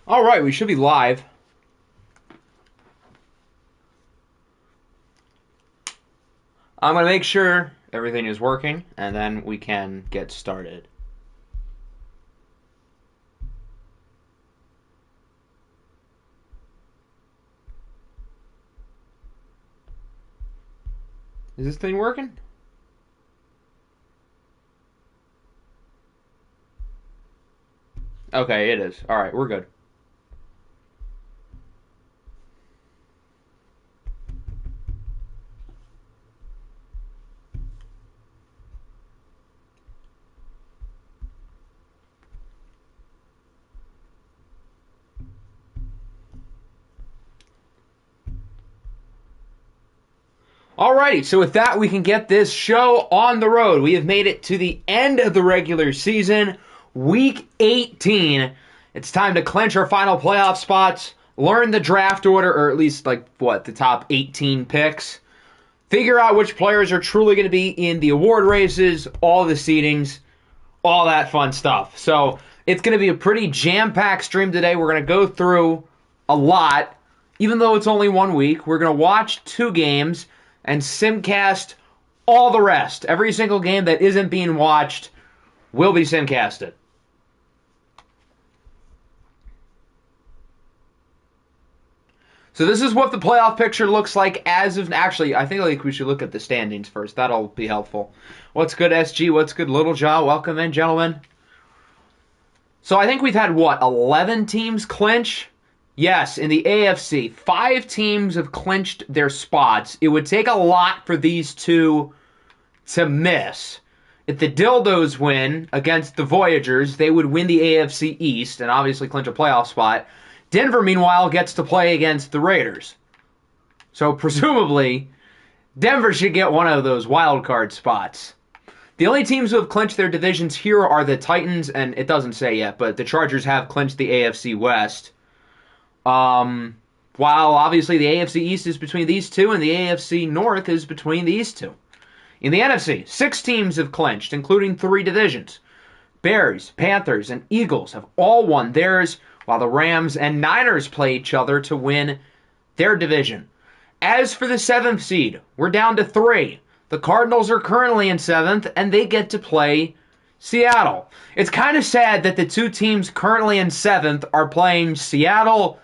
All right, we should be live. I'm going to make sure everything is working, and then we can get started. Is this thing working? Okay, it is. All right, we're good. Alrighty, so with that, we can get this show on the road. We have made it to the end of the regular season, Week 18. It's time to clinch our final playoff spots, learn the draft order, or at least, the top 18 picks, figure out which players are truly going to be in the award races, all the seedings, all that fun stuff. So it's going to be a pretty jam-packed stream today. We're going to go through a lot. Even though it's only 1 week, we're going to watch 2 games and simcast all the rest. Every single game that isn't being watched will be simcasted. So this is what the playoff picture looks like as of... Actually, I think we should look at the standings first. That'll be helpful. What's good, SG? What's good, Little Jaw? Welcome in, gentlemen. So I think we've had, 11 teams clinch? Yes, in the AFC, 5 teams have clinched their spots. It would take a lot for these two to miss. If the Dildos win against the Voyagers, they would win the AFC East and obviously clinch a playoff spot. Denver, meanwhile, gets to play against the Raiders. So presumably, Denver should get one of those wild card spots. The only teams who have clinched their divisions here are the Titans, and it doesn't say yet, but the Chargers have clinched the AFC West. While obviously the AFC East is between these two and the AFC North is between these two. In the NFC, 6 teams have clinched, including 3 divisions. Bears, Panthers, and Eagles have all won theirs, while the Rams and Niners play each other to win their division. As for the 7th seed, we're down to 3. The Cardinals are currently in 7th, and they get to play Seattle. It's kind of sad that the 2 teams currently in 7th are playing Seattle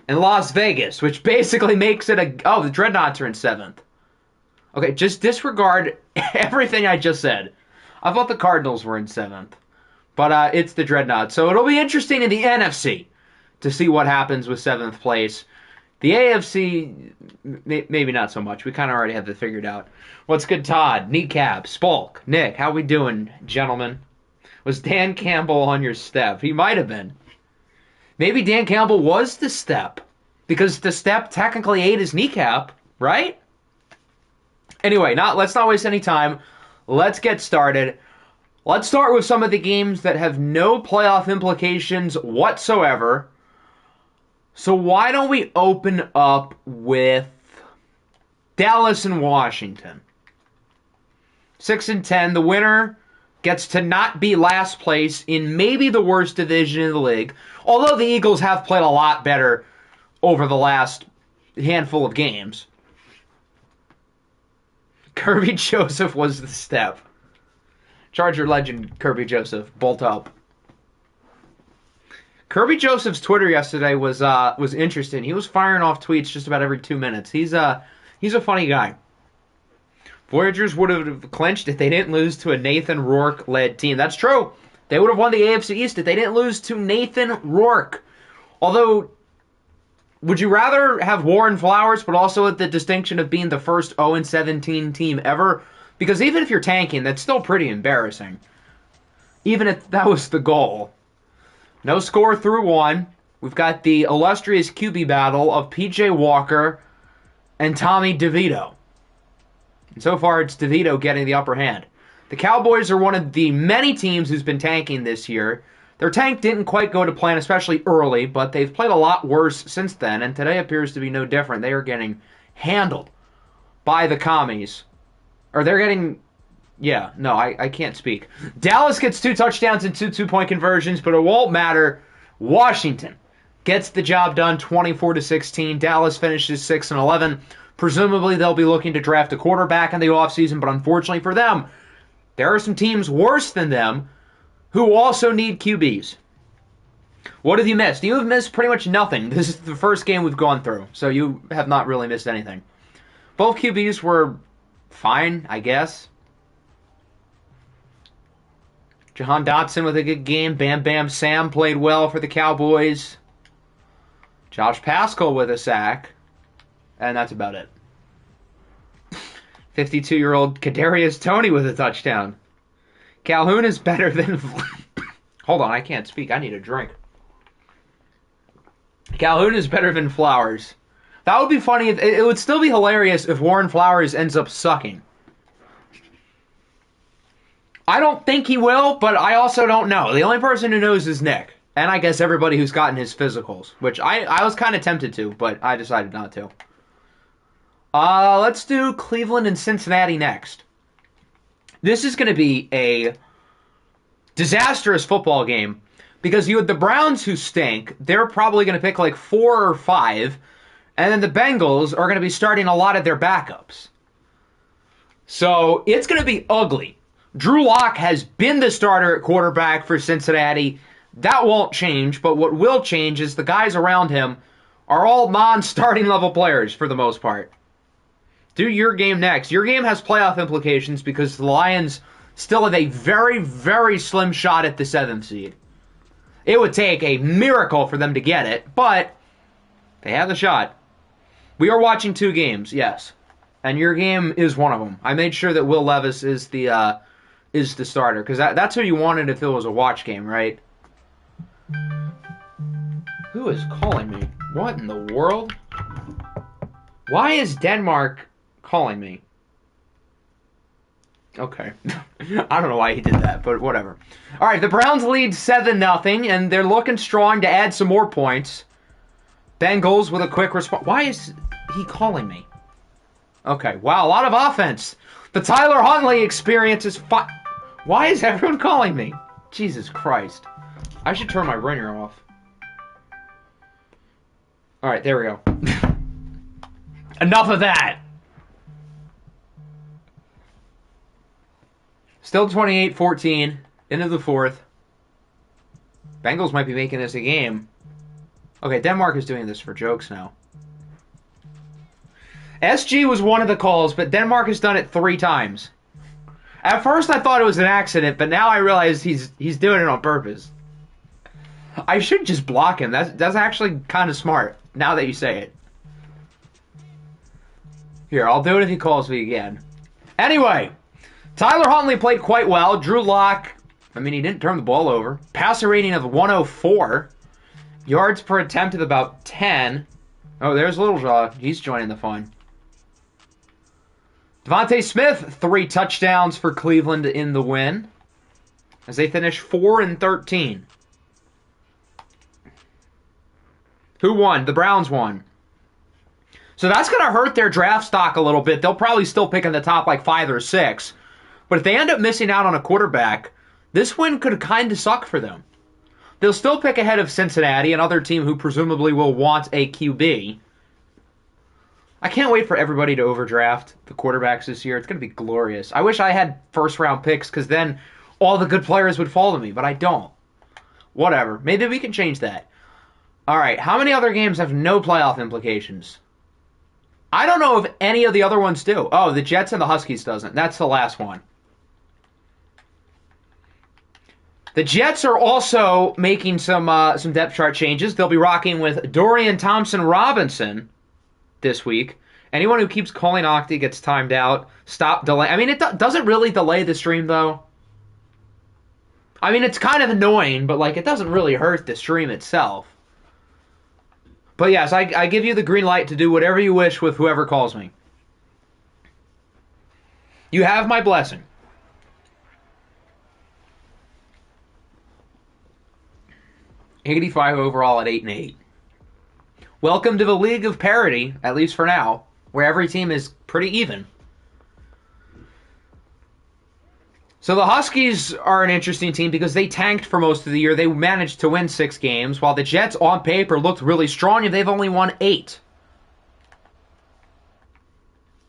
and Las Vegas, which basically makes it the Dreadnoughts are in 7th. Okay, just disregard everything I just said. I thought the Cardinals were in 7th. But it's the Dreadnoughts. So it'll be interesting in the NFC to see what happens with 7th place. The AFC, maybe not so much. We kind of already have that figured out. What's good, Todd? Kneecap, Spulk, Nick, how we doing, gentlemen? Was Dan Campbell on your step? He might have been. Maybe Dan Campbell was the step, because the step technically ate his kneecap, right? Anyway, let's not waste any time. Let's get started. Let's start with some of the games that have no playoff implications whatsoever. So why don't we open up with Dallas and Washington? 6-10, the winner gets to not be last place in maybe the worst division in the league. Although the Eagles have played a lot better over the last handful of games. Kirby Joseph was the step. Charger legend Kirby Joseph, bolt up. Kirby Joseph's Twitter yesterday was interesting. He was firing off tweets just about every 2 minutes. He's a funny guy. Voyagers would have clinched if they didn't lose to a Nathan Rourke-led team. That's true. They would have won the AFC East if they didn't lose to Nathan Rourke. Although, would you rather have Warren Flowers, but also with the distinction of being the first 0-17 team ever? Because even if you're tanking, that's still pretty embarrassing. Even if that was the goal. No score through 1. We've got the illustrious QB battle of P.J. Walker and Tommy DeVito. And so far, it's DeVito getting the upper hand. The Cowboys are one of the many teams who's been tanking this year. Their tank didn't quite go to plan, especially early, but they've played a lot worse since then, and today appears to be no different. They are getting handled by the commies. Or they're getting... Yeah, no, I can't speak. Dallas gets 2 touchdowns and 2 two-point conversions, but it won't matter. Washington gets the job done 24-16. Dallas finishes 6-11. Presumably, they'll be looking to draft a quarterback in the offseason, but unfortunately for them, there are some teams worse than them who also need QBs. What have you missed? You have missed pretty much nothing. This is the first game we've gone through, so you have not really missed anything. Both QBs were fine, I guess. Jahan Dotson with a good game. Bam Bam Sam played well for the Cowboys. Josh Paschal with a sack. And that's about it. 52-year-old Kadarius Toney with a touchdown. Calhoun is better than... Hold on, I can't speak. I need a drink. Calhoun is better than Flowers. That would be funny. It would still be hilarious if Warren Flowers ends up sucking. I don't think he will, but I also don't know. The only person who knows is Nick. And I guess everybody who's gotten his physicals. Which I was kind of tempted to, but I decided not to. Let's do Cleveland and Cincinnati next. This is going to be a disastrous football game. Because you had the Browns who stink. They're probably going to pick like 4 or 5. And then the Bengals are going to be starting a lot of their backups. So it's going to be ugly. Drew Lock has been the starter at quarterback for Cincinnati. That won't change, but what will change is the guys around him are all non-starting level players for the most part. Do your game next. Your game has playoff implications because the Lions still have a very, very slim shot at the 7th seed. It would take a miracle for them to get it, but they have the shot. We are watching 2 games, yes. And your game is one of them. I made sure that Will Levis is the starter, because that's who you wanted if it was a watch game, right? Who is calling me? What in the world? Why is Denmark calling me? Okay. I don't know why he did that, but whatever. All right, the Browns lead 7-0, and they're looking strong to add some more points. Bengals with a quick response. Why is he calling me? Okay, wow, a lot of offense. The Tyler Huntley experience is fun. Why is everyone calling me? Jesus Christ. I should turn my ringer off. All right, there we go. Enough of that. Still 28-14, into the 4th. Bengals might be making this a game. Okay, Denmark is doing this for jokes now. SG was one of the calls, but Denmark has done it 3 times. At first I thought it was an accident, but now I realize he's doing it on purpose. I should just block him. That's actually kind of smart, now that you say it. Here, I'll do it if he calls me again. Anyway, Tyler Huntley played quite well. Drew Lock, I mean, he didn't turn the ball over. Passer rating of 104. Yards per attempt of about 10. Oh, there's Littlejaw. He's joining the fun. Devontae Smith, 3 touchdowns for Cleveland in the win, as they finish 4-13. Who won? The Browns won. So that's going to hurt their draft stock a little bit. They'll probably still pick in the top like 5 or 6. But if they end up missing out on a quarterback, this win could kind of suck for them. They'll still pick ahead of Cincinnati, another team who presumably will want a QB. I can't wait for everybody to overdraft the quarterbacks this year. It's going to be glorious. I wish I had first-round picks, because then all the good players would fall to me, but I don't. Whatever. Maybe we can change that. All right, how many other games have no playoff implications? I don't know if any of the other ones do. Oh, the Jets and the Huskies doesn't. That's the last one. The Jets are also making some depth chart changes. They'll be rocking with Dorian Thompson-Robinson this week. Anyone who keeps calling Octi gets timed out. Stop delay. I mean, it doesn't really delay the stream, though. I mean, it's kind of annoying, but like it doesn't really hurt the stream itself. But yes, I give you the green light to do whatever you wish with whoever calls me. You have my blessing. $85 overall at 8-8. Welcome to the League of Parity, at least for now, where every team is pretty even. So the Huskies are an interesting team because they tanked for most of the year. They managed to win 6 games, while the Jets on paper looked really strong and they've only won 8.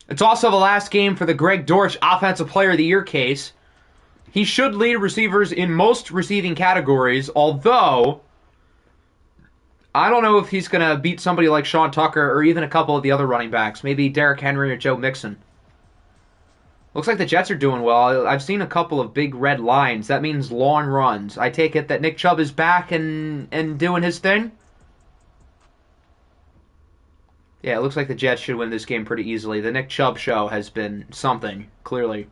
It's also the last game for the Greg Dortch Offensive Player of the Year case. He should lead receivers in most receiving categories, although I don't know if he's going to beat somebody like Sean Tucker or even a couple of the other running backs. Maybe Derrick Henry or Joe Mixon. Looks like the Jets are doing well. I've seen a couple of big red lines. That means long runs. I take it that Nick Chubb is back and doing his thing? Yeah, it looks like the Jets should win this game pretty easily. The Nick Chubb show has been something, clearly.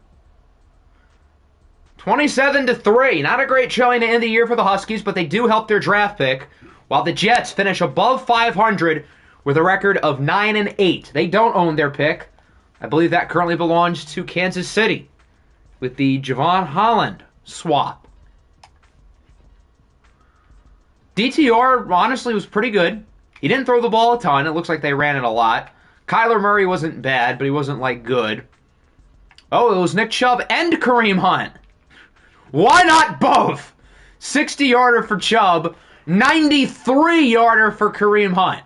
27-3. Not a great showing to end the year for the Huskies, but they do help their draft pick, while the Jets finish above 500 with a record of 9-8. They don't own their pick. I believe that currently belongs to Kansas City with the Javon Holland swap. DTR honestly was pretty good. He didn't throw the ball a ton. It looks like they ran it a lot. Kyler Murray wasn't bad, but he wasn't, like, good. Oh, it was Nick Chubb and Kareem Hunt. Why not both? 60-yarder for Chubb, 93-yarder for Kareem Hunt.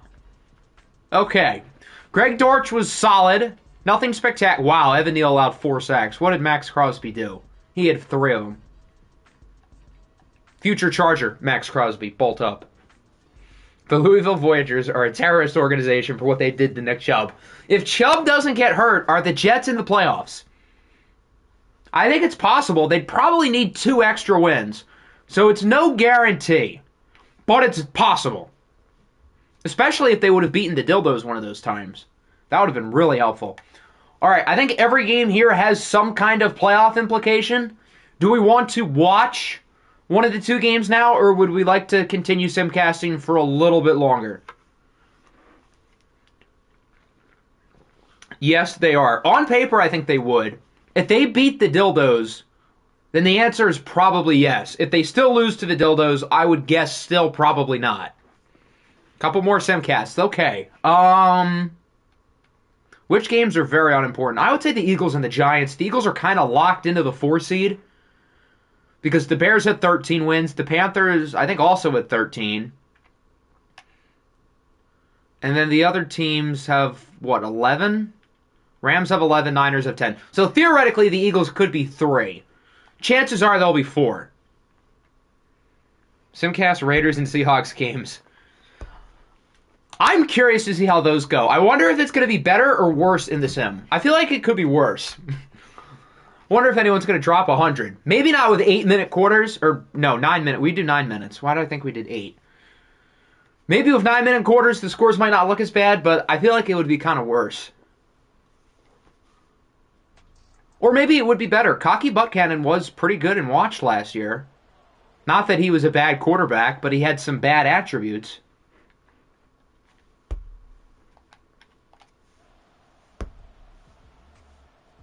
Okay. Greg Dortch was solid. Nothing spectacular. Wow, Evan Neal allowed 4 sacks. What did Max Crosby do? He had 3 of them. Future Charger, Max Crosby, bolt up. The Louisville Voyagers are a terrorist organization for what they did to Nick Chubb. If Chubb doesn't get hurt, are the Jets in the playoffs? I think it's possible. They'd probably need 2 extra wins. So it's no guarantee. But it's possible. Especially if they would have beaten the Dildos one of those times. That would have been really helpful. All right, I think every game here has some kind of playoff implication. Do we want to watch one of the 2 games now, or would we like to continue simcasting for a little bit longer? Yes, they are. On paper, I think they would. If they beat the Dildos, then the answer is probably yes. If they still lose to the Dildos, I would guess still probably not. Couple more simcasts. Okay. Which games are very unimportant? I would say the Eagles and the Giants. The Eagles are kind of locked into the 4 seed because the Bears had 13 wins. The Panthers, I think, also had 13. And then the other teams have, 11? Rams have 11, Niners have 10. So theoretically, the Eagles could be 3. Chances are they'll be 4. Simcast Raiders and Seahawks games. I'm curious to see how those go. I wonder if it's going to be better or worse in the sim. I feel like it could be worse. Wonder if anyone's going to drop 100. Maybe not with 8-minute quarters. Or, no, 9 minutes. We do 9 minutes. Why do I think we did 8? Maybe with 9-minute quarters, the scores might not look as bad, but I feel like it would be kind of worse. Or maybe it would be better. Cocky Butt Cannon was pretty good and watched last year. Not that he was a bad quarterback, but he had some bad attributes.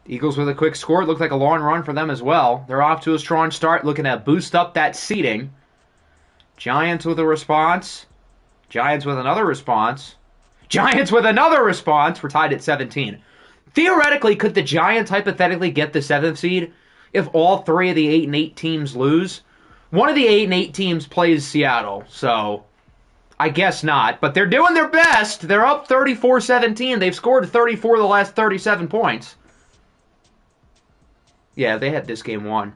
Eagles with a quick score. It looked like a long run for them as well. They're off to a strong start, looking to boost up that seeding. Giants with a response. Giants with another response. Giants with another response. We're tied at 17. Theoretically, could the Giants hypothetically get the 7th seed if all 3 of the 8-8 teams lose? One of the 8-8 teams plays Seattle, so I guess not. But they're doing their best. They're up 34-17. They've scored 34 of the last 37 points. Yeah, they had this game won.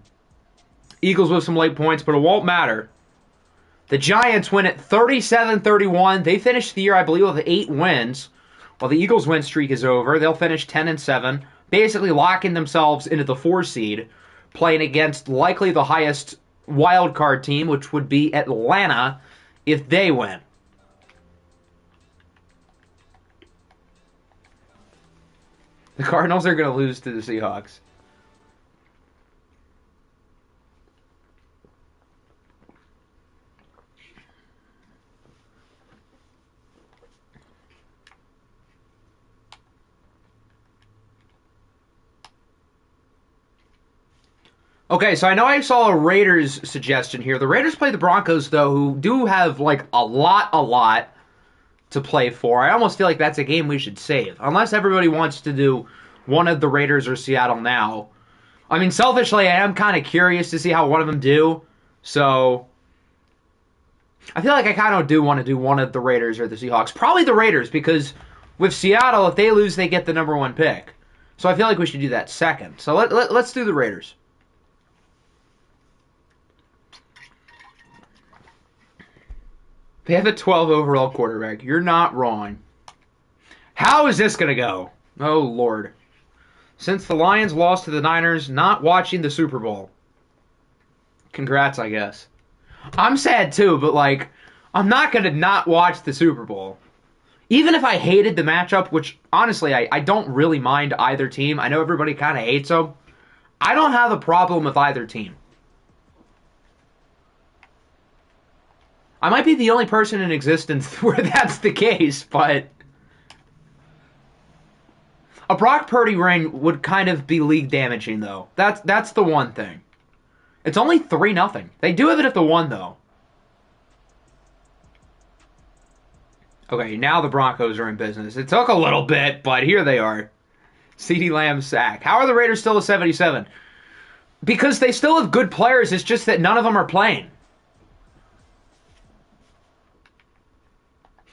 Eagles with some late points, but it won't matter. The Giants win at 37-31. They finished the year, I believe, with 8 wins. While the Eagles' win streak is over, they'll finish 10-7, basically locking themselves into the 4 seed, playing against likely the highest wild card team, which would be Atlanta, if they win. The Cardinals are going to lose to the Seahawks. Okay, so I know I saw a Raiders suggestion here. The Raiders play the Broncos, though, who do have, like, a lot to play for. I almost feel like that's a game we should save. Unless everybody wants to do one of the Raiders or Seattle now. I mean, selfishly, I am kind of curious to see how one of them do. So, I feel like I kind of do want to do one of the Raiders or the Seahawks. Probably the Raiders, because with Seattle, if they lose, they get the number 1 pick. So I feel like we should do that second. So let's do the Raiders. They have a 12 overall quarterback. You're not wrong. How is this going to go? Oh, Lord. Since the Lions lost to the Niners, not watching the Super Bowl. Congrats, I guess. I'm sad too, but like, I'm not going to not watch the Super Bowl. Even if I hated the matchup, which honestly, I don't really mind either team. I know everybody kind of hates them. I don't have a problem with either team. I might be the only person in existence where that's the case, but a Brock Purdy ring would kind of be league damaging, though. That's the one thing. It's only 3-0. They do have it at the 1, though. Okay, now the Broncos are in business. It took a little bit, but here they are. CeeDee Lamb sack. How are the Raiders still at 77? Because they still have good players. It's just that none of them are playing.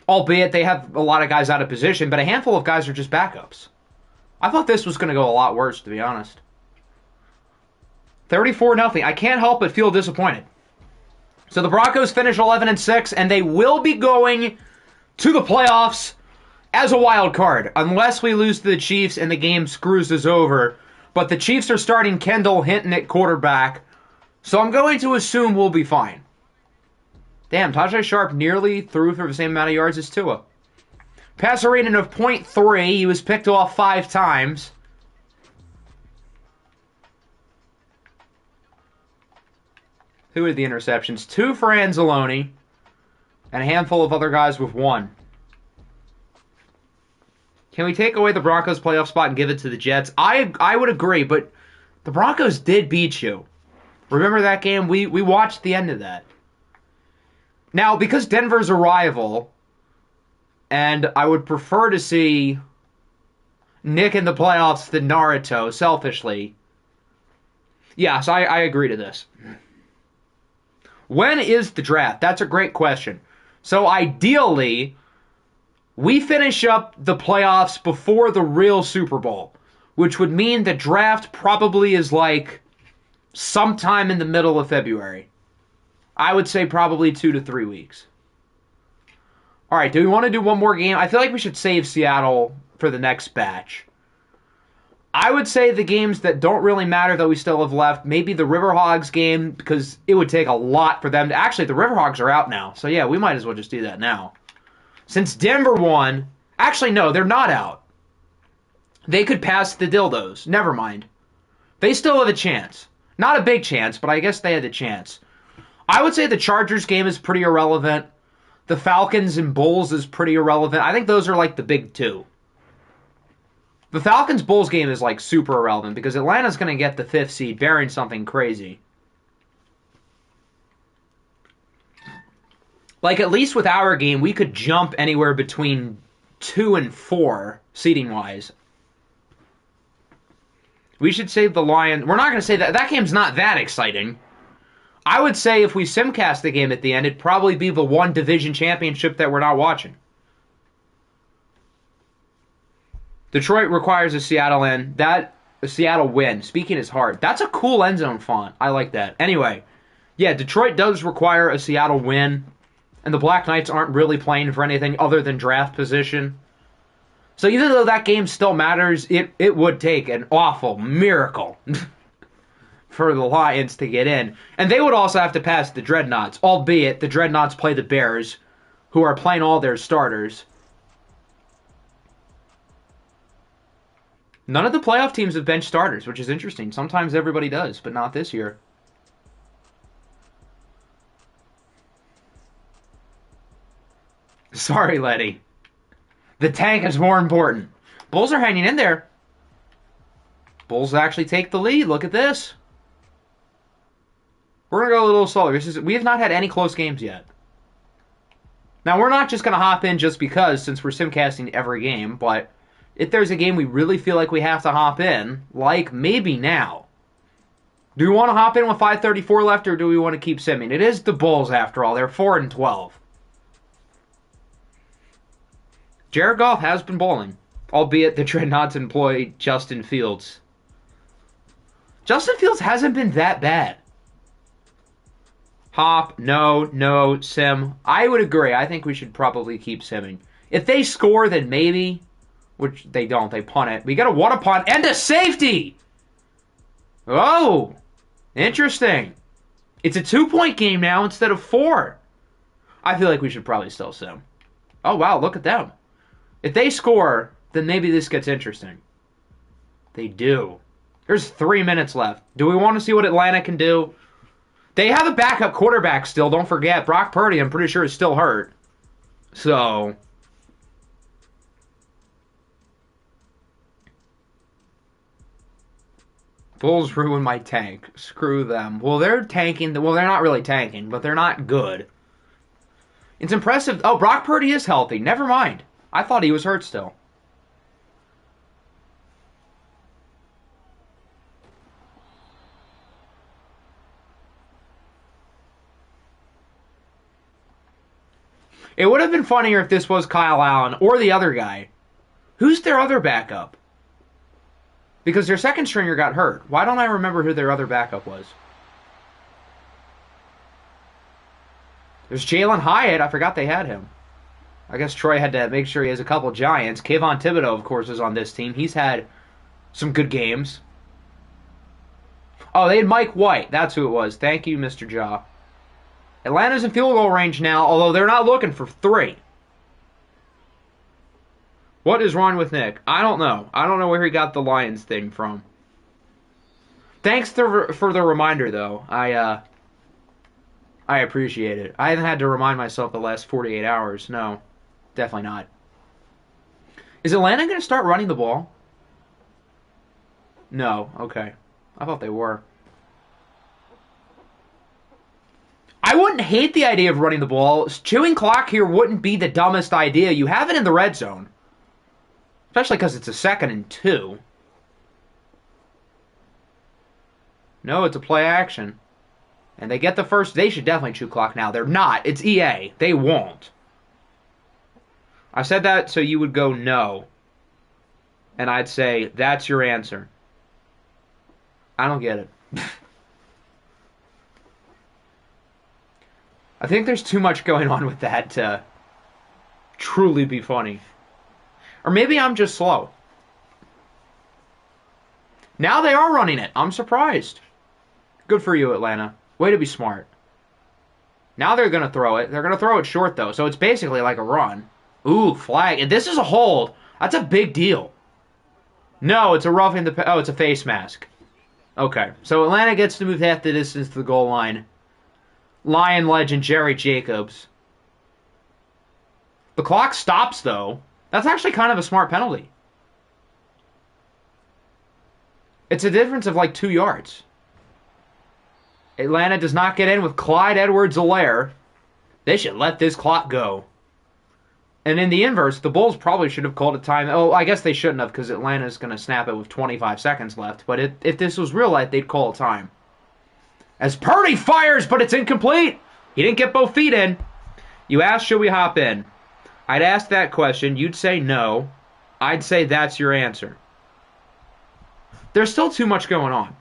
Albeit they have a lot of guys out of position, but a handful of guys are just backups. I thought this was going to go a lot worse, to be honest. 34-0. I can't help but feel disappointed. So the Broncos finish 11-6, and they will be going to the playoffs as a wild card, unless we lose to the Chiefs and the game screws us over. But the Chiefs are starting Kendall Hinton at quarterback, so I'm going to assume we'll be fine. Damn, Tajay Sharp nearly threw for the same amount of yards as Tua. Passer rating of .3. He was picked off 5 times. Who had the interceptions? 2 for Anzalone, and a handful of other guys with 1. Can we take away the Broncos' playoff spot and give it to the Jets? I would agree, but the Broncos did beat you. Remember that game? We watched the end of that. Now, because Denver's a rival, and I would prefer to see Nick in the playoffs than Naruto, selfishly. Yes, I agree to this. When is the draft? That's a great question. So ideally, we finish up the playoffs before the real Super Bowl, which would mean the draft probably is like sometime in the middle of February. I would say probably 2 to 3 weeks. All right, do we want to do one more game? I feel like we should save Seattle for the next batch. I would say the games that don't really matter that we still have left, maybe the Riverhogs game, because it would take a lot for them to... Actually, the Riverhogs are out now, so yeah, we might as well just do that now. Since Denver won... Actually, no, they're not out. They could pass the Dildos. Never mind. They still have a chance. Not a big chance, but I guess they had a chance. I would say the Chargers game is pretty irrelevant. The Falcons and Bulls is pretty irrelevant. I think those are like the big 2. The Falcons-Bulls game is like super irrelevant because Atlanta's going to get the 5th seed, bearing something crazy. Like, at least with our game, we could jump anywhere between 2 and 4, seeding-wise. We should save the Lions. We're not going to say that. That game's not that exciting. I would say if we simcast the game at the end, it'd probably be the one division championship that we're not watching. Detroit requires a Seattle win. Speaking is hard. That's a cool end zone font. I like that. Anyway, yeah, Detroit does require a Seattle win, and the Black Knights aren't really playing for anything other than draft position. So even though that game still matters, it would take an awful miracle for the Lions to get in. And they would also have to pass the Dreadnoughts, albeit the Dreadnoughts play the Bears, who are playing all their starters. None of the playoff teams have bench starters, which is interesting. Sometimes everybody does, but not this year. Sorry, Letty. The tank is more important. Bulls are hanging in there. Bulls actually take the lead. Look at this. We're going to go a little slower. We have not had any close games yet. Now, we're not just going to hop in just because, since we're simcasting every game, but if there's a game we really feel like we have to hop in, like maybe now, Do we want to hop in with 5:34 left, or do we want to keep simming? It is the Bulls, after all. They're 4-12. Jared Goff has been bowling, albeit the Dreadnoughts employ Justin Fields. Justin Fields hasn't been that bad. Hop, no, sim. I would agree. I think we should probably keep simming. If they score, then maybe. Which they don't. They punt it. We got a water punt and a safety! Oh! Interesting. It's a 2-point game now instead of 4. I feel like we should probably still sim. Oh, wow. Look at them. If they score, then maybe this gets interesting. They do. There's 3 minutes left. Do we want to see what Atlanta can do? They have a backup quarterback still, don't forget. Brock Purdy, I'm pretty sure, is still hurt. So, Bulls ruin my tank. Screw them. Well, they're tanking. Well, they're not really tanking, but they're not good. It's impressive. Oh, Brock Purdy is healthy. Never mind. I thought he was hurt still. It would have been funnier if this was Kyle Allen or the other guy. Who's their other backup? Because their second stringer got hurt. Why don't I remember who their other backup was? There's Jalen Hyatt. I forgot they had him. I guess Troy had to make sure he has a couple Giants. Kayvon Thibodeau, of course, is on this team. He's had some good games. Oh, they had Mike White. That's who it was. Thank you, Mr. Jaw. Atlanta's in field goal range now, although they're not looking for 3. What is wrong with Nick? I don't know. I don't know where he got the Lions thing from. Thanks for the reminder, though. I appreciate it. I haven't had to remind myself the last 48 hours. No, definitely not. Is Atlanta going to start running the ball? No. Okay. I thought they were. I wouldn't hate the idea of running the ball. Chewing clock here wouldn't be the dumbest idea. You have it in the red zone. Especially because it's a 2nd and 2. No, it's a play action. And they get the first. They should definitely chew clock now. They're not. It's EA. They won't. I said that so you would go no. And I'd say, that's your answer. I don't get it. I think there's too much going on with that to truly be funny. Or maybe I'm just slow. Now they are running it. I'm surprised. Good for you, Atlanta. Way to be smart. Now they're going to throw it. They're going to throw it short, though. So it's basically like a run. Ooh, flag. And this is a hold. That's a big deal. No, it's a roughing the... Oh, it's a face mask. Okay. So Atlanta gets to move half the distance to the goal line. Lion legend Jerry Jacobs. The clock stops, though. That's actually kind of a smart penalty. It's a difference of like 2 yards. Atlanta does not get in with Clyde Edwards-Helaire. They should let this clock go. And in the inverse, the Bulls probably should have called a time. Oh, I guess they shouldn't have because Atlanta's going to snap it with 25 seconds left. But if this was real life, they'd call a time. As Purdy fires, but it's incomplete. He didn't get both feet in. You asked, should we hop in? I'd ask that question. You'd say no. I'd say that's your answer. There's still too much going on.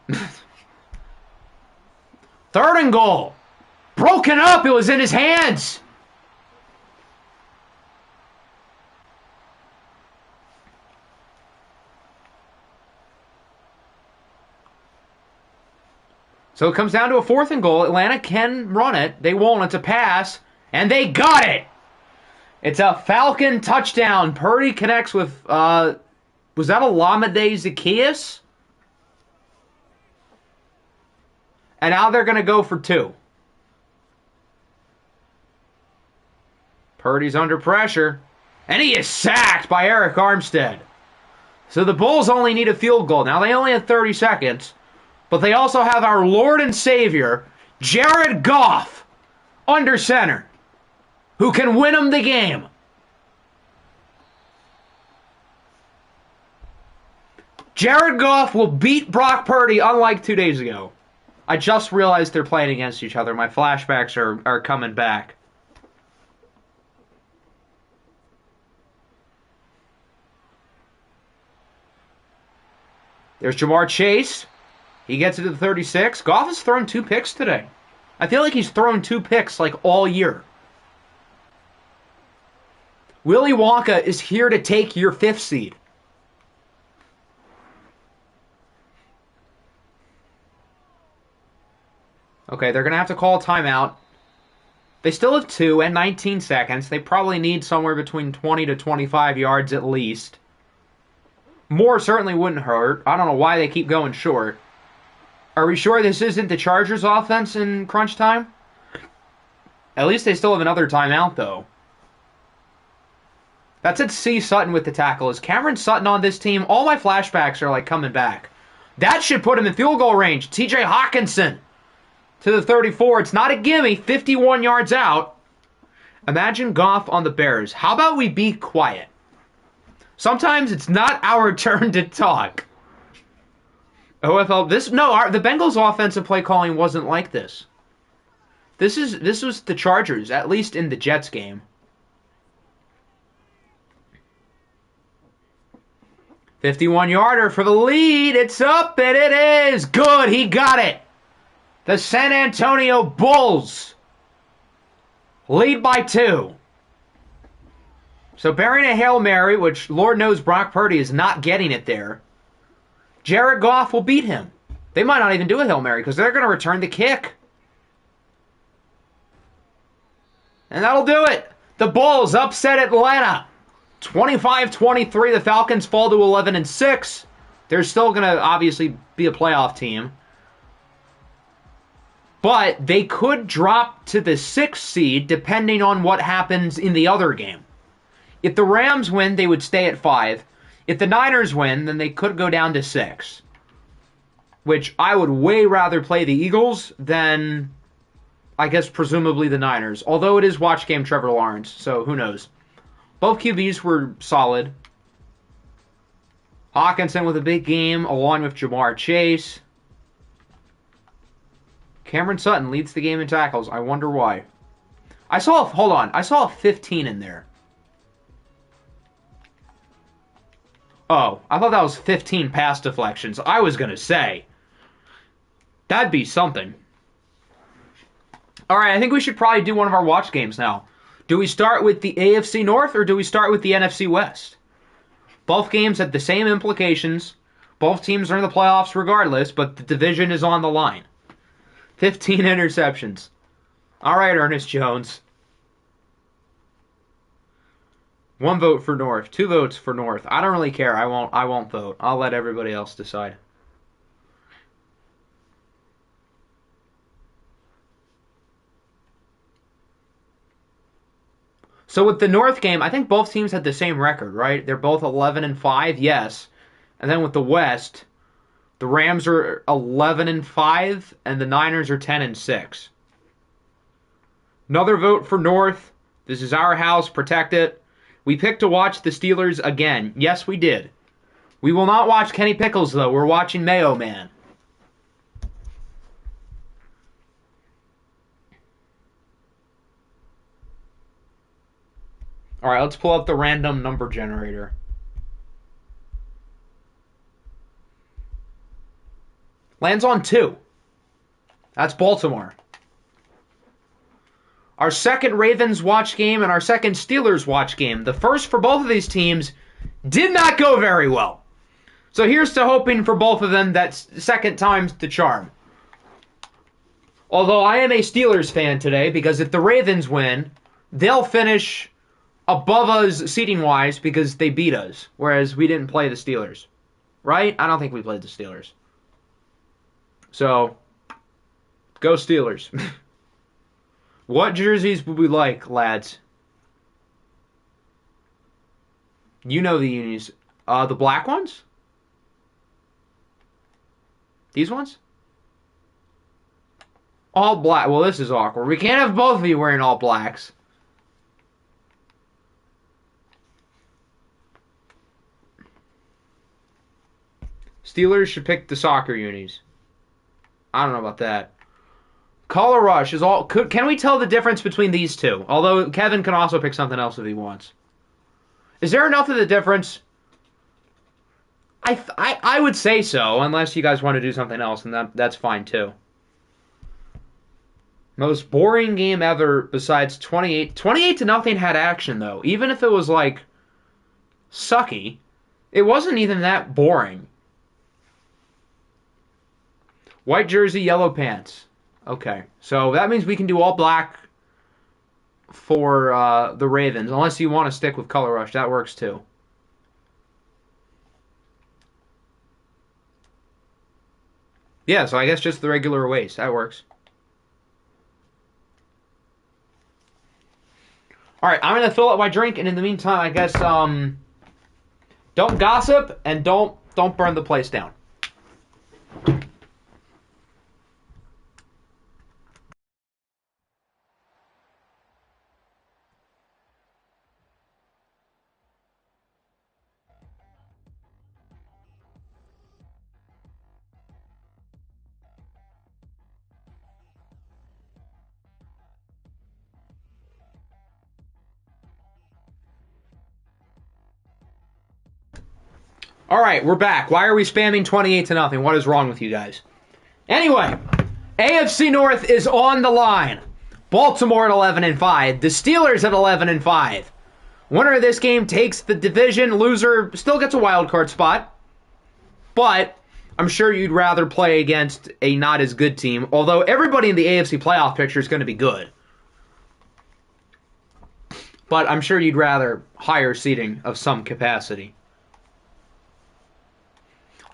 3rd and goal. Broken up. It was in his hands. So it comes down to a 4th and goal. Atlanta can run it. They won't. It's a pass. And they got it. It's a Falcon touchdown. Purdy connects with, was that Olamide Zaccheaus? And now they're going to go for 2. Purdy's under pressure. And he is sacked by Eric Armstead. So the Bulls only need a field goal. Now they only have 30 seconds. But they also have our Lord and Savior, Jared Goff, under center, who can win them the game. Jared Goff will beat Brock Purdy unlike 2 days ago. I just realized they're playing against each other. My flashbacks are coming back. There's Jamar Chase. He gets it to the 36. Goff has thrown 2 picks today. I feel like he's thrown 2 picks like all year. Willy Wonka is here to take your 5th seed. Okay, they're going to have to call a timeout. They still have 2 and 19 seconds. They probably need somewhere between 20 to 25 yards at least. More certainly wouldn't hurt. I don't know why they keep going short. Are we sure this isn't the Chargers offense in crunch time? At least they still have another timeout, though. That's at C. Sutton with the tackle. Is Cameron Sutton on this team? All my flashbacks are like coming back. That should put him in field goal range. TJ Hawkinson to the 34. It's not a gimme. 51 yards out. Imagine Goff on the Bears. How about we be quiet? Sometimes it's not our turn to talk. OFL. The Bengals offensive play calling wasn't like this. This was the Chargers, at least in the Jets game. 51-yarder for the lead. It's up, and it is good. He got it. The San Antonio Bulls lead by 2. So burying a Hail Mary, which Lord knows Brock Purdy is not getting it there, Jared Goff will beat him. They might not even do a Hail Mary because they're going to return the kick. And that'll do it. The Bulls upset Atlanta. 25-23. The Falcons fall to 11-6. They're still going to obviously be a playoff team. But they could drop to the 6th seed depending on what happens in the other game. If the Rams win, they would stay at 5. If the Niners win, then they could go down to 6. Which I would way rather play the Eagles than, I guess, presumably the Niners. Although it is watch game Trevor Lawrence, so who knows. Both QBs were solid. Hawkinson with a big game, along with Jamar Chase. Cameron Sutton leads the game in tackles. I wonder why. I saw a 15 in there. Oh, I thought that was 15 pass deflections. I was going to say. That'd be something. All right, I think we should probably do one of our watch games now. Do we start with the AFC North or do we start with the NFC West? Both games have the same implications. Both teams are in the playoffs regardless, but the division is on the line. 15 interceptions. All right, Ernest Jones. 1 vote for North. 2 votes for North. I don't really care. I won't vote. I'll let everybody else decide. So with the North game, I think both teams had the same record, right? They're both 11-5, yes. And then with the West, the Rams are 11-5 and the Niners are 10-6. Another vote for North. This is our house. Protect it. We picked to watch the Steelers again. Yes, we did. We will not watch Kenny Pickles, though. We're watching Mayo Man. All right, let's pull up the random number generator. Lands on 2. That's Baltimore. Our second Ravens watch game and our second Steelers watch game. The first for both of these teams did not go very well. So here's to hoping for both of them that second time's the charm. Although I am a Steelers fan today because if the Ravens win, they'll finish above us seating-wise because they beat us, whereas we didn't play the Steelers. Right? I don't think we played the Steelers. So, go Steelers. What jerseys would we like, lads? You know the unis. The black ones? These ones? All black. Well, this is awkward. We can't have both of you wearing all blacks. Steelers should pick the soccer unis. I don't know about that. Color Rush is all. Can we tell the difference between these two? Although Kevin can also pick something else if he wants. Is there enough of the difference? I would say so, unless you guys want to do something else, and that's fine too. Most boring game ever besides 28. 28 to nothing had action though. Even if it was like sucky, it wasn't even that boring. White jersey, yellow pants. Okay, so that means we can do all black for the Ravens, unless you want to stick with Color Rush. That works too. Yeah, so I guess just the regular waist. That works. All right, I'm going to fill up my drink, and in the meantime, I guess don't gossip and don't burn the place down. All right, we're back. Why are we spamming 28 to nothing? What is wrong with you guys? Anyway, AFC North is on the line. Baltimore at 11-5. The Steelers at 11-5. Winner of this game takes the division. Loser still gets a wild card spot. But I'm sure you'd rather play against a not as good team. Although everybody in the AFC playoff picture is going to be good. But I'm sure you'd rather higher seeding of some capacity.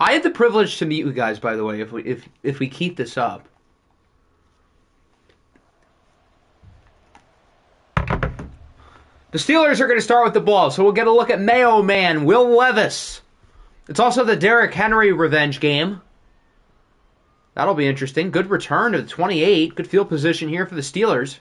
I had the privilege to meet you guys, by the way, if we keep this up. The Steelers are going to start with the ball, so we'll get a look at Mayo Man, Will Levis. It's also the Derrick Henry revenge game. That'll be interesting. Good return to the 28. Good field position here for the Steelers.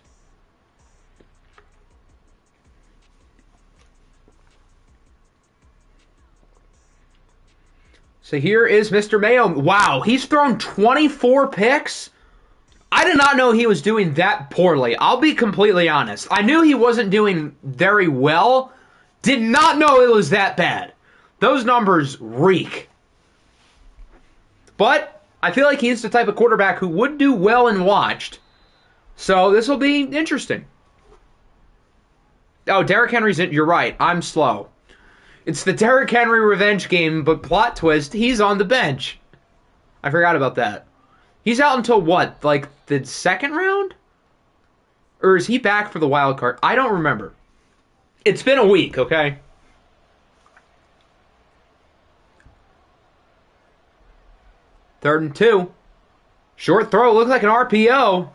So here is Mr. Mayo. Wow, he's thrown 24 picks? I did not know he was doing that poorly. I'll be completely honest. I knew he wasn't doing very well. Did not know it was that bad. Those numbers reek. But I feel like he's the type of quarterback who would do well and watched. So this will be interesting. Oh, Derrick Henry's in. You're right. I'm slow. It's the Derrick Henry revenge game, but plot twist, he's on the bench. I forgot about that. He's out until what? Like the second round? Or is he back for the wild card? I don't remember. It's been a week, okay? Third and 2. Short throw, looks like an RPO.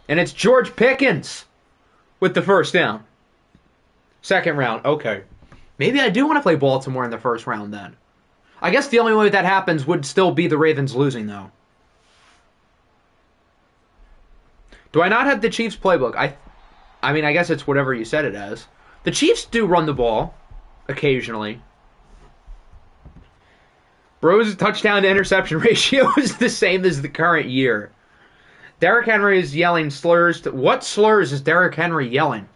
And it's George Pickens with the first down. Second round, okay. Maybe I do want to play Baltimore in the first round then. I guess the only way that happens would still be the Ravens losing, though. Do I not have the Chiefs playbook? I mean, I guess it's whatever you said it as. The Chiefs do run the ball occasionally. Bro's touchdown to interception ratio is the same as the current year. Derrick Henry is yelling slurs. What slurs is Derrick Henry yelling?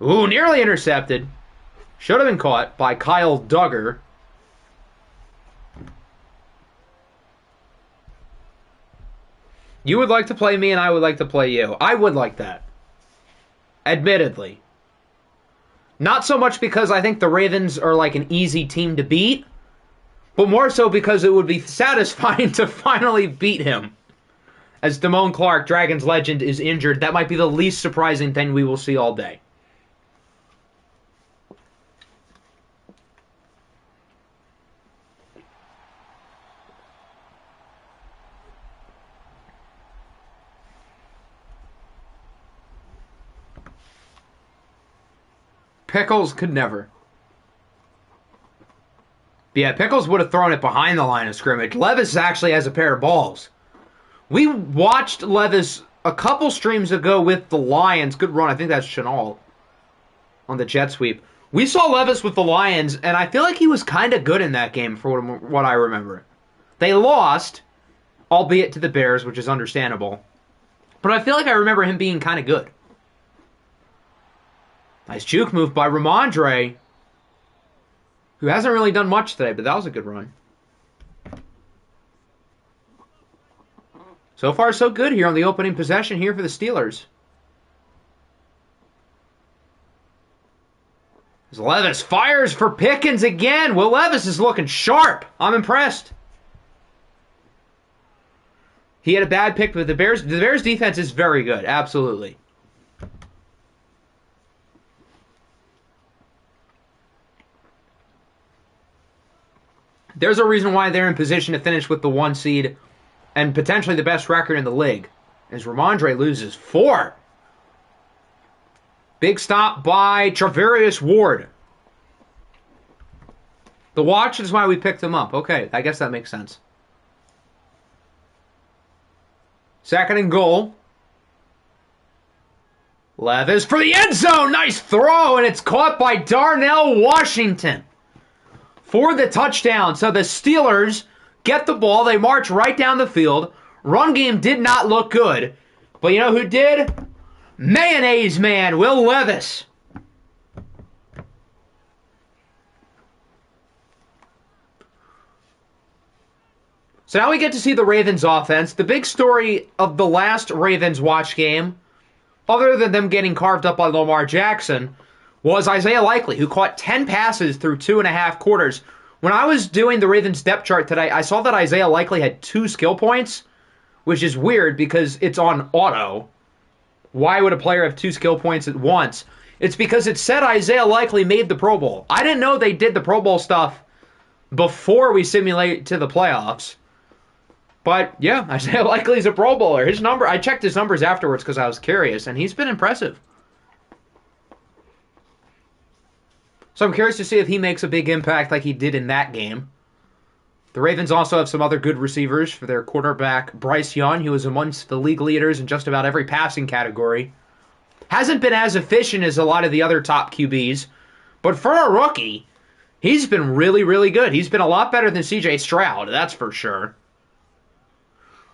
Ooh, nearly intercepted. Should have been caught by Kyle Duggar. You would like to play me and I would like to play you. I would like that. Admittedly. Not so much because I think the Ravens are like an easy team to beat, but more so because it would be satisfying to finally beat him. As Damone Clark, Dragons legend, is injured, that might be the least surprising thing we will see all day. Pickles could never. But yeah, Pickles would have thrown it behind the line of scrimmage. Levis actually has a pair of balls. We watched Levis a couple streams ago with the Lions. Good run. I think that's Chenal on the jet sweep. We saw Levis with the Lions, and I feel like he was kind of good in that game for what I remember. They lost, albeit to the Bears, which is understandable. But I feel like I remember him being kind of good. Nice juke move by Ramondre, who hasn't really done much today, but that was a good run. So far, so good here on the opening possession here for the Steelers. As Levis fires for Pickens again. Will Levis is looking sharp. I'm impressed. He had a bad pick, but the Bears defense is very good. Absolutely. There's a reason why they're in position to finish with the 1 seed and potentially the best record in the league. As Ramondre loses 4. Big stop by Travarius Ward. The watch is why we picked him up. Okay, I guess that makes sense. 2nd and goal. Levis for the end zone. Nice throw, and it's caught by Darnell Washington for the touchdown. So the Steelers get the ball. They march right down the field. Run game did not look good. But you know who did? Mayonnaise man, Will Levis. So now we get to see the Ravens offense. The big story of the last Ravens watch game, other than them getting carved up by Lamar Jackson, was Isaiah Likely, who caught 10 passes through 2.5 quarters. When I was doing the Ravens depth chart today, I saw that Isaiah Likely had 2 skill points, which is weird because it's on auto. Why would a player have 2 skill points at once? It's because it said Isaiah Likely made the Pro Bowl. I didn't know they did the Pro Bowl stuff before we simulate to the playoffs. But yeah, Isaiah Likely's a Pro Bowler. His number, I checked his numbers afterwards because I was curious, and he's been impressive. So I'm curious to see if he makes a big impact like he did in that game. The Ravens also have some other good receivers for their quarterback, Bryce Young, who is amongst the league leaders in just about every passing category. Hasn't been as efficient as a lot of the other top QBs, but for a rookie, he's been really, really good. He's been a lot better than C.J. Stroud, that's for sure.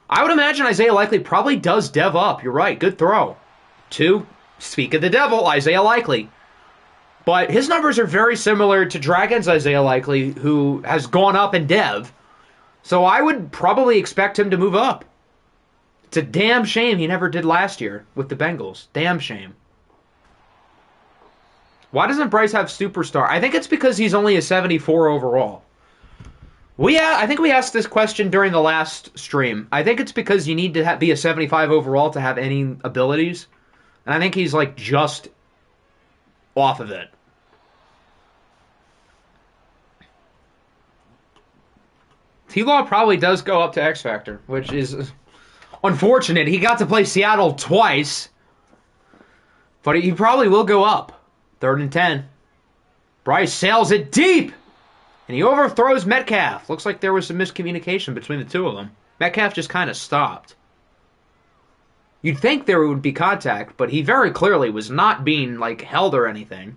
I would imagine Isaiah Likely probably does dev up. You're right, good throw. 2, speak of the devil, Isaiah Likely. But his numbers are very similar to Dragon's Isaiah Likely, who has gone up in dev. So I would probably expect him to move up. It's a damn shame he never did last year with the Bengals. Damn shame. Why doesn't Bryce have superstar? I think it's because he's only a 74 overall. I think we asked this question during the last stream. I think it's because you need to be a 75 overall to have any abilities. And I think he's like just off of it. T-Law probably does go up to X Factor, which is unfortunate. He got to play Seattle twice, but he probably will go up. 3rd and 10. Bryce sails it deep, and he overthrows Metcalf. Looks like there was some miscommunication between the two of them. Metcalf just kind of stopped. You'd think there would be contact, but he very clearly was not being, held or anything.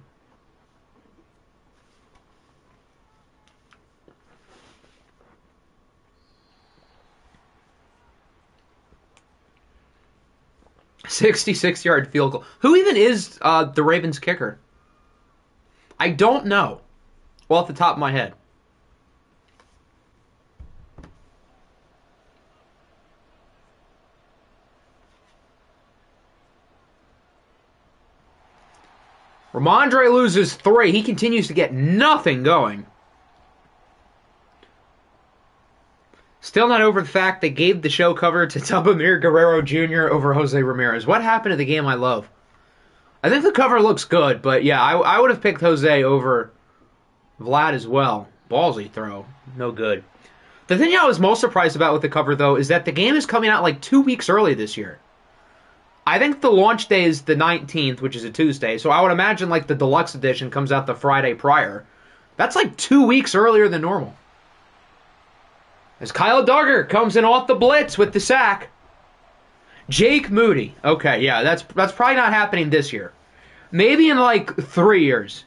"66-yard field goal." Who even is the Ravens kicker? I don't know. Well, off the top of my head. Ramondre loses 3. He continues to get nothing going. Still not over the fact they gave the show cover to Tubamir Guerrero Jr. over Jose Ramirez. What happened to the game I love? I think the cover looks good, but yeah, I would have picked Jose over Vlad as well. Ballsy throw. No good. The thing I was most surprised about with the cover, though, is that the game is coming out 2 weeks early this year. I think the launch day is the 19th, which is a Tuesday, so I would imagine the deluxe edition comes out the Friday prior. That's 2 weeks earlier than normal. As Kyle Duggar comes in off the blitz with the sack. Jake Moody. Okay, yeah, that's probably not happening this year. Maybe in 3 years.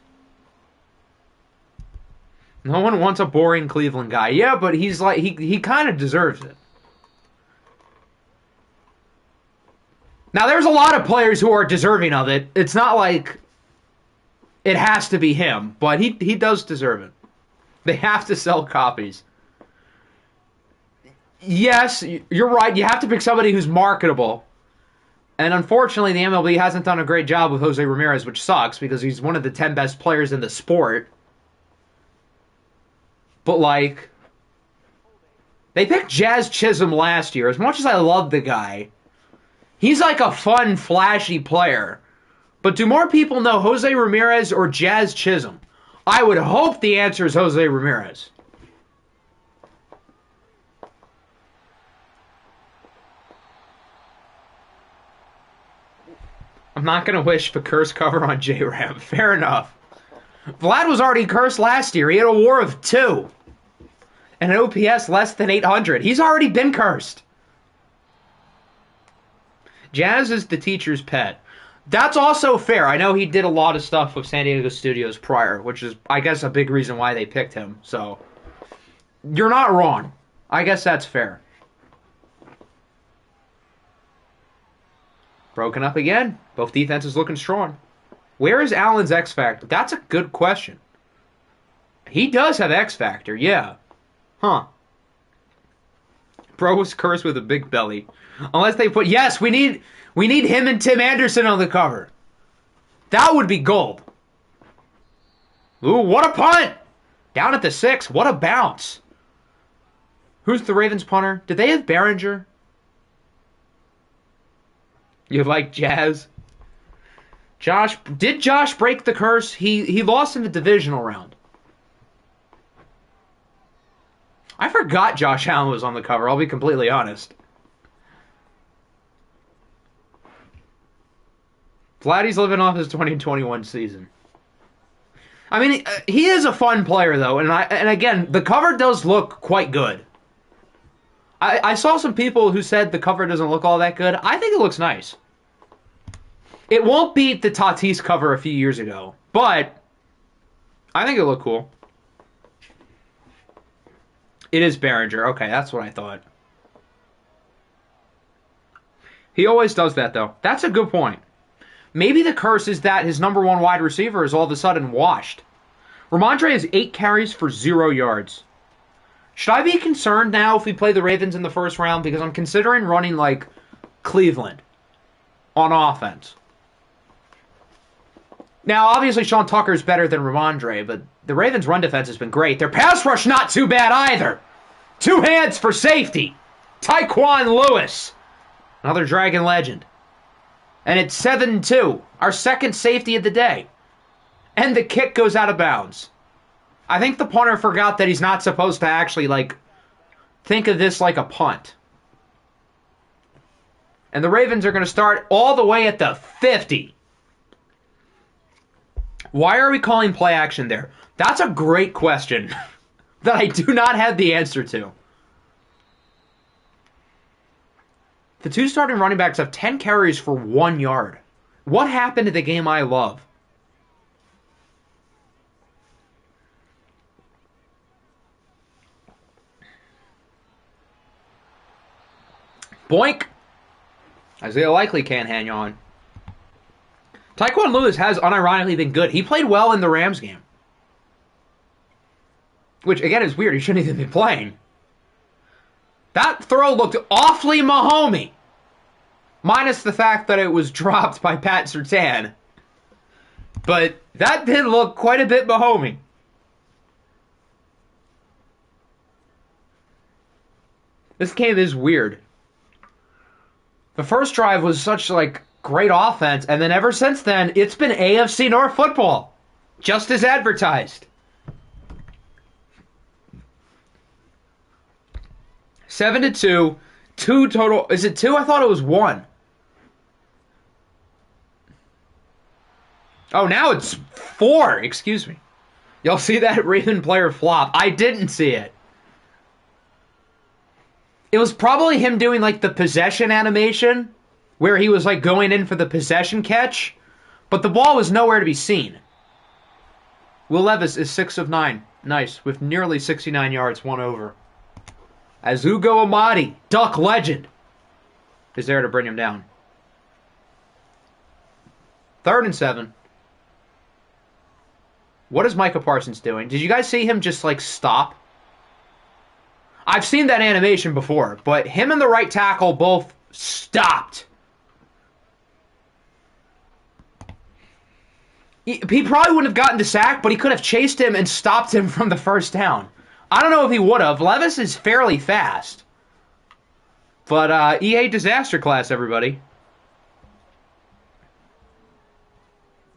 No one wants a boring Cleveland guy. Yeah, but he's he kind of deserves it. Now, there's a lot of players who are deserving of it. It's not like it has to be him, but he does deserve it. They have to sell copies. Yes, you're right. You have to pick somebody who's marketable. And unfortunately, the MLB hasn't done a great job with Jose Ramirez, which sucks because he's one of the 10 best players in the sport. But, like, they picked Jazz Chisholm last year. As much as I love the guy, he's like a fun, flashy player. But do more people know Jose Ramirez or Jazz Chisholm? I would hope the answer is Jose Ramirez. I'm not going to wish for curse cover on J-Ram. Fair enough. Vlad was already cursed last year. He had a WAR of 2. And an OPS less than 800. He's already been cursed. Jazz is the teacher's pet. That's also fair. I know he did a lot of stuff with San Diego Studios prior, which is, I guess, a big reason why they picked him. So, you're not wrong. I guess that's fair. Broken up again. Both defenses looking strong. Where is Allen's X Factor? That's a good question. He does have X Factor, yeah. Huh. Bro was cursed with a big belly. Unless they put... Yes, we need him and Tim Anderson on the cover. That would be gold. Ooh, what a punt! Down at the 6. What a bounce. Who's the Ravens punter? Did they have Behringer? You like Jazz? Did Josh break the curse? He lost in the divisional round. I forgot Josh Allen was on the cover, I'll be completely honest. Vladdy's living off his 2021 season. I mean, he is a fun player, though, and again, the cover does look quite good. I saw some people who said the cover doesn't look all that good. I think it looks nice. It won't beat the Tatis cover a few years ago, but I think it looked cool. It is Behringer. Okay, that's what I thought. He always does that, though. That's a good point. Maybe the curse is that his number 1 wide receiver is all of a sudden washed. Ramondre has 8 carries for 0 yards. Should I be concerned now if we play the Ravens in the first round? Because I'm considering running, like, Cleveland on offense. Now, obviously, Sean Tucker is better than Ramondre, but the Ravens' run defense has been great. Their pass rush not too bad either. 2 hands for safety. Tyquan Lewis. Another Dragon legend. And it's 7-2. Our second safety of the day. And the kick goes out of bounds. I think the punter forgot that he's not supposed to actually, like, think of this like a punt. And the Ravens are going to start all the way at the 50. Why are we calling play action there? That's a great question that I do not have the answer to. The 2 starting running backs have 10 carries for 1 yard. What happened to the game I love? Boink! Isaiah Likely can't hang on. Tyquan Lewis has unironically been good. He played well in the Rams game. Which, again, is weird. He shouldn't even be playing. That throw looked awfully Mahomey. Minus the fact that it was dropped by Pat Surtain. But that did look quite a bit Mahomey. This game is weird. The first drive was such, like, great offense, and then ever since then, it's been AFC North football. Just as advertised. 7-2. 2 total. Is it 2? I thought it was 1. Oh, now it's 4. Excuse me. Y'all see that Raven player flop? I didn't see it. It was probably him doing, like, the possession animation, where he was, like, going in for the possession catch, but the ball was nowhere to be seen. Will Levis is 6 of 9. Nice, with nearly 69 yards, 1 over. As Ugo Amadi, Duck legend, is there to bring him down. 3rd and 7. What is Micah Parsons doing? Did you guys see him just, like, stop? I've seen that animation before, but him and the right tackle both stopped. He probably wouldn't have gotten the sack, but he could have chased him and stopped him from the first down. I don't know if he would have. Levis is fairly fast. But EA Disaster Class, everybody.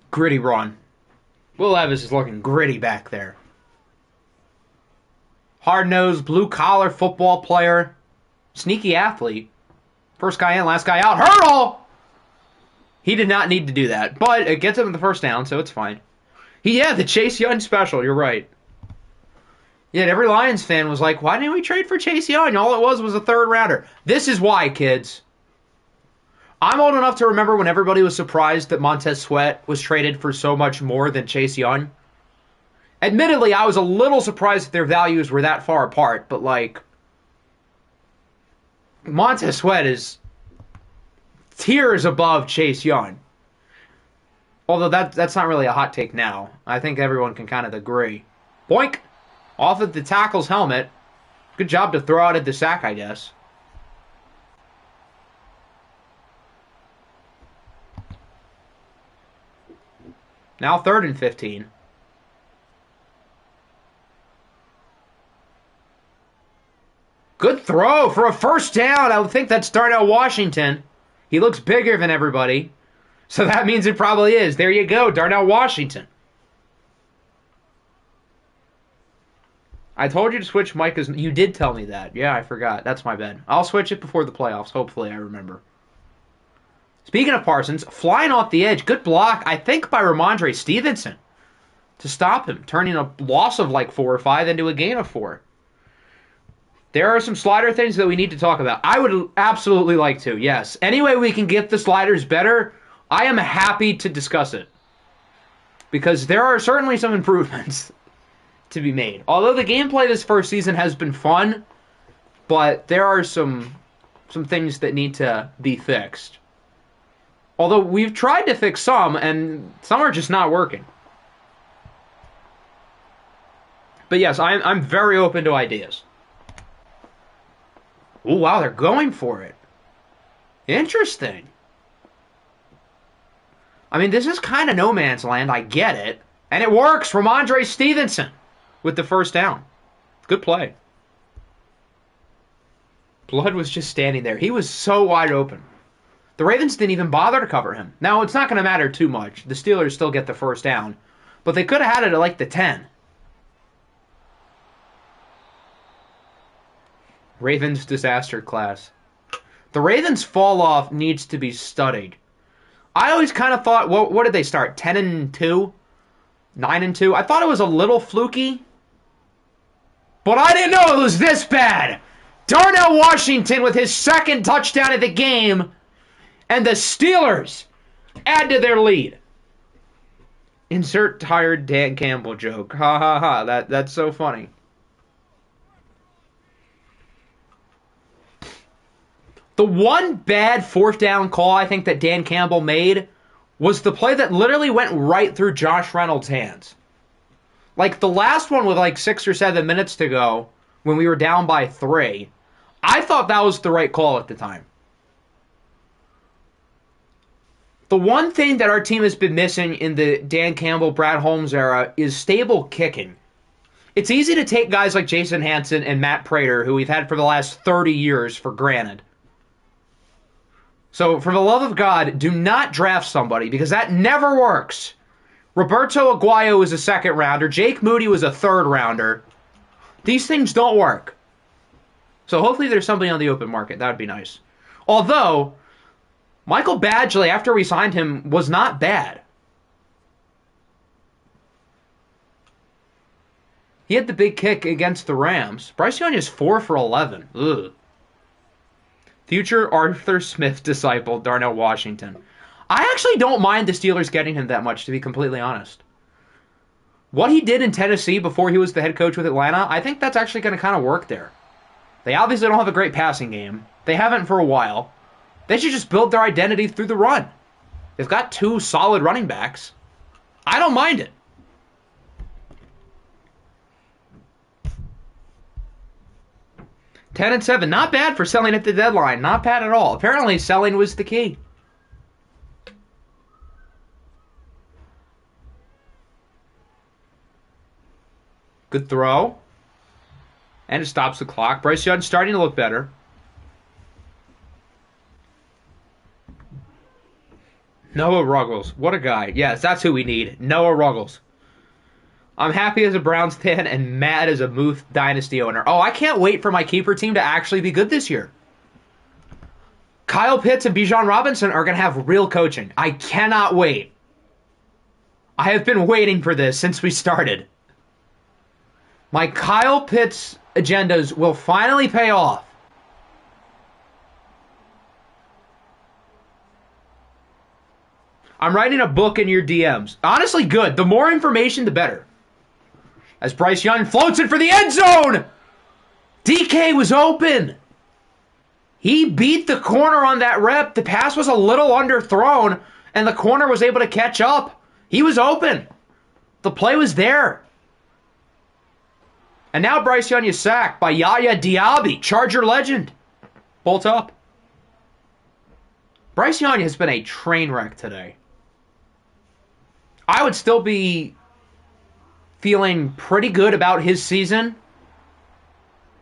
Gritty run. Will Levis is looking gritty back there. Hard-nosed, blue-collar football player. Sneaky athlete. First guy in, last guy out. Hurdle! He did not need to do that. But it gets him in the first down, so it's fine. Yeah, the Chase Young special. You're right. Yet every Lions fan was like, why didn't we trade for Chase Young? All it was a 3rd rounder. This is why, kids. I'm old enough to remember when everybody was surprised that Montez Sweat was traded for so much more than Chase Young. Admittedly, I was a little surprised that their values were that far apart, but like, Montez Sweat is tiers above Chase Young. Although that's not really a hot take now. I think everyone can kind of agree. Boink! Off of the tackle's helmet. Good job to throw out at the sack, I guess. Now 3rd and 15. Good throw for a first down. I think that's Darnell Washington. He looks bigger than everybody. So that means it probably is. There you go, Darnell Washington. I told you to switch Micah's... You did tell me that. Yeah, I forgot. That's my bad. I'll switch it before the playoffs. Hopefully, I remember. Speaking of Parsons, flying off the edge. Good block, I think, by Ramondre Stevenson to stop him, turning a loss of like 4 or 5 into a gain of 4. There are some slider things that we need to talk about. I would absolutely like to, yes. Any way we can get the sliders better, I am happy to discuss it. Because there are certainly some improvements to be made. Although the gameplay this first season has been fun, but there are some things that need to be fixed. Although we've tried to fix some, and some are just not working. But yes, I'm very open to ideas. Oh, wow, they're going for it. Interesting. I mean, this is kind of no man's land. I get it. And it works. Ramondre Stevenson with the first down. Good play. Blood was just standing there. He was so wide open. The Ravens didn't even bother to cover him. Now, it's not going to matter too much. The Steelers still get the first down. But they could have had it at like the 10. Ravens disaster class. The Ravens fall off needs to be studied. I always kind of thought, what did they start? 10-2? 9-2? I thought it was a little fluky. But I didn't know it was this bad. Darnell Washington with his second touchdown of the game. And the Steelers add to their lead. Insert tired Dan Campbell joke. Ha ha ha. That's so funny. The one bad 4th down call I think that Dan Campbell made was the play that literally went right through Josh Reynolds' hands. Like the last one with like 6 or 7 minutes to go when we were down by 3. I thought that was the right call at the time. The one thing that our team has been missing in the Dan Campbell, Brad Holmes era is stable kicking. It's easy to take guys like Jason Hanson and Matt Prater, who we've had for the last 30 years, for granted. So, for the love of God, do not draft somebody, because that never works. Roberto Aguayo was a 2nd rounder. Jake Moody was a 3rd rounder. These things don't work. So, hopefully there's somebody on the open market. That would be nice. Although, Michael Badgley, after we signed him, was not bad. He had the big kick against the Rams. Bryce Young is 4 for 11. Ugh. Future Arthur Smith disciple, Darnell Washington. I actually don't mind the Steelers getting him that much, to be completely honest. What he did in Tennessee before he was the head coach with Atlanta, I think that's actually going to kind of work there. They obviously don't have a great passing game. They haven't for a while. They should just build their identity through the run. They've got two solid running backs. I don't mind it. $10-7, not bad for selling at the deadline. Not bad at all. Apparently, selling was the key. Good throw. And it stops the clock. Bryce Young starting to look better. Noah Ruggles. What a guy. Yes, that's who we need. Noah Ruggles. I'm happy as a Browns fan and mad as a Muth Dynasty owner. Oh, I can't wait for my keeper team to actually be good this year. Kyle Pitts and Bijan Robinson are going to have real coaching. I cannot wait. I have been waiting for this since we started. My Kyle Pitts agendas will finally pay off. I'm writing a book in your DMs. Honestly, good. The more information, the better. As Bryce Young floats it for the end zone. DK was open. He beat the corner on that rep. The pass was a little underthrown, and the corner was able to catch up. He was open. The play was there. And now Bryce Young is sacked by Yaya Diaby, Charger legend. Bolt up. Bryce Young has been a train wreck today. I would still be feeling pretty good about his season,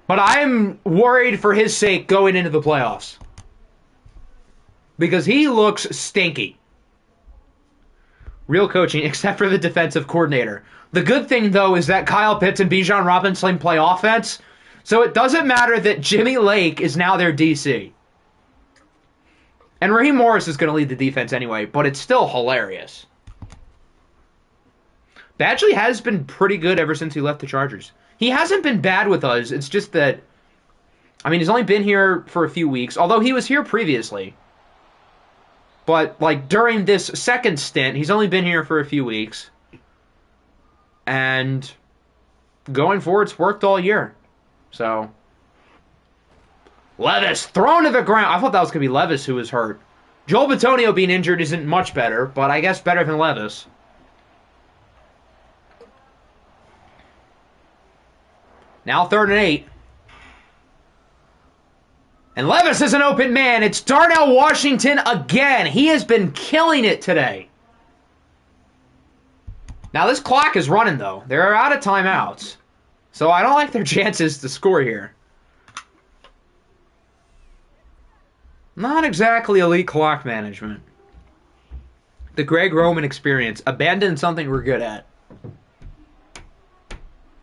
but I'm worried for his sake going into the playoffs because he looks stinky. Real coaching, except for the defensive coordinator. The good thing, though, is that Kyle Pitts and Bijan Robinson play offense, so it doesn't matter that Jimmy Lake is now their DC. And Raheem Morris is going to lead the defense anyway, but it's still hilarious. Badgley has been pretty good ever since he left the Chargers. He hasn't been bad with us. It's just that, I mean, he's only been here for a few weeks, although he was here previously. But, like, during this second stint, he's only been here for a few weeks. And going forward, it's worked all year. So, Levis thrown to the ground. I thought that was going to be Levis who was hurt. Joel Bitonio being injured isn't much better, but I guess better than Levis. Now 3rd and 8. And Levis is an open man. It's Darnell Washington again. He has been killing it today. Now this clock is running, though. They're out of timeouts. So I don't like their chances to score here. Not exactly elite clock management. The Greg Roman experience. Abandon something we're good at.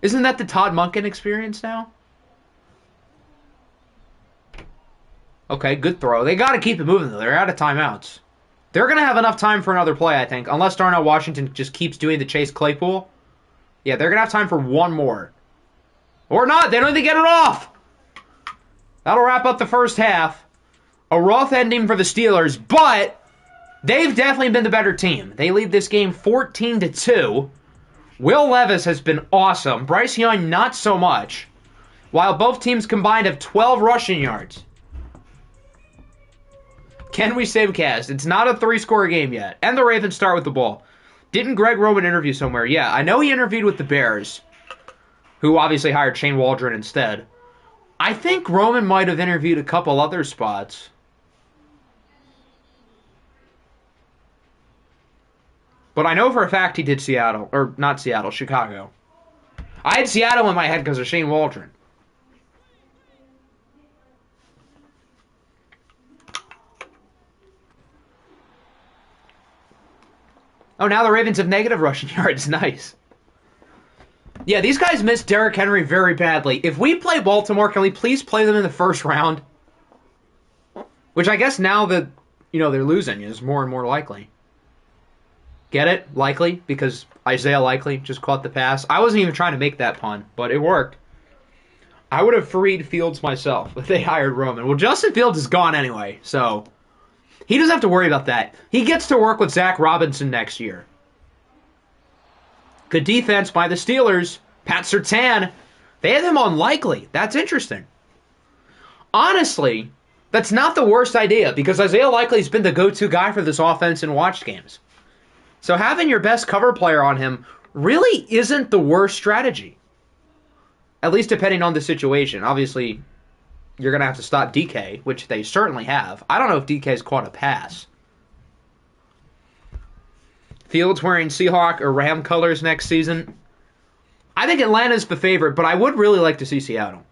Isn't that the Todd Monken experience now? Okay, good throw. They got to keep it moving, though. They're out of timeouts. They're going to have enough time for another play, I think, unless Darnell Washington just keeps doing the Chase Claypool. Yeah, they're going to have time for one more. Or not. They don't even get it off. That'll wrap up the first half. A rough ending for the Steelers, but they've definitely been the better team. They lead this game 14-2. Will Levis has been awesome. Bryce Young, not so much. While both teams combined have 12 rushing yards. Can we save cast? It's not a 3-score game yet. And the Ravens start with the ball. Didn't Greg Roman interview somewhere? Yeah, I know he interviewed with the Bears, who obviously hired Shane Waldron instead. I think Roman might have interviewed a couple other spots. But I know for a fact he did Seattle. Or, not Seattle, Chicago. I had Seattle in my head because of Shane Waldron. Oh, now the Ravens have negative rushing yards. Nice. Yeah, these guys missed Derrick Henry very badly. If we play Baltimore, can we please play them in the first round? Which I guess now that, they're losing is more and more likely. Get it? Likely? Because Isaiah Likely just caught the pass. I wasn't even trying to make that pun, but it worked. I would have freed Fields myself if they hired Roman. Well, Justin Fields is gone anyway, so he doesn't have to worry about that. He gets to work with Zach Robinson next year. Good defense by the Steelers. Pat Surtain. They have him on Likely. That's interesting. Honestly, That's not the worst idea because Isaiah Likely's been the go-to guy for this offense in watched games. So having your best cover player on him really isn't the worst strategy. At least depending on the situation. Obviously, you're going to have to stop DK, which they certainly have. I don't know if DK's caught a pass. Fields wearing Seahawk or Ram colors next season. I think Atlanta's the favorite, but I would really like to see Seattle.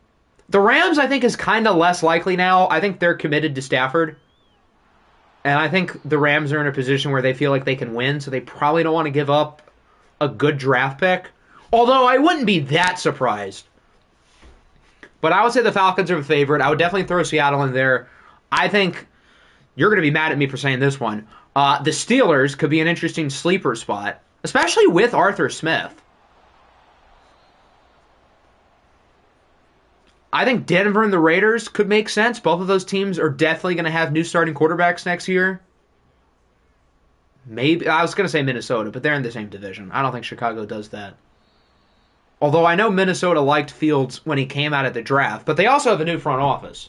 The Rams, I think, is kind of less likely now. I think they're committed to Stafford. And I think the Rams are in a position where they feel like they can win, so they probably don't want to give up a good draft pick. Although I wouldn't be that surprised. But I would say the Falcons are the favorite. I would definitely throw Seattle in there. I think you're going to be mad at me for saying this one. The Steelers could be an interesting sleeper spot, especially with Arthur Smith. I think Denver and the Raiders could make sense. Both of those teams are definitely going to have new starting quarterbacks next year. Maybe I was going to say Minnesota, but they're in the same division. I don't think Chicago does that. Although I know Minnesota liked Fields when he came out of the draft, but they also have a new front office.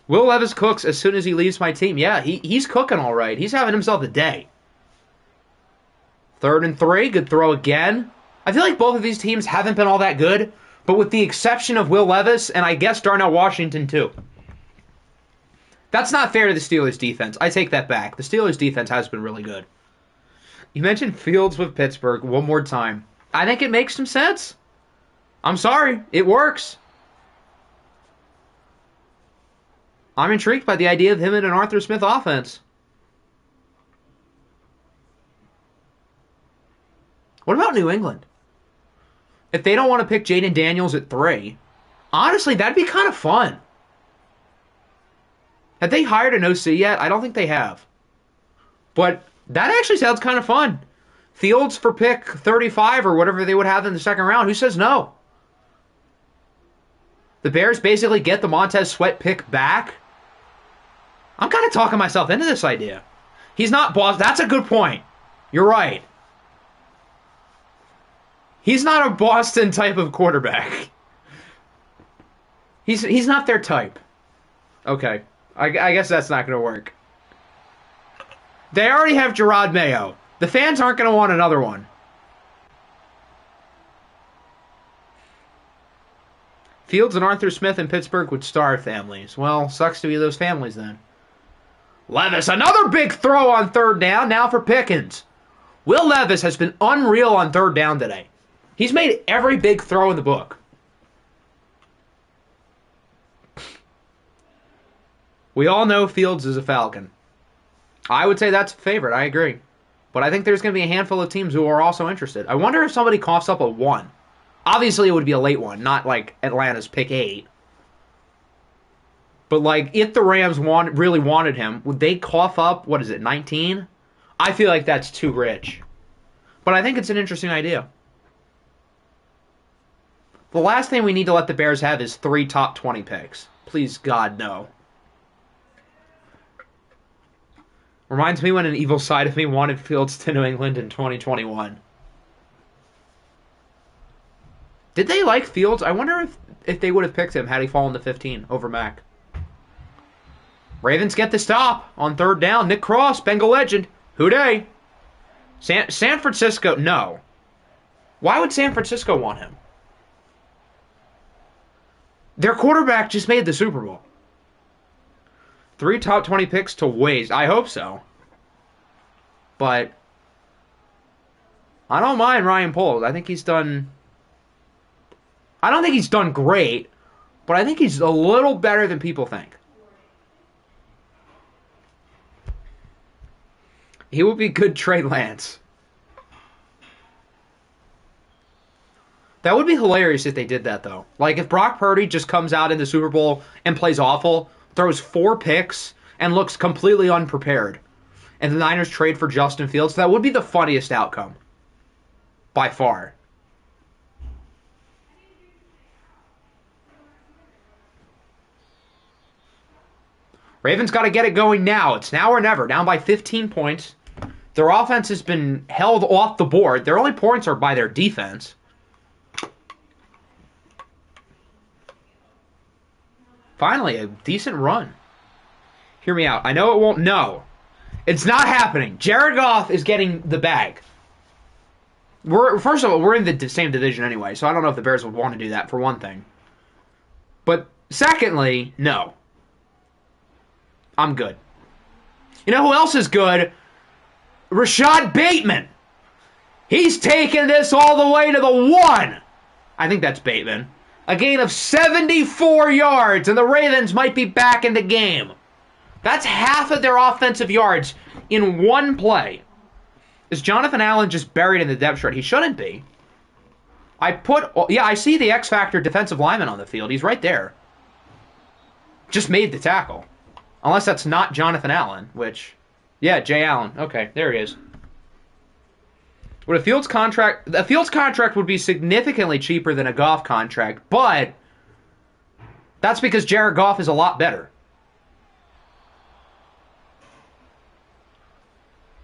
Will Levis cooks as soon as he leaves my team. Yeah, he's cooking all right. He's having himself a day. 3rd and 3, good throw again. I feel like both of these teams haven't been all that good, but with the exception of Will Levis and I guess Darnell Washington too. That's not fair to the Steelers' defense. I take that back. The Steelers' defense has been really good. You mentioned Fields with Pittsburgh one more time. I think it makes some sense. I'm sorry. It works. I'm intrigued by the idea of him in an Arthur Smith offense. What about New England? If they don't want to pick Jaden Daniels at 3, honestly, that'd be kind of fun. Have they hired an OC yet? I don't think they have. But that actually sounds kind of fun. Fields for pick 35 or whatever they would have in the second round. Who says no? The Bears basically get the Montez Sweat pick back. I'm kind of talking myself into this idea. He's not Boston. That's a good point. You're right. He's not a Boston type of quarterback. He's not their type. Okay. I guess that's not going to work. They already have Gerard Mayo. The fans aren't going to want another one. Fields and Arthur Smith in Pittsburgh would star families. Well, sucks to be those families then. Levis, another big throw on 3rd down, now for Pickens. Will Levis has been unreal on 3rd down today. He's made every big throw in the book. We all know Fields is a Falcon. I would say that's a favorite. I agree. But I think there's going to be a handful of teams who are also interested. I wonder if somebody coughs up a 1. Obviously, it would be a late one, not like Atlanta's pick 8. But like, if the Rams really wanted him, would they cough up, 19? I feel like that's too rich. But I think it's an interesting idea. The last thing we need to let the Bears have is 3 top 20 picks. Please, God, no. Reminds me when an evil side of me wanted Fields to New England in 2021. Did they like Fields? I wonder if they would have picked him had he fallen to 15 over Mac. Ravens get the stop on 3rd down. Nick Cross, Bengal legend. Hooday. San Francisco, no. Why would San Francisco want him? Their quarterback just made the Super Bowl. 3 top 20 picks to waste. I hope so. But I don't mind Ryan Poles. I think he's done... I don't think he's done great, but I think he's a little better than people think. He would be good Trey Lance. That would be hilarious if they did that, though. Like, if Brock Purdy just comes out in the Super Bowl and plays awful, throws 4 picks, and looks completely unprepared, and the Niners trade for Justin Fields, that would be the funniest outcome. By far. Ravens got to get it going now. It's now or never. Down by 15 points. Their offense has been held off the board. Their only points are by their defense. Finally, a decent run. Hear me out. I know it won't. No. It's not happening. Jared Goff is getting the bag. First of all, we're in the same division anyway, so I don't know if the Bears would want to do that, for one thing. But secondly, no. I'm good. You know who else is good? Rashad Bateman. He's taking this all the way to the 1. I think that's Bateman. A gain of 74 yards, and the Ravens might be back in the game. That's half of their offensive yards in one play. Is Jonathan Allen just buried in the depth chart? He shouldn't be. I see the X Factor defensive lineman on the field. He's right there. Just made the tackle. Unless that's not Jonathan Allen, which... Yeah, Jay Allen. Okay, there he is. A Fields contract would be significantly cheaper than a Goff contract, but that's because Jared Goff is a lot better.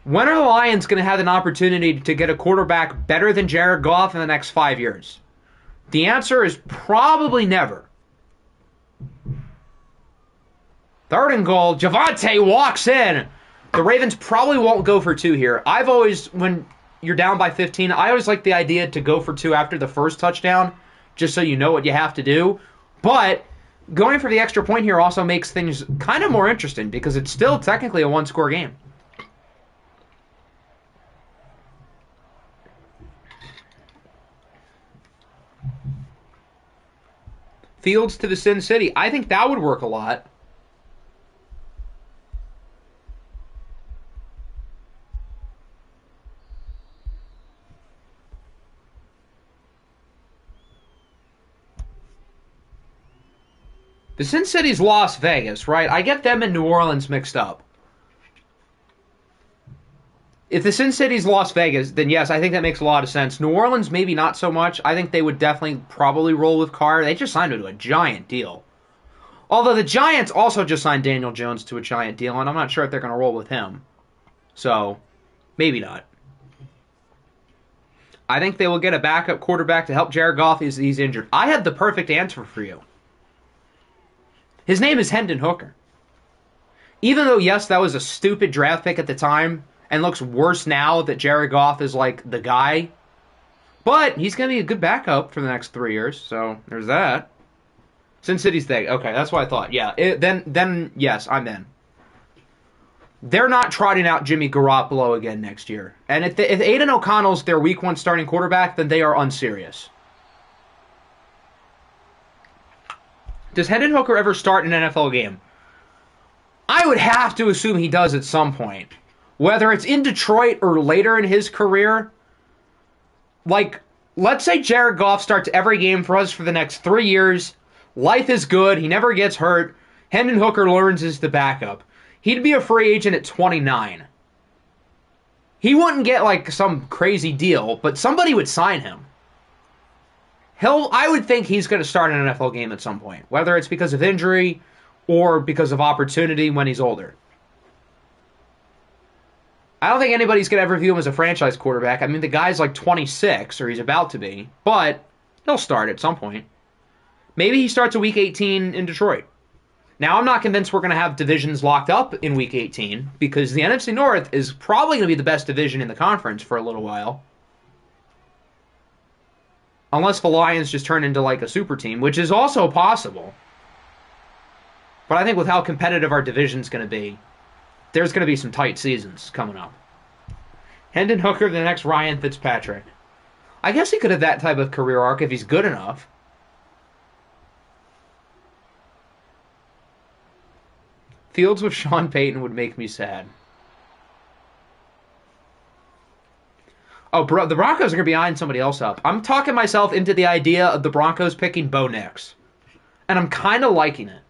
When are the Lions going to have an opportunity to get a quarterback better than Jared Goff in the next 5 years? The answer is probably never. 3rd and goal. Javonte walks in. The Ravens probably won't go for 2 here. When you're down by 15, I always like the idea to go for 2 after the first touchdown, just so you know what you have to do. But going for the extra point here also makes things kind of more interesting because it's still technically a 1-score game. Fields to the Sin City. I think that would work a lot. The Sin City's Las Vegas, right? I get them and New Orleans mixed up. If the Sin City's Las Vegas, then yes, I think that makes a lot of sense. New Orleans, maybe not so much. I think they would definitely probably roll with Carr. They just signed him to a giant deal. Although the Giants also just signed Daniel Jones to a giant deal, and I'm not sure if they're going to roll with him. So, maybe not. I think they will get a backup quarterback to help Jared Goff as he's injured. I had the perfect answer for you. His name is Hendon Hooker. Even though, yes, that was a stupid draft pick at the time, and looks worse now that Jared Goff is like the guy. But he's going to be a good backup for the next 3 years, so there's that. Sin City's thing. Okay, that's what I thought. Yeah, then yes, I'm in. They're not trotting out Jimmy Garoppolo again next year. And if Aiden O'Connell's their week 1 starting quarterback, then they are unserious. Does Hendon Hooker ever start an NFL game? I would have to assume he does at some point. Whether it's in Detroit or later in his career, like, let's say Jared Goff starts every game for us for the next 3 years. Life is good. He never gets hurt. Hendon Hooker learns as the backup. He'd be a free agent at 29. He wouldn't get, like, some crazy deal, but somebody would sign him. I would think he's going to start an NFL game at some point, whether it's because of injury or because of opportunity when he's older. I don't think anybody's going to ever view him as a franchise quarterback. I mean, the guy's like 26, or he's about to be, but he'll start at some point. Maybe he starts a Week 18 in Detroit. Now, I'm not convinced we're going to have divisions locked up in Week 18, because the NFC North is probably going to be the best division in the conference for a little while. Unless the Lions just turn into like a super team, which is also possible. But I think with how competitive our division's going to be, there's going to be some tight seasons coming up. Hendon Hooker, the next Ryan Fitzpatrick. I guess he could have that type of career arc if he's good enough. Fields with Sean Payton would make me sad. Oh, bro, the Broncos are going to be eyeing somebody else up. I'm talking myself into the idea of the Broncos picking Bo Nix. And I'm kind of liking it.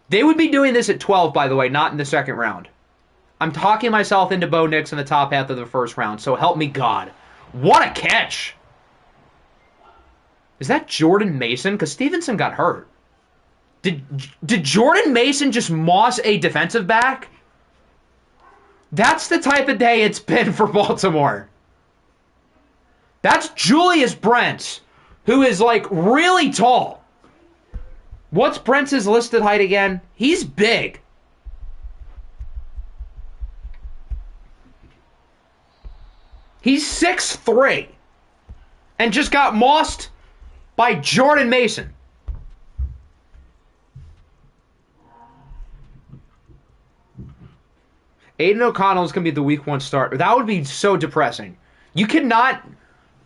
They would be doing this at 12, by the way, not in the second round. I'm talking myself into Bo Nix in the top half of the first round, so help me God. What a catch! Is that Jordan Mason? Because Stevenson got hurt. Did Jordan Mason just moss a defensive back? That's the type of day it's been for Baltimore. That's Julius Brents, who is like really tall. What's Brent's listed height again? He's big. He's 6'3", and just got mossed by Jordan Mason. Aiden O'Connell is going to be the week 1 starter. That would be so depressing. You cannot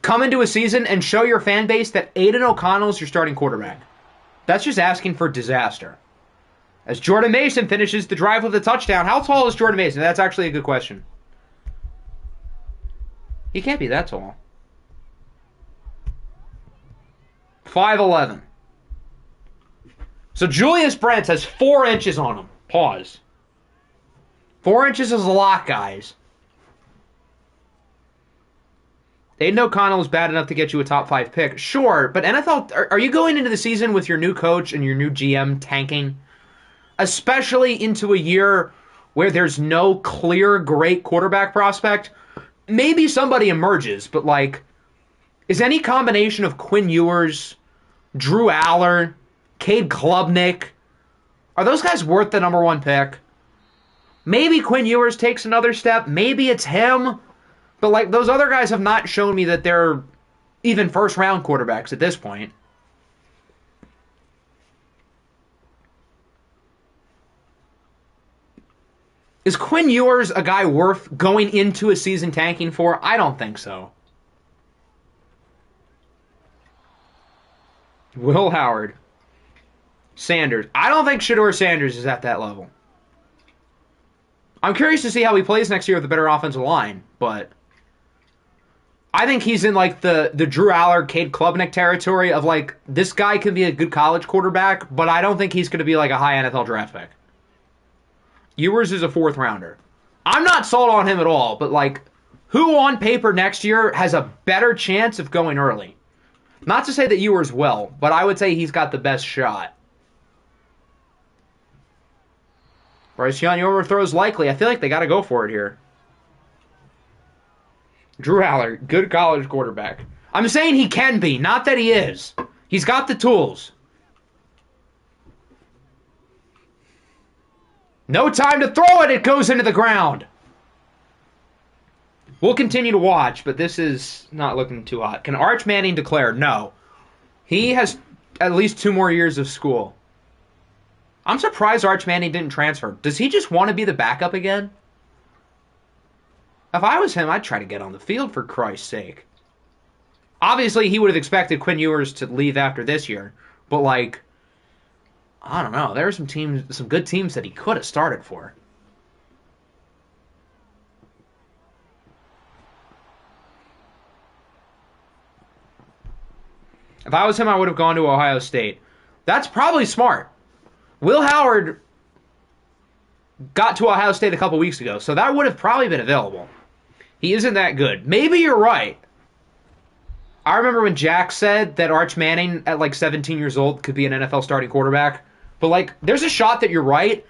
come into a season and show your fan base that Aiden O'Connell is your starting quarterback. That's just asking for disaster. As Jordan Mason finishes the drive with a touchdown. How tall is Jordan Mason? That's actually a good question. He can't be that tall. 5'11". So Julius Brents has 4 inches on him. Pause. 4 inches is a lot, guys. Aiden O'Connell is bad enough to get you a top 5 pick. Sure, but NFL, are you going into the season with your new coach and your new GM tanking? Especially into a year where there's no clear great quarterback prospect? Maybe somebody emerges, but like, is any combination of Quinn Ewers, Drew Aller, Cade Klubnik, are those guys worth the number 1 pick? Maybe Quinn Ewers takes another step. Maybe it's him. But like, those other guys have not shown me that they're even first-round quarterbacks at this point. Is Quinn Ewers a guy worth going into a season tanking for? I don't think so. Will Howard. Sanders. I don't think Shedeur Sanders is at that level. I'm curious to see how he plays next year with a better offensive line, but I think he's in like the Drew Aller, Cade Klubnik territory of like, this guy can be a good college quarterback, but I don't think he's going to be like a high NFL draft pick. Ewers is a 4th rounder. I'm not sold on him at all, but like, who on paper next year has a better chance of going early? Not to say that Ewers will, but I would say he's got the best shot. Bryce Young overthrows likely. I feel like they got to go for it here. Drew Aller, good college quarterback. I'm saying he can be, not that he is. He's got the tools. No time to throw it. It goes into the ground. We'll continue to watch, but this is not looking too hot. Can Arch Manning declare? No. He has at least 2 more years of school. I'm surprised Arch Manning didn't transfer. Does he just want to be the backup again? If I was him, I'd try to get on the field, for Christ's sake. Obviously, he would have expected Quinn Ewers to leave after this year. But, like, I don't know. There are some teams, some good teams that he could have started for. If I was him, I would have gone to Ohio State. That's probably smart. Will Howard got to Ohio State a couple weeks ago, so that would have probably been available. He isn't that good. Maybe you're right. I remember when Jack said that Arch Manning, at like 17 years old, could be an NFL starting quarterback. But, like, there's a shot that you're right.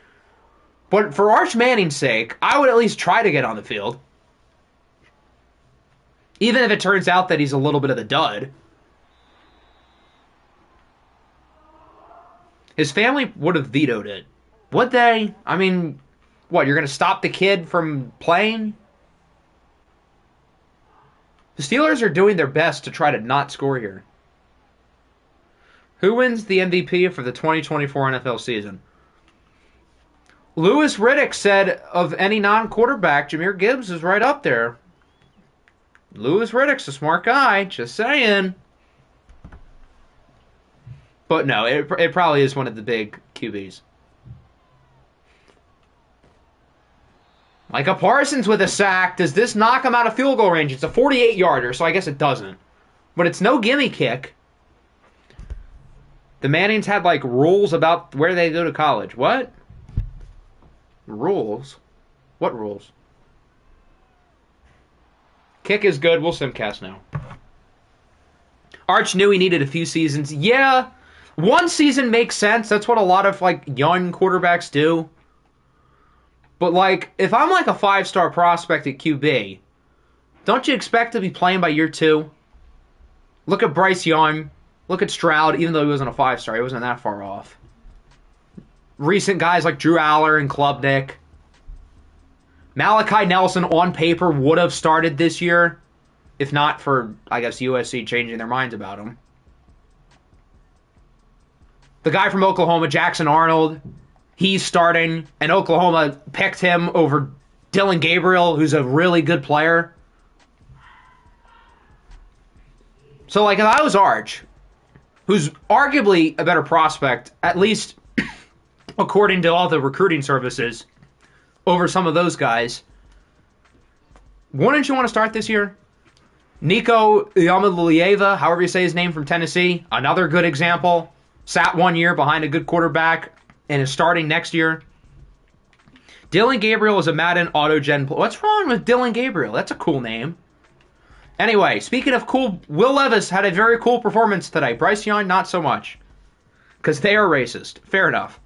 But for Arch Manning's sake, I would at least try to get on the field. Even if it turns out that he's a little bit of a dud. His family would have vetoed it. Would they? I mean, what, you're going to stop the kid from playing? The Steelers are doing their best to try to not score here. Who wins the MVP for the 2024 NFL season? Louis Riddick said of any non-quarterback, Jahmyr Gibbs is right up there. Louis Riddick's a smart guy, just saying. But no, it probably is one of the big QBs. Micah Parsons with a sack. Does this knock him out of field goal range? It's a 48-yarder, so I guess it doesn't. But it's no gimme kick. The Mannings had, like, rules about where they go to college. What? Rules? What rules? Kick is good. We'll simcast now. Arch knew he needed a few seasons. Yeah, one season makes sense. That's what a lot of, like, young quarterbacks do. But, like, if I'm, like, a 5-star prospect at QB, don't you expect to be playing by year 2? Look at Bryce Young. Look at Stroud, even though he wasn't a 5-star. He wasn't that far off. recent guys like Drew Aller and Klubnik. Malachi Nelson on paper would have started this year, if not for, I guess, USC changing their minds about him. The guy from Oklahoma, Jackson Arnold, he's starting, and Oklahoma picked him over Dylan Gabriel, who's a really good player. So, like, if I was Arch, who's arguably a better prospect, at least according to all the recruiting services, over some of those guys, wouldn't you want to start this year? Nico Yamadlieva, however you say his name, from Tennessee, another good example. Sat 1 year behind a good quarterback and is starting next year. Dylan Gabriel is a Madden Autogen. What's wrong with Dylan Gabriel? That's a cool name. Anyway, speaking of cool, Will Levis had a very cool performance today. Bryce Young, not so much. Because they are racist. Fair enough.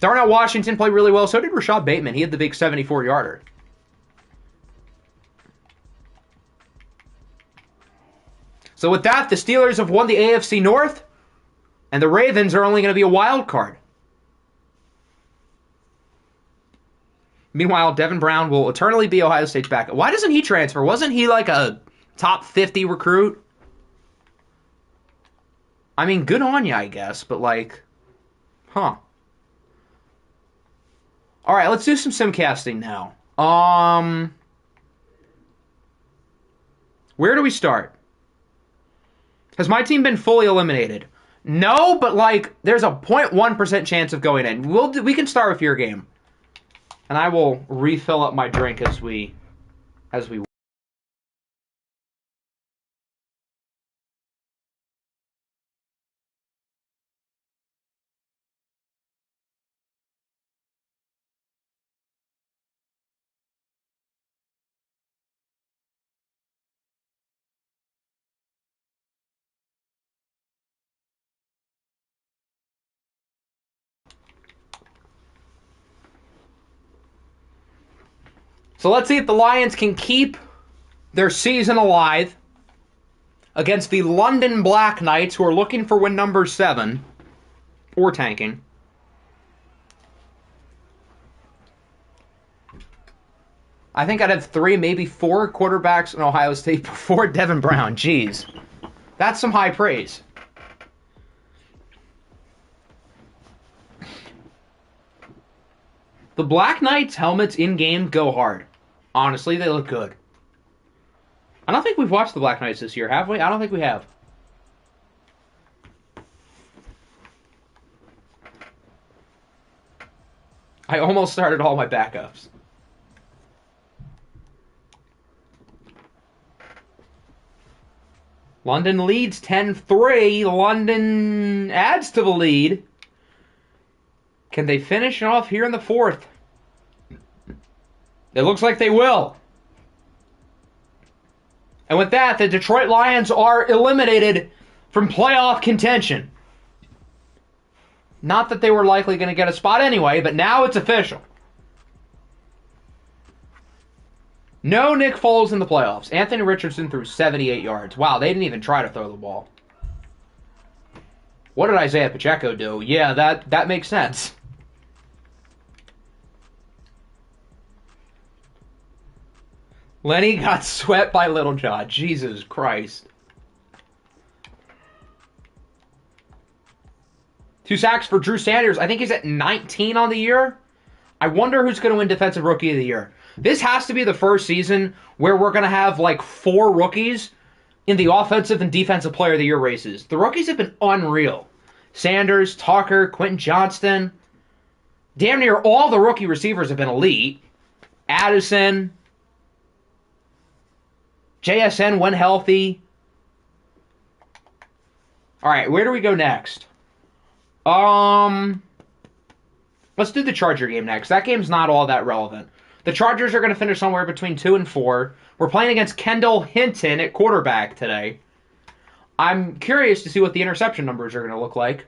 Darnell Washington played really well. So did Rashad Bateman. He had the big 74-yarder. So with that, the Steelers have won the AFC North, and the Ravens are only going to be a wild card. Meanwhile, Devin Brown will eternally be Ohio State's backup. Why doesn't he transfer? Wasn't he like a top 50 recruit? I mean, good on you, I guess, but like, huh. All right, let's do some simcasting now. Where do we start? Has my team been fully eliminated? No, but like, there's a 0.1% chance of going in. We can start with your game, and I will refill up my drink as we. So let's see if the Lions can keep their season alive against the London Black Knights, who are looking for win number 7, or tanking. I think I'd have 3, maybe 4 quarterbacks in Ohio State before Devin Brown. Jeez. That's some high praise. The Black Knights helmets in-game go hard. Honestly, they look good. I don't think we've watched the Black Knights this year, have we? I don't think we have. I almost started all my backups. London leads 10-3. London adds to the lead. Can they finish off here in the 4th? It looks like they will. And with that, the Detroit Lions are eliminated from playoff contention. Not that they were likely going to get a spot anyway, but now it's official. No Nick Foles in the playoffs. Anthony Richardson threw 78 yards. Wow, they didn't even try to throw the ball. What did Isaiah Pacheco do? Yeah, that makes sense. Lenny got swept by Littlejohn. Jesus Christ. 2 sacks for Drew Sanders. I think he's at 19 on the year. I wonder who's going to win Defensive Rookie of the Year. This has to be the first season where we're going to have like 4 rookies in the Offensive and Defensive Player of the Year races. The rookies have been unreal. Sanders, Tucker, Quentin Johnston. Damn near all the rookie receivers have been elite. Addison. JSN when healthy. All right, where do we go next? Let's do the Charger game next. That game's not all that relevant. The Chargers are going to finish somewhere between 2 and 4. We're playing against Kendall Hinton at quarterback today. I'm curious to see what the interception numbers are going to look like.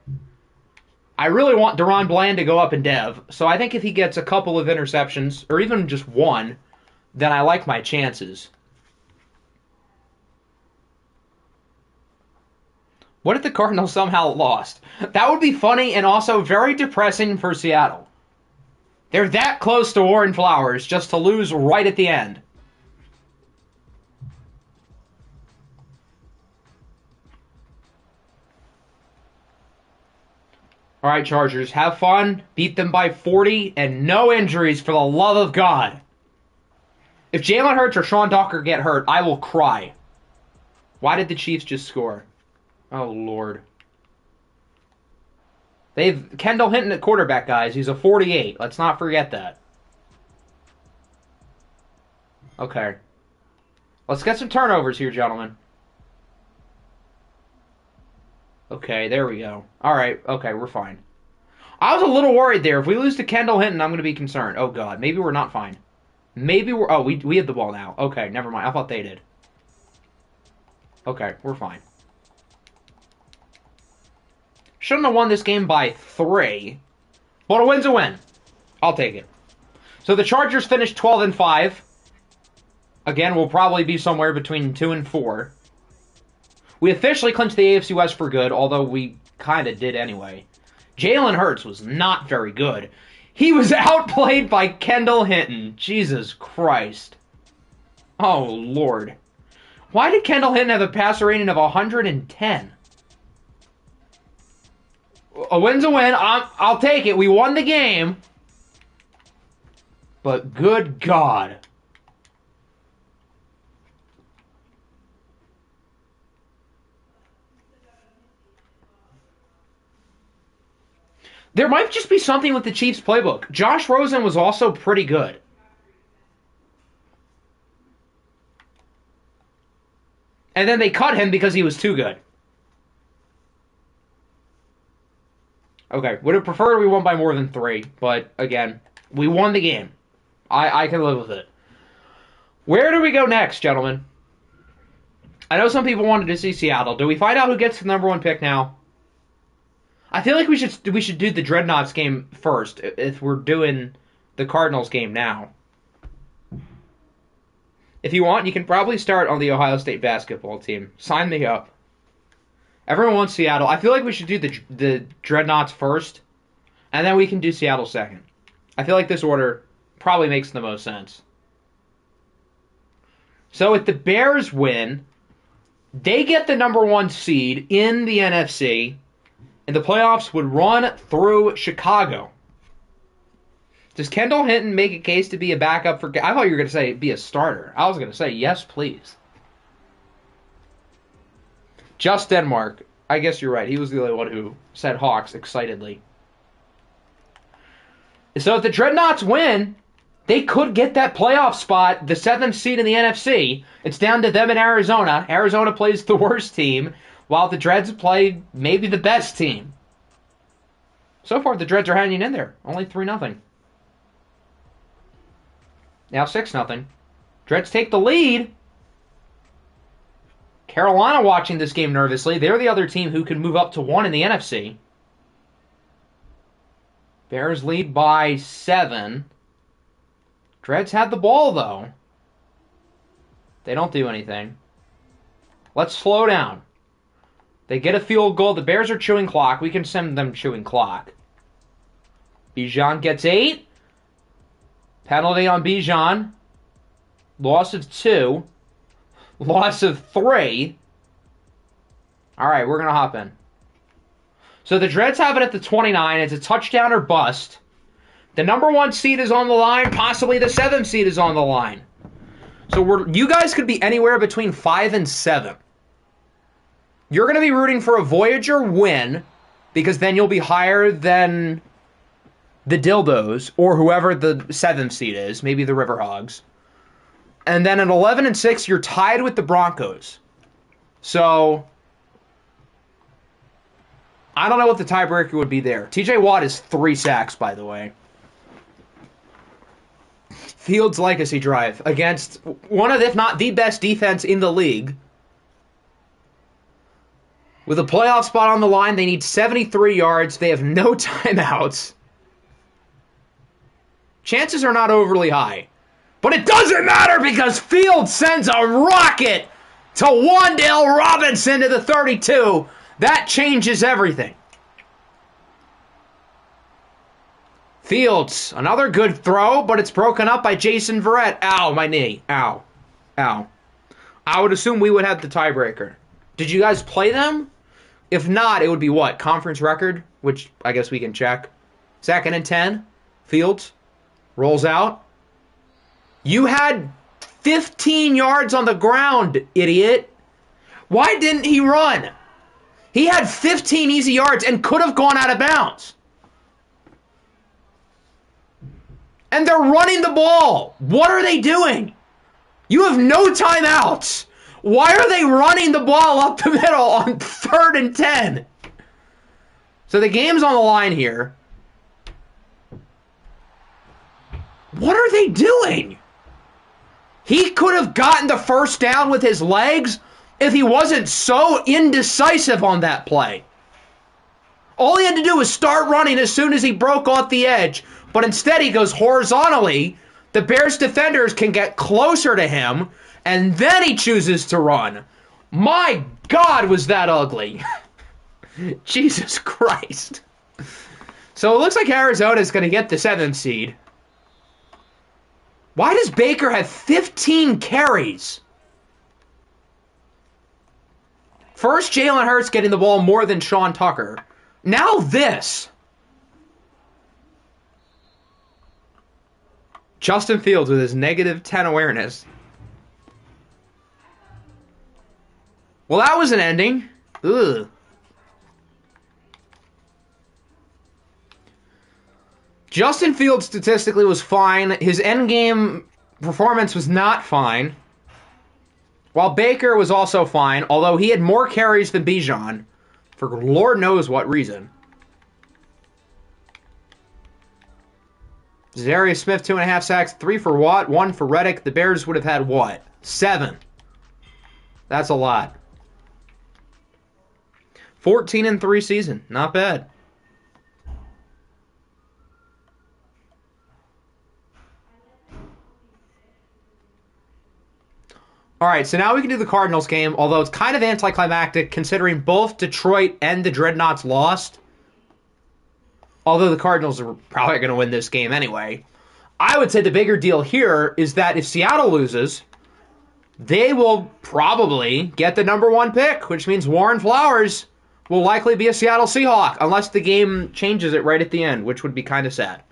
I really want Deron Bland to go up in Dev, so I think if he gets a couple of interceptions, or even just 1, then I like my chances. What if the Cardinals somehow lost? That would be funny and also very depressing for Seattle. They're that close to Warren Flowers just to lose right at the end. All right, Chargers, have fun. Beat them by 40 and no injuries for the love of God. If Jalen Hurts or Sean Tucker get hurt, I will cry. Why did the Chiefs just score? Oh, Lord. They've Kendall Hinton at quarterback, guys. He's a 48. Let's not forget that. Okay. Let's get some turnovers here, gentlemen. Okay, there we go. All right, okay, we're fine. I was a little worried there. If we lose to Kendall Hinton, I'm going to be concerned. Oh, God, maybe we're not fine. Maybe we're... Oh, we have the ball now. Okay, never mind. I thought they did. Okay, we're fine. Shouldn't have won this game by 3. But a win's a win. I'll take it. So the Chargers finished 12-5. Again, we'll probably be somewhere between 2 and 4. We officially clinched the AFC West for good, although we kind of did anyway. Jalen Hurts was not very good. He was outplayed by Kendall Hinton. Jesus Christ. Oh, Lord. Why did Kendall Hinton have a passer rating of 110? A win's a win. I'll take it. We won the game. But good God. There might just be something with the Chiefs playbook. Josh Rosen was also pretty good. And then they cut him because he was too good. Okay, would have preferred we won by more than 3. But, again, we won the game. I can live with it. Where do we go next, gentlemen? I know some people wanted to see Seattle. Do we find out who gets the number 1 pick now? I feel like we should do the Dreadnoughts game first if we're doing the Cardinals game now. If you want, you can probably start on the Ohio State basketball team. Sign me up. Everyone wants Seattle. I feel like we should do the Dreadnoughts first, and then we can do Seattle second. I feel like this order probably makes the most sense. So if the Bears win, they get the number 1 seed in the NFC, and the playoffs would run through Chicago. Does Kendall Hinton make a case to be a backup for... I thought you were going to say be a starter. I was going to say, yes, please. Just Denmark. I guess you're right. He was the only one who said Hawks excitedly. So if the Dreadnoughts win, they could get that playoff spot, the 7th seed in the NFC. It's down to them in Arizona. Arizona plays the worst team, while the Dreads play maybe the best team. So far, the Dreads are hanging in there. Only 3-0. Now 6-0. Dreads take the lead. Carolina watching this game nervously. They're the other team who can move up to 1 in the NFC. Bears lead by 7. Dreads had the ball, though. They don't do anything. Let's slow down. They get a field goal. The Bears are chewing clock. We can send them chewing clock. Bijan gets 8. Penalty on Bijan. Loss of 2. Loss of 3. All right, we're going to hop in. So the Dreads have it at the 29. It's a touchdown or bust. The number 1 seed is on the line. Possibly the 7th seed is on the line. So you guys could be anywhere between 5 and 7. You're going to be rooting for a Voyager win, because then you'll be higher than the Dildos, or whoever the 7th seed is, maybe the Riverhogs. And then at 11 and 6, you're tied with the Broncos. So I don't know what the tiebreaker would be there. TJ Watt is 3 sacks, by the way. Fields' legacy drive against one of, if not the best defense in the league. With a playoff spot on the line, they need 73 yards. They have no timeouts. Chances are not overly high. But it doesn't matter because Fields sends a rocket to Wan'Dale Robinson to the 32. That changes everything. Fields, another good throw, but it's broken up by Jason Verrett. Ow, my knee. Ow. Ow. I would assume we would have the tiebreaker. Did you guys play them? If not, it would be what? Conference record? Which I guess we can check. 2nd and 10. Fields rolls out. You had 15 yards on the ground, idiot. Why didn't he run? He had 15 easy yards and could have gone out of bounds. And they're running the ball. What are they doing? You have no timeouts. Why are they running the ball up the middle on 3rd and 10? So the game's on the line here. What are they doing? He could have gotten the first down with his legs if he wasn't so indecisive on that play. All he had to do was start running as soon as he broke off the edge, but instead he goes horizontally. The Bears defenders can get closer to him, and then he chooses to run. My God, was that ugly. Jesus Christ. So it looks like Arizona is going to get the 7th seed. Why does Baker have 15 carries? First, Jalen Hurts getting the ball more than Sean Tucker. Now this. Justin Fields with his -10 awareness. Well, that was an ending. Ugh. Justin Fields statistically was fine. His endgame performance was not fine. While Baker was also fine, although he had more carries than Bijan, for Lord knows what reason. Zarius Smith, 2.5 sacks, 3 for Watt, 1 for Reddick. The Bears would have had what? 7. That's a lot. 14-3 season. Not bad. All right, so now we can do the Cardinals game, although it's kind of anticlimactic considering both Detroit and the Dreadnoughts lost. Although the Cardinals are probably going to win this game anyway. I would say the bigger deal here is that if Seattle loses, they will probably get the #1 pick, which means Warren Flowers will likely be a Seattle Seahawk, unless the game changes it right at the end, which would be kind of sad.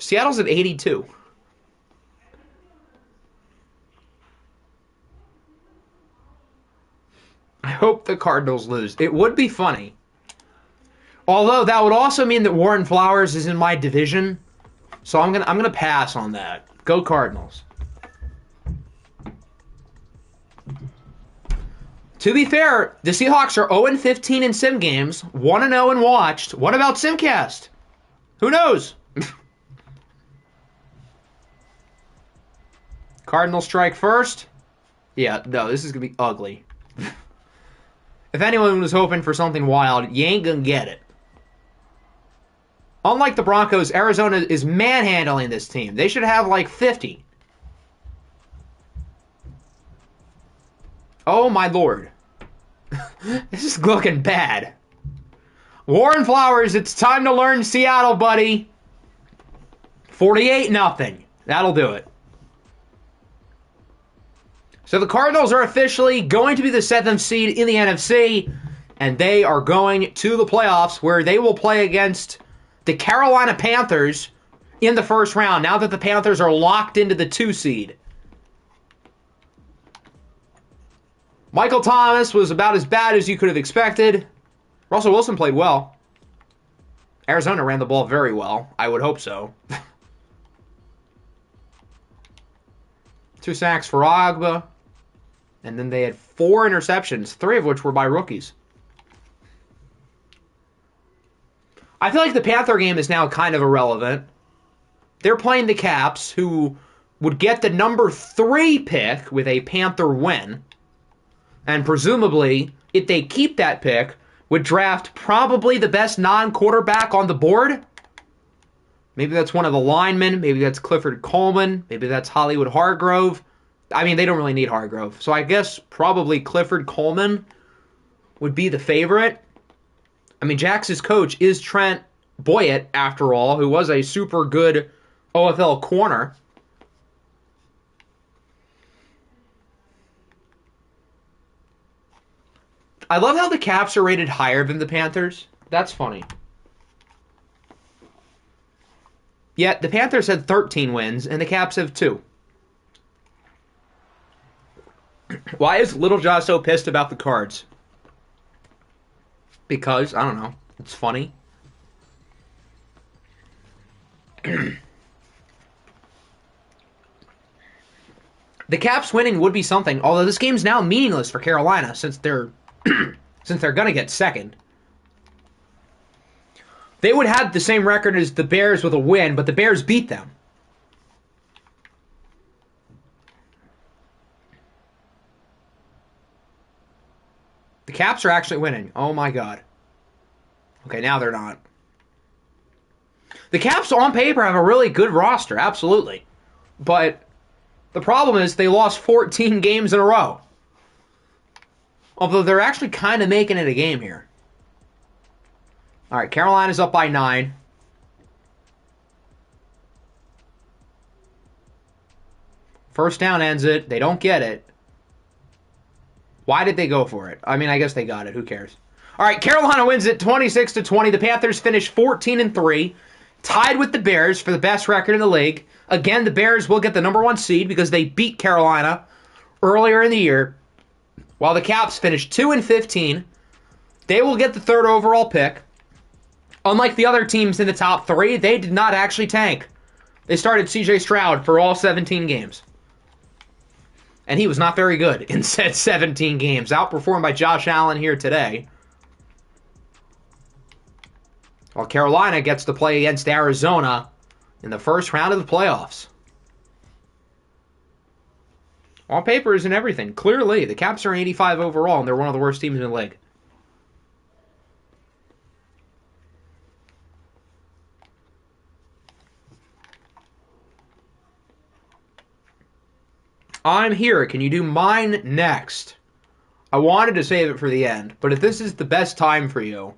Seattle's at 82. I hope the Cardinals lose. It would be funny. Although that would also mean that Warren Flowers is in my division. So I'm gonna pass on that. Go Cardinals. To be fair, the Seahawks are 0-15 in sim games, 1-0 in watched. What about Simcast? Who knows? Cardinals strike first. Yeah, no, this is going to be ugly. If anyone was hoping for something wild, you ain't going to get it. Unlike the Broncos, Arizona is manhandling this team. They should have like 50. Oh, my Lord. This is looking bad. Warren Flowers, it's time to learn Seattle, buddy. 48-0. That'll do it. So the Cardinals are officially going to be the 7th seed in the NFC, and they are going to the playoffs where they will play against the Carolina Panthers in the first round, now that the Panthers are locked into the 2 seed. Michael Thomas was about as bad as you could have expected. Russell Wilson played well. Arizona ran the ball very well. I would hope so. 2 sacks for Agba. And then they had 4 interceptions, 3 of which were by rookies. I feel like the Panther game is now kind of irrelevant. They're playing the Caps, who would get the #3 pick with a Panther win. And presumably, if they keep that pick, would draft probably the best non-quarterback on the board. Maybe that's one of the linemen. Maybe that's Clifford Coleman. Maybe that's Hollywood Hargrove. I mean, they don't really need Hargrove. So I guess probably Clifford Coleman would be the favorite. I mean, Jax's coach is Trent Boyett, after all, who was a super good OFL corner. I love how the Caps are rated higher than the Panthers. That's funny. Yet the Panthers had 13 wins, and the Caps have 2. Why is Littlejaw so pissed about the Cards? Because, I don't know, it's funny. The Caps winning would be something, although this game's now meaningless for Carolina since they're going to get second. They would have the same record as the Bears with a win, but the Bears beat them. The Caps are actually winning. Oh my god. Okay, now they're not. The Caps on paper have a really good roster, absolutely. But the problem is they lost 14 games in a row. Although they're actually kind of making it a game here. All right, Carolina's up by 9. First down ends it. They don't get it. Why did they go for it? I mean, I guess they got it. Who cares? All right, Carolina wins it 26-20. The Panthers finish 14-3, tied with the Bears for the best record in the league. Again, the Bears will get the number 1 seed because they beat Carolina earlier in the year. While the Caps finish 2-15, they will get the 3rd overall pick. Unlike the other teams in the top 3, they did not actually tank. They started CJ Stroud for all 17 games. And he was not very good in said 17 games. Outperformed by Josh Allen here today. While Carolina gets to play against Arizona in the first round of the playoffs. On paper isn't everything. Clearly, the Caps are an 85 overall, and they're one of the worst teams in the league. I'm here. Can you do mine next? I wanted to save it for the end, but if this is the best time for you,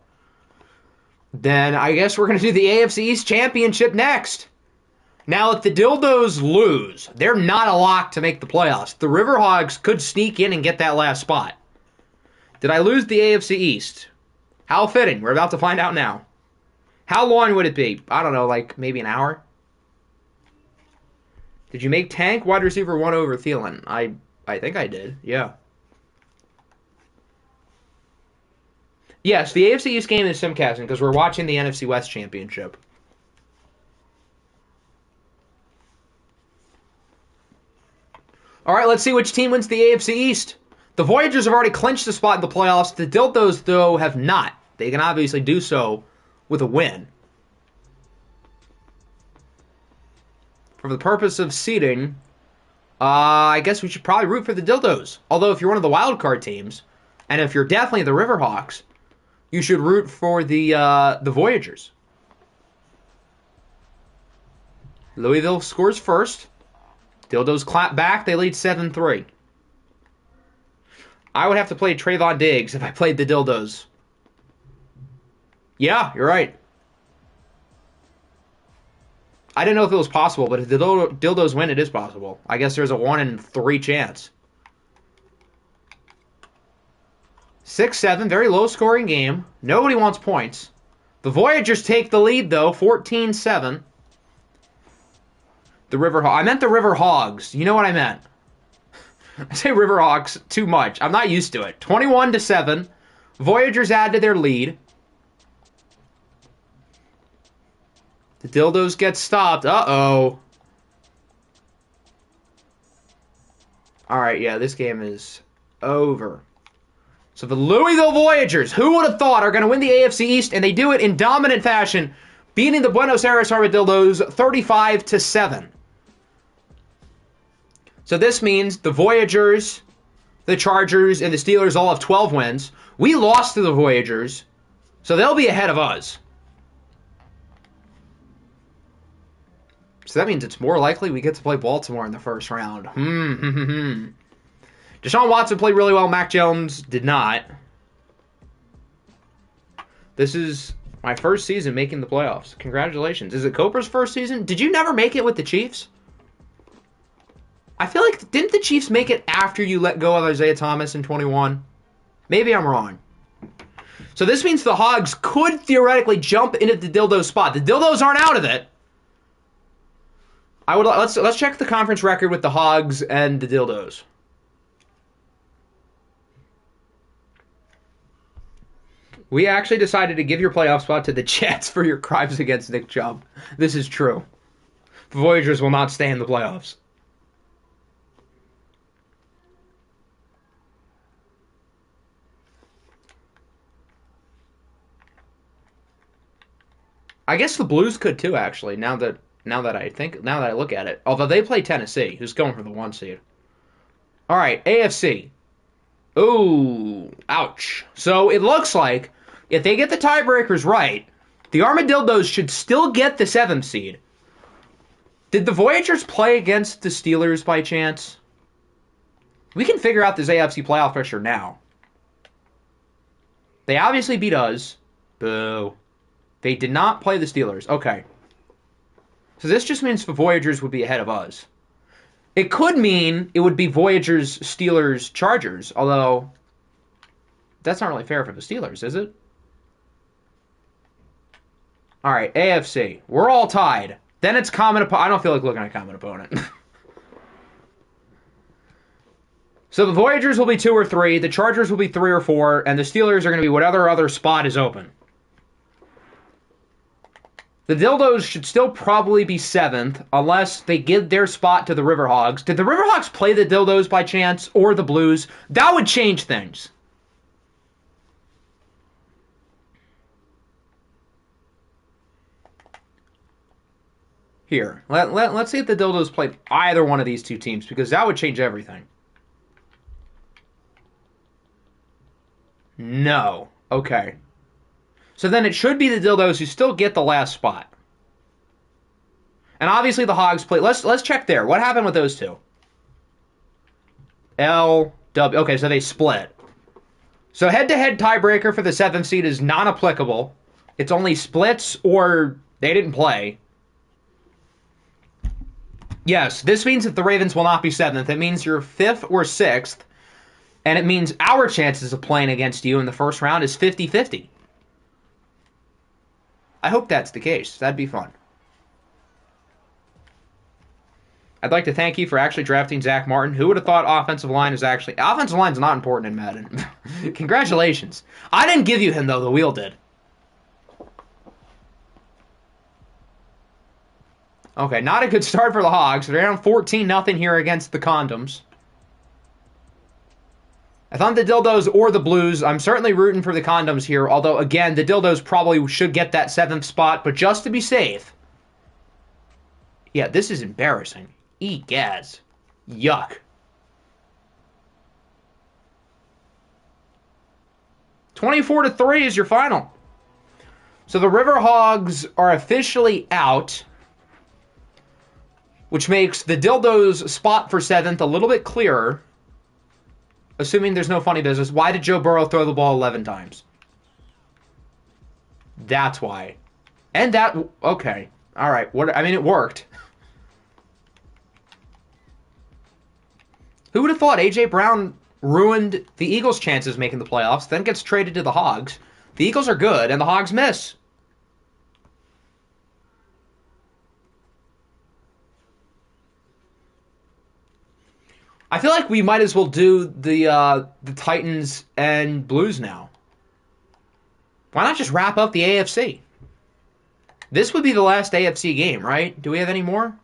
then I guess we're going to do the AFC East Championship next. Now, if the Dildos lose, they're not a lock to make the playoffs. The Riverhogs could sneak in and get that last spot. Did I lose the AFC East? How fitting. We're about to find out now. How long would it be? I don't know, like maybe an hour? Did you make Tank wide receiver 1 over Thielen? I think I did, yeah. Yes, the AFC East game is simcasting because we're watching the NFC West Championship. All right, let's see which team wins the AFC East. The Voyagers have already clinched the spot in the playoffs. The Dildos, though, have not. They can obviously do so with a win. For the purpose of seeding, I guess we should probably root for the Dildos. Although if you're one of the wildcard teams, and if you're definitely the Riverhawks, you should root for the Voyagers. Louisville scores first. Dildos clap back. They lead 7-3. I would have to play Trayvon Diggs if I played the Dildos. Yeah, you're right. I didn't know if it was possible, but if the Dildos win, it is possible. I guess there's a 1 in 3 chance. 6-7, very low-scoring game. Nobody wants points. The Voyagers take the lead, though, 14-7. I meant the Riverhogs. You know what I meant. I say Riverhawks too much. I'm not used to it. 21-7. Voyagers add to their lead. The Dildos get stopped. Uh-oh. Alright, yeah, this game is over. So the Louisville Voyagers, who would have thought, are going to win the AFC East, and they do it in dominant fashion, beating the Buenos Aires Armadillos 35-7. So this means the Voyagers, the Chargers, and the Steelers all have 12 wins. We lost to the Voyagers, so they'll be ahead of us. So that means it's more likely we get to play Baltimore in the first round. Deshaun Watson played really well. Mac Jones did not. This is my first season making the playoffs. Congratulations. Is it Copra's first season? Did you never make it with the Chiefs? I feel like, didn't the Chiefs make it after you let go of Isaiah Thomas in 21? Maybe I'm wrong. So this means the Hogs could theoretically jump into the Dildos spot. The Dildos aren't out of it. Let's check the conference record with the Hogs and the Dildos. We actually decided to give your playoff spot to the Jets for your crimes against Nick Chubb. This is true. The Voyagers will not stay in the playoffs. I guess the Blues could too, actually, now that I look at it. Although they play Tennessee, who's going for the 1 seed. Alright, AFC. Ooh, ouch. So it looks like if they get the tiebreakers right, the Armadillos should still get the 7th seed. Did the Voyagers play against the Steelers by chance? We can figure out this AFC playoff picture now. They obviously beat us. Boo. They did not play the Steelers. Okay. So this just means the Voyagers would be ahead of us. It could mean it would be Voyagers, Steelers, Chargers, although that's not really fair for the Steelers, is it? All right, AFC. We're all tied. Then it's common opponent. I don't feel like looking at common opponent. So the Voyagers will be 2 or 3, the Chargers will be 3 or 4, and the Steelers are going to be whatever other spot is open. The Dildos should still probably be 7th, unless they give their spot to the Riverhogs. Did the Riverhogs play the Dildos by chance, or the Blues? That would change things. Here, let's see if the Dildos played either one of these two teams, because that would change everything. No. Okay. So then it should be the Dildos who still get the last spot. And obviously the Hogs play. Let's check there. What happened with those two? L, W. Okay, so they split. So head-to-head tiebreaker for the 7th seed is non-applicable. It's only splits or they didn't play. Yes, this means that the Ravens will not be 7th. It means you're 5th or 6th. And it means our chances of playing against you in the first round is 50-50. I hope that's the case. That'd be fun. I'd like to thank you for actually drafting Zach Martin. Who would have thought offensive line is actually... Offensive line's not important in Madden. Congratulations. I didn't give you him, though. The wheel did. Okay, not a good start for the Hogs. They're down 14-0 here against the Condoms. I thought the Dildos or the Blues. I'm certainly rooting for the Condoms here, although, again, the Dildos probably should get that 7th spot, but just to be safe... Yeah, this is embarrassing. Egaz. Yuck. 24-3 is your final. So the Riverhogs are officially out, which makes the Dildos' spot for 7th a little bit clearer. Assuming there's no funny business, why did Joe Burrow throw the ball 11 times? That's why. And that... Okay. Alright. I mean, it worked. Who would have thought A.J. Brown ruined the Eagles' chances making the playoffs, then gets traded to the Hogs? The Eagles are good, and the Hogs miss. I feel like we might as well do the Titans and Blues now. Why not just wrap up the AFC? This would be the last AFC game, right? Do we have any more?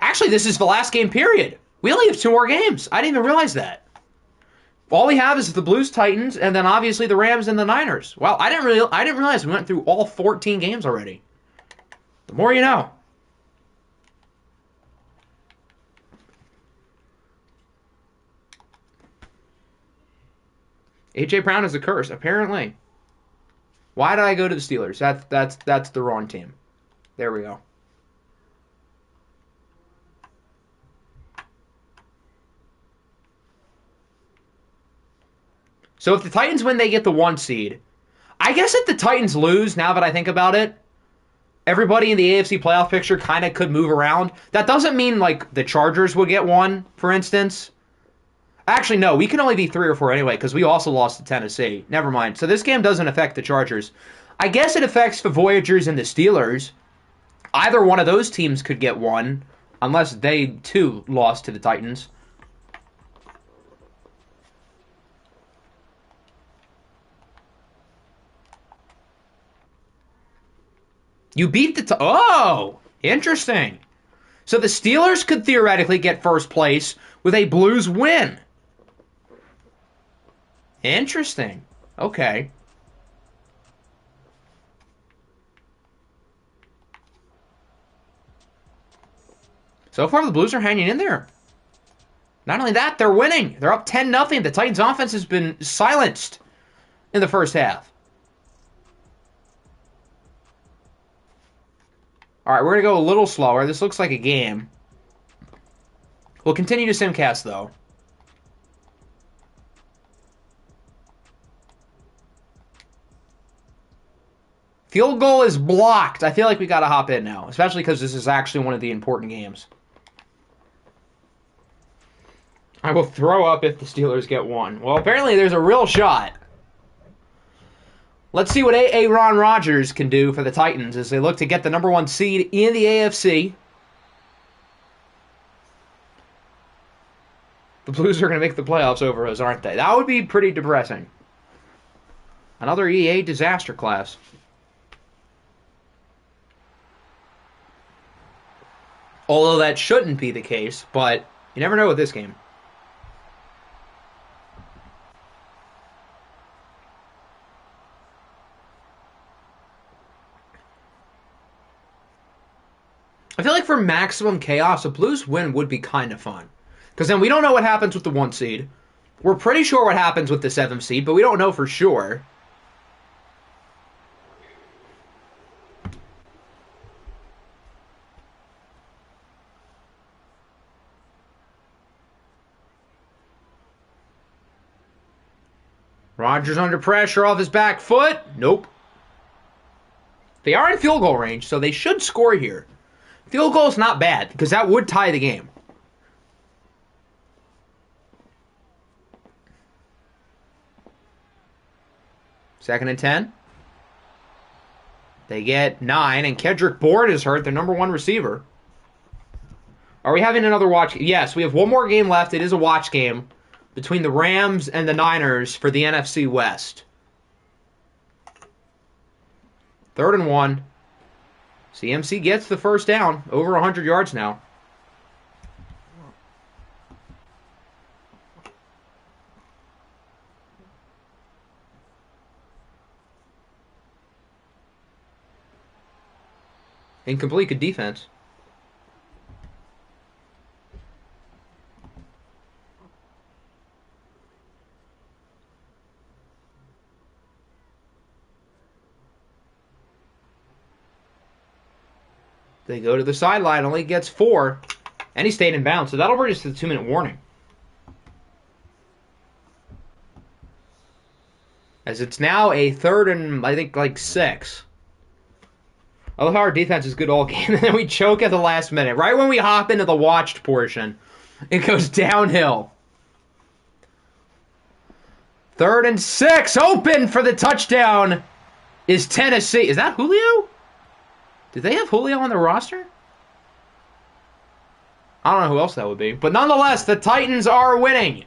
Actually, this is the last game, period. We only have 2 more games. I didn't even realize that. All we have is the Blues, Titans, and then obviously the Rams and the Niners. Well, I didn't realize we went through all 14 games already. The more you know. A.J. Brown is a curse, apparently. Why did I go to the Steelers? That's the wrong team. There we go. So if the Titans win, they get the 1 seed. I guess if the Titans lose, now that I think about it, everybody in the AFC playoff picture kind of could move around. That doesn't mean, like, the Chargers would get 1, for instance. Actually, no, we can only be 3 or 4 anyway, because we also lost to Tennessee. Never mind. So this game doesn't affect the Chargers. I guess it affects the Voyagers and the Steelers. Either one of those teams could get 1, unless they, too, lost to the Titans. You beat the... Oh! Interesting. So the Steelers could theoretically get first place with a Blues win. Interesting. Okay. So far, the Blues are hanging in there. Not only that, they're winning. They're up 10-0. The Titans' offense has been silenced in the first half. All right, we're going to go a little slower. This looks like a game. We'll continue to simcast, though. Field goal is blocked. I feel like we got to hop in now, especially because this is actually one of the important games. I will throw up if the Steelers get 1. Well, apparently there's a real shot. Let's see what Aaron Rodgers can do for the Titans as they look to get the number 1 seed in the AFC. The Blues are going to make the playoffs over us, aren't they? That would be pretty depressing. Another EA disaster class. Although that shouldn't be the case, but you never know with this game. I feel like for maximum chaos, a Blues win would be kind of fun. Because then we don't know what happens with the 1 seed. We're pretty sure what happens with the 7th seed, but we don't know for sure. Rodgers under pressure off his back foot. Nope. They are in field goal range, so they should score here. Field goal is not bad, because that would tie the game. Second and 10. They get 9, and Kendrick Bourne is hurt, their number 1 receiver. Are we having another watch? Yes, we have one more game left. It is a watch game between the Rams and the Niners for the NFC West. 3rd and 1. CMC gets the first down. Over 100 yards now. Incomplete, good defense. They go to the sideline, only gets 4, and he stayed in bounds. So that'll bring us to the 2-minute warning. As it's now a 3rd and, I think, like 6. I love how our defense is good all game, and then we choke at the last minute. Right when we hop into the watched portion, it goes downhill. 3rd and 6, open for the touchdown is Tennessee. Is that Julio? Did they have Julio on their roster? I don't know who else that would be. But nonetheless, the Titans are winning.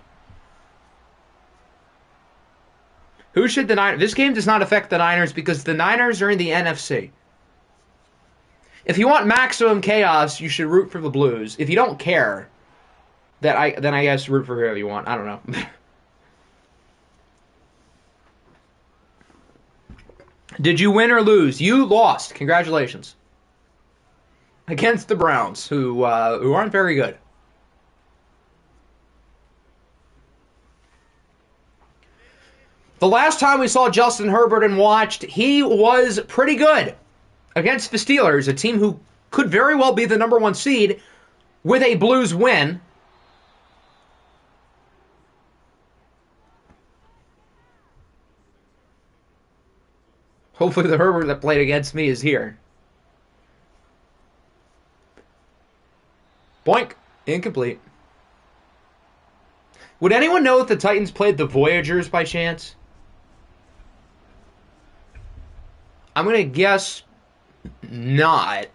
Who should the Niners... This game does not affect the Niners because the Niners are in the NFC. If you want maximum chaos, you should root for the Blues. If you don't care, then I guess root for whoever you want. I don't know. Did you win or lose? You lost. Congratulations. Against the Browns, who aren't very good. The last time we saw Justin Herbert and watched, he was pretty good. against the Steelers, a team who could very well be the number 1 seed with a Blues win. Hopefully the Herbert that played against me is here. Boink. Incomplete. Would anyone know if the Titans played the Voyagers by chance? I'm going to guess not.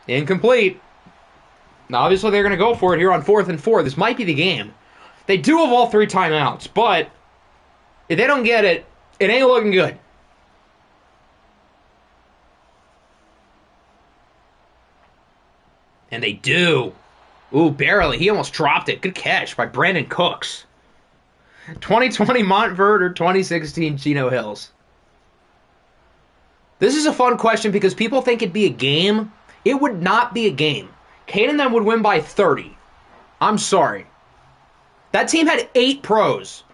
Incomplete. Now, obviously, they're going to go for it here on 4th and 4. This might be the game. They do have all 3 timeouts, but if they don't get it, it ain't looking good. And they do. Ooh, barely. He almost dropped it. Good catch by Brandon Cooks. 2020 Montverde or 2016 Chino Hills? This is a fun question because people think it'd be a game. It would not be a game. Cade and them would win by 30. I'm sorry. That team had 8 pros.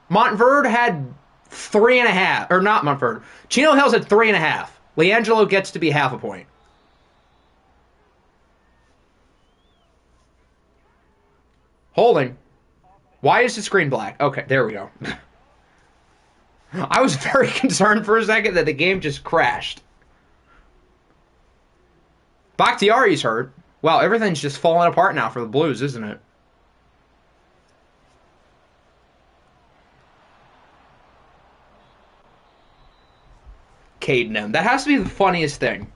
Montverde had 3.5. Or not Montverde. Chino Hills had 3.5. LiAngelo gets to be half a point. Holding. Why is the screen black? Okay, there we go. I was very concerned for a second that the game just crashed. Bakhtiari's hurt. Wow, everything's just falling apart now for the Blues, isn't it? Caden. That has to be the funniest thing.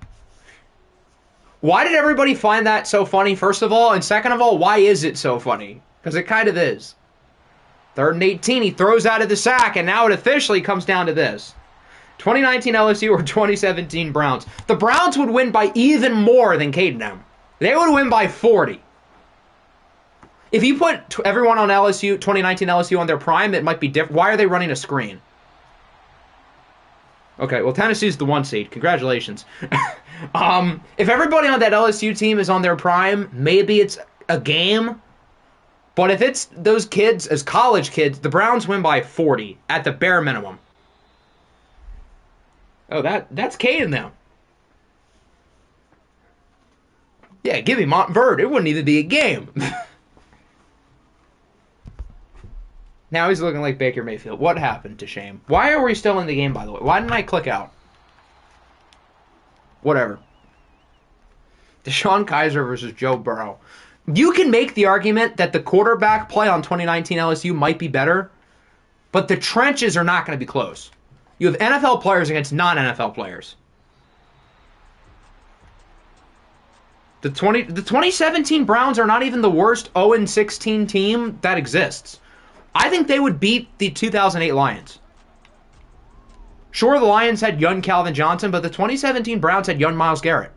Why did everybody find that so funny, first of all? And second of all, why is it so funny? Because it kind of is. 3rd and 18, he throws out of the sack, and now it officially comes down to this. 2019 LSU or 2017 Browns. The Browns would win by even more than Caden. They would win by 40. If you put everyone on LSU, 2019 LSU on their prime, it might be different. Why are they running a screen? Okay, well, Tennessee's the 1 seed. Congratulations. If everybody on that LSU team is on their prime, maybe it's a game. But if it's those kids as college kids, the Browns win by 40 at the bare minimum. Oh, that's Caden now. Yeah, give me Montverde. It wouldn't even be a game. Now he's looking like Baker Mayfield. What happened to Shame? Why are we still in the game, by the way? Why didn't I click out? Whatever. DeShone Kizer versus Joe Burrow. You can make the argument that the quarterback play on 2019 LSU might be better, but the trenches are not going to be close. You have NFL players against non-NFL players. The 2017 Browns are not even the worst 0-16 team that exists. I think they would beat the 2008 Lions. Sure, the Lions had young Calvin Johnson, but the 2017 Browns had young Myles Garrett.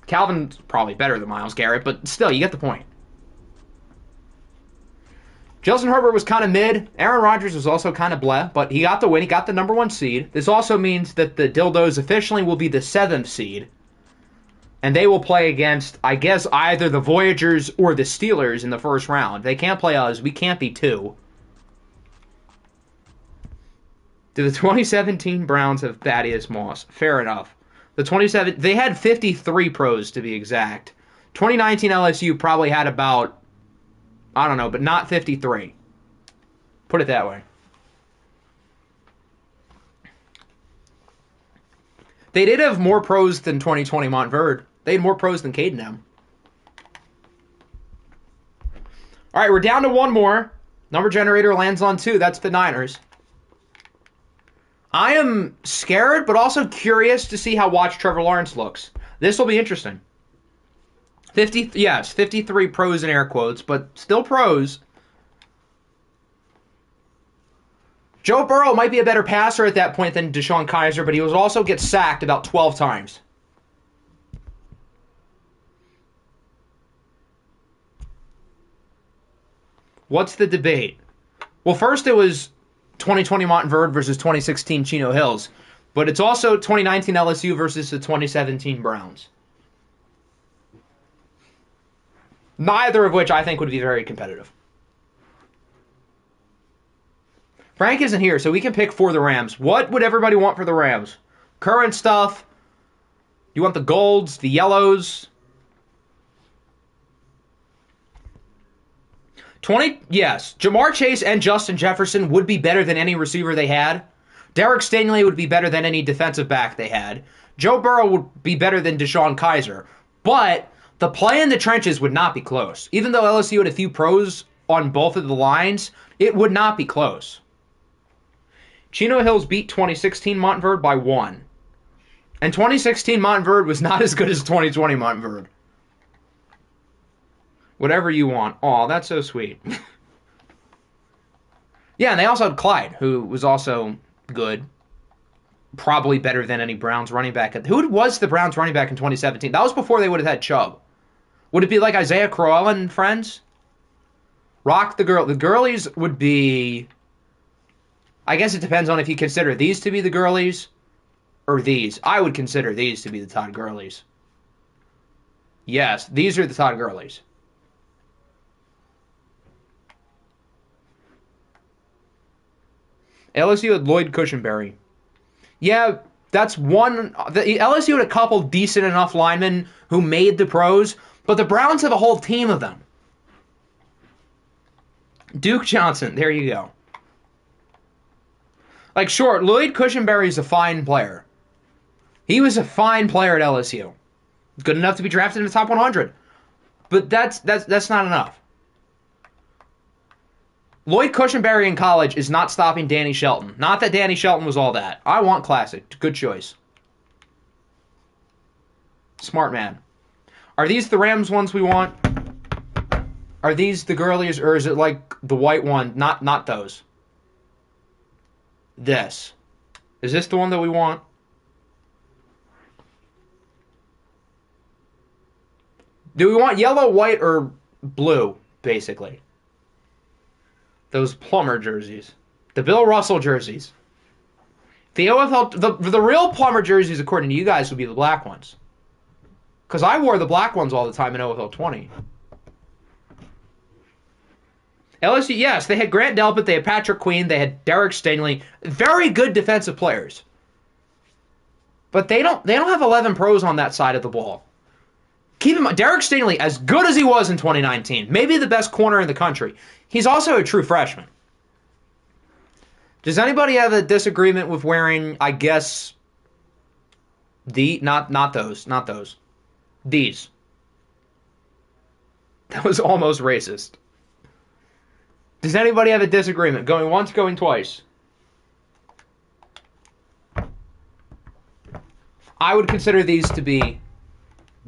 Calvin's probably better than Myles Garrett, but still, you get the point. Justin Herbert was kind of mid. Aaron Rodgers was also kind of bleh, but he got the win. He got the number 1 seed. This also means that the Dildos officially will be the 7th seed. And they will play against, I guess, either the Voyagers or the Steelers in the first round. They can't play us. We can't be 2. Do the 2017 Browns have Thaddeus Moss? Fair enough. They had 53 pros to be exact. 2019 LSU probably had about, I don't know, but not 53. Put it that way. They did have more pros than 2020 Montverde. They had more pros than Caden M. All right, we're down to 1 more. Number generator lands on 2. That's the Niners. I am scared, but also curious to see how Watch Trevor Lawrence looks. This will be interesting. 53 pros in air quotes, but still pros. Joe Burrow might be a better passer at that point than DeShone Kizer, but he will also get sacked about 12 times. What's the debate? Well, first it was 2020 Montverde versus 2016 Chino Hills, but it's also 2019 LSU versus the 2017 Browns. Neither of which I think would be very competitive. Frank isn't here, so we can pick for the Rams. What would everybody want for the Rams? Current stuff. You want the golds, the yellows? 20, yes. Jamar Chase and Justin Jefferson would be better than any receiver they had. Derek Stingley would be better than any defensive back they had. Joe Burrow would be better than Deshaun Kaiser. But the play in the trenches would not be close. Even though LSU had a few pros on both of the lines, it would not be close. Chino Hills beat 2016 Montverde by 1. And 2016 Montverde was not as good as 2020 Montverde. Whatever you want. Aw, that's so sweet. Yeah, and they also had Clyde, who was also good. Probably better than any Browns running back. Who was the Browns running back in 2017? That was before they would have had Chubb. Would it be like Isaiah Crowell and friends? Rock the girl. The girlies would be... I guess it depends on if you consider these to be the girlies or these. I would consider these to be the Todd Gurleys. Yes, these are the Todd Gurleys. LSU had Lloyd Cushenberry. Yeah, that's one. LSU had a couple decent enough linemen who made the pros, but the Browns have a whole team of them. Duke Johnson, there you go. Like, sure, Lloyd Cushenberry's a fine player. He was a fine player at LSU. Good enough to be drafted in the top 100. But that's not enough. Lloyd Cushenberry in college is not stopping Danny Shelton. Not that Danny Shelton was all that. I want classic. Good choice. Smart man. Are these the Rams ones we want? Are these the girlies, or is it like the white one? Not those. This. Is this the one that we want? Do we want yellow, white, or blue, basically? Those plumber jerseys. The Bill Russell jerseys. The OFL, the real plumber jerseys, according to you guys, would be the black ones. Because I wore the black ones all the time in OFL 20. LSU, yes, they had Grant Delpit, they had Patrick Queen, they had Derek Stingley. Very good defensive players. But they don't have 11 pros on that side of the ball. Keep in mind, Derek Stingley, as good as he was in 2019, maybe the best corner in the country, he's also a true freshman. Does anybody have a disagreement with wearing, I guess, not those. These. That was almost racist. Does anybody have a disagreement? Going once, going twice. I would consider these to be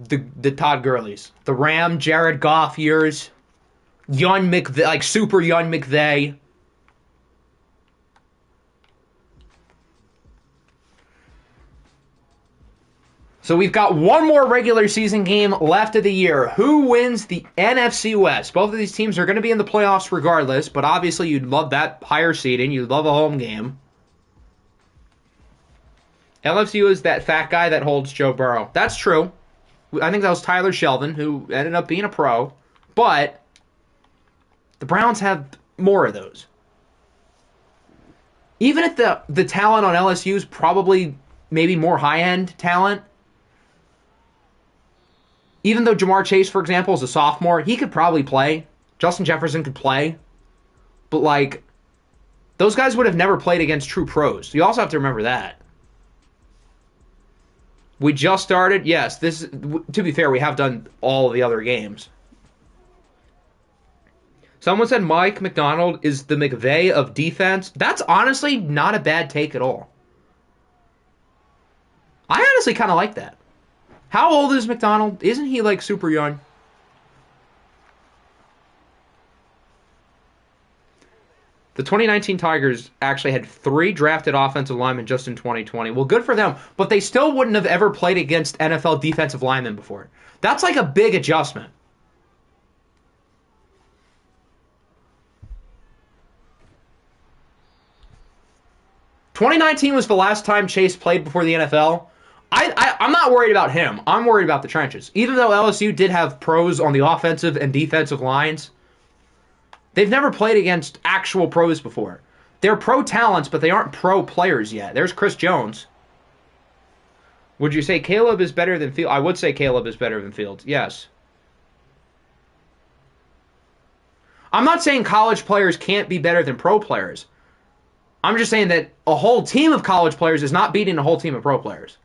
the Todd Gurleys. The Ram, Jared Goff years. Young McVay, like super young McVay. So we've got one more regular season game left of the year. Who wins the NFC West? Both of these teams are going to be in the playoffs regardless, but obviously you'd love that higher seeding. You'd love a home game. LSU is that fat guy that holds Joe Burrow. That's true. I think that was Tyler Shelvin, who ended up being a pro. But the Browns have more of those. Even if the talent on LSU is probably maybe more high-end talent, even though Jamar Chase, for example, is a sophomore, he could probably play. Justin Jefferson could play. But, like, those guys would have never played against true pros. You also have to remember that. We just started. Yes, to be fair, we have done all of the other games. Someone said Mike McDonald is the McVay of defense. That's honestly not a bad take at all. I honestly kind of like that. How old is McDonald? Isn't he, like, super young? The 2019 Tigers actually had 3 drafted offensive linemen just in 2020. Well, good for them, but they still wouldn't have ever played against NFL defensive linemen before. That's like a big adjustment. "2019 was the last time Chase played before the NFL. I'm not worried about him. I'm worried about the trenches. Even though LSU did have pros on the offensive and defensive lines, they've never played against actual pros before. They're pro talents, but they aren't pro players yet. There's Chris Jones. Would you say Caleb is better than Fields? I would say Caleb is better than Fields. Yes. I'm not saying college players can't be better than pro players. I'm just saying that a whole team of college players is not beating a whole team of pro players.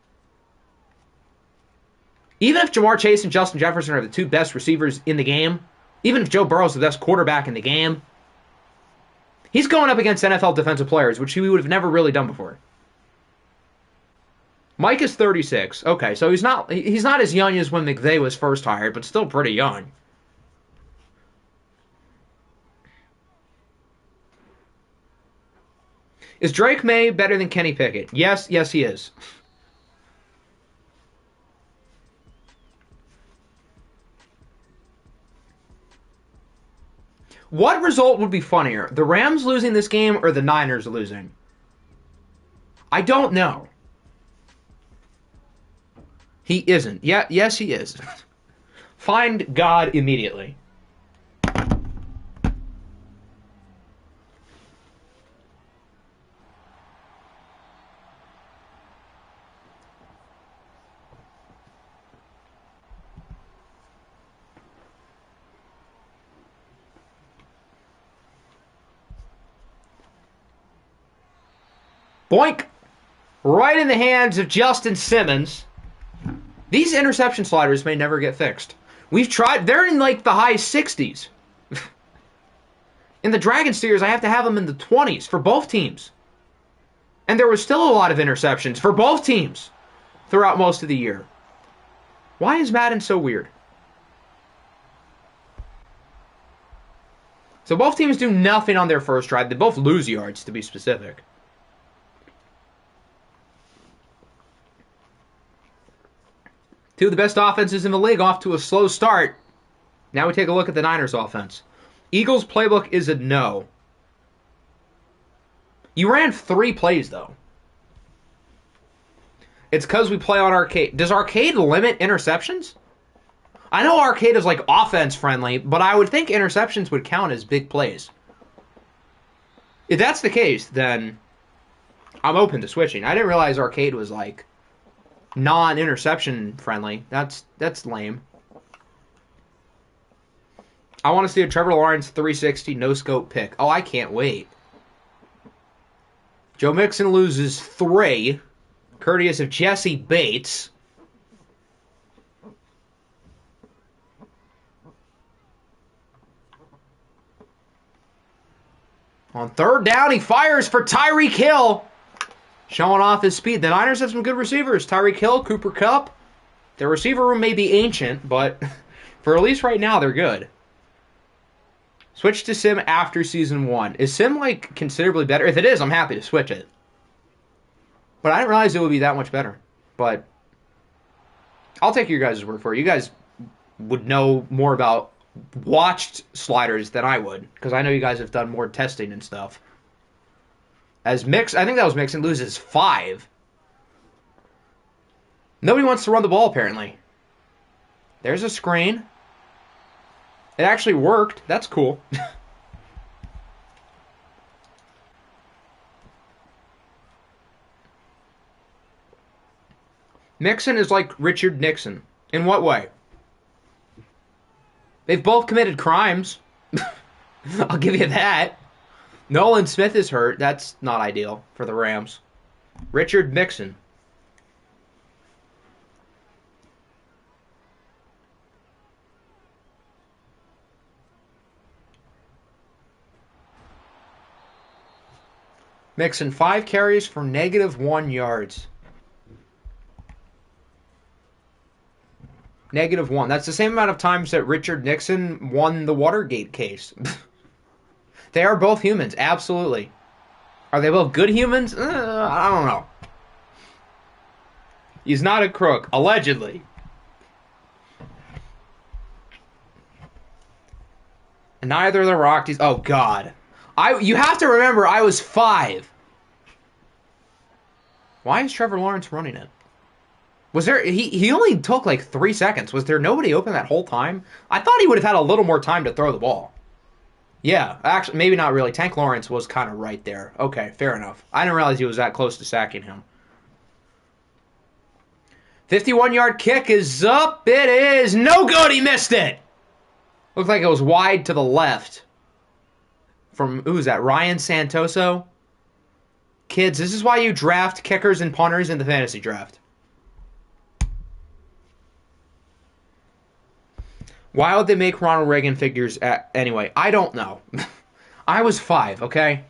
Even if Jamar Chase and Justin Jefferson are the two best receivers in the game, even if Joe Burrow is the best quarterback in the game, he's going up against NFL defensive players, which he would have never really done before. Mike is 36. Okay, so he's not as young as when McVay was first hired, but still pretty young. Is Drake May better than Kenny Pickett? Yes, he is. What result would be funnier? The Rams losing this game or the Niners losing? I don't know. He isn't. Yeah, yes, he is. Find God immediately. Boink! Right in the hands of Justin Simmons. These interception sliders may never get fixed. We've tried. They're in like the high 60s. In the Dragon series, I have to have them in the 20s for both teams. And there was still a lot of interceptions for both teams throughout most of the year. Why is Madden so weird? So both teams do nothing on their first drive. They both lose yards, to be specific. Two of the best offenses in the league off to a slow start. Now we take a look at the Niners offense. Eagles playbook is a no. You ran 3 plays, though. It's because we play on arcade. Does arcade limit interceptions? I know arcade is like offense friendly, but I would think interceptions would count as big plays. If that's the case, then I'm open to switching. I didn't realize arcade was like non-interception friendly. That's lame. I want to see a Trevor Lawrence 360 no-scope pick. Oh, I can't wait. Joe Mixon loses 3, courteous of Jesse Bates. On third down, he fires for Tyreek Hill. Showing off his speed. The Niners have some good receivers. Tyreek Hill, Cooper Kupp. Their receiver room may be ancient, but for at least right now, they're good. Switch to Sim after Season 1. Is Sim, like, considerably better? If it is, I'm happy to switch it. But I didn't realize it would be that much better. But I'll take your guys' word for it. You guys would know more about watched sliders than I would, because I know you guys have done more testing and stuff. As Mix, I think that was Mixon, loses 5. Nobody wants to run the ball, apparently. There's a screen. It actually worked. That's cool. Mixon is like Richard Nixon. In what way? They've both committed crimes. I'll give you that. Nolan Smith is hurt. That's not ideal for the Rams. Richard Nixon. Mixon 5 carries for -1 yards. -1. That's the same amount of times that Richard Nixon won the Watergate case. They are both humans, absolutely. Are they both good humans? I don't know. He's not a crook, allegedly. And neither are the Rockies. Oh, God. You have to remember, I was 5. Why is Trevor Lawrence running it? Was there... He only took like 3 seconds. Was there nobody open that whole time? I thought he would have had a little more time to throw the ball. Yeah, actually, maybe not really. Tank Lawrence was kind of right there. Okay, fair enough. I didn't realize he was that close to sacking him. 51-yard kick is up. It is no good. He missed it. Looked like it was wide to the left. From, who's that? Ryan Santoso? Kids, this is why you draft kickers and punters in the fantasy draft. Why would they make Ronald Reagan figures anyway? I don't know. I was 5, okay?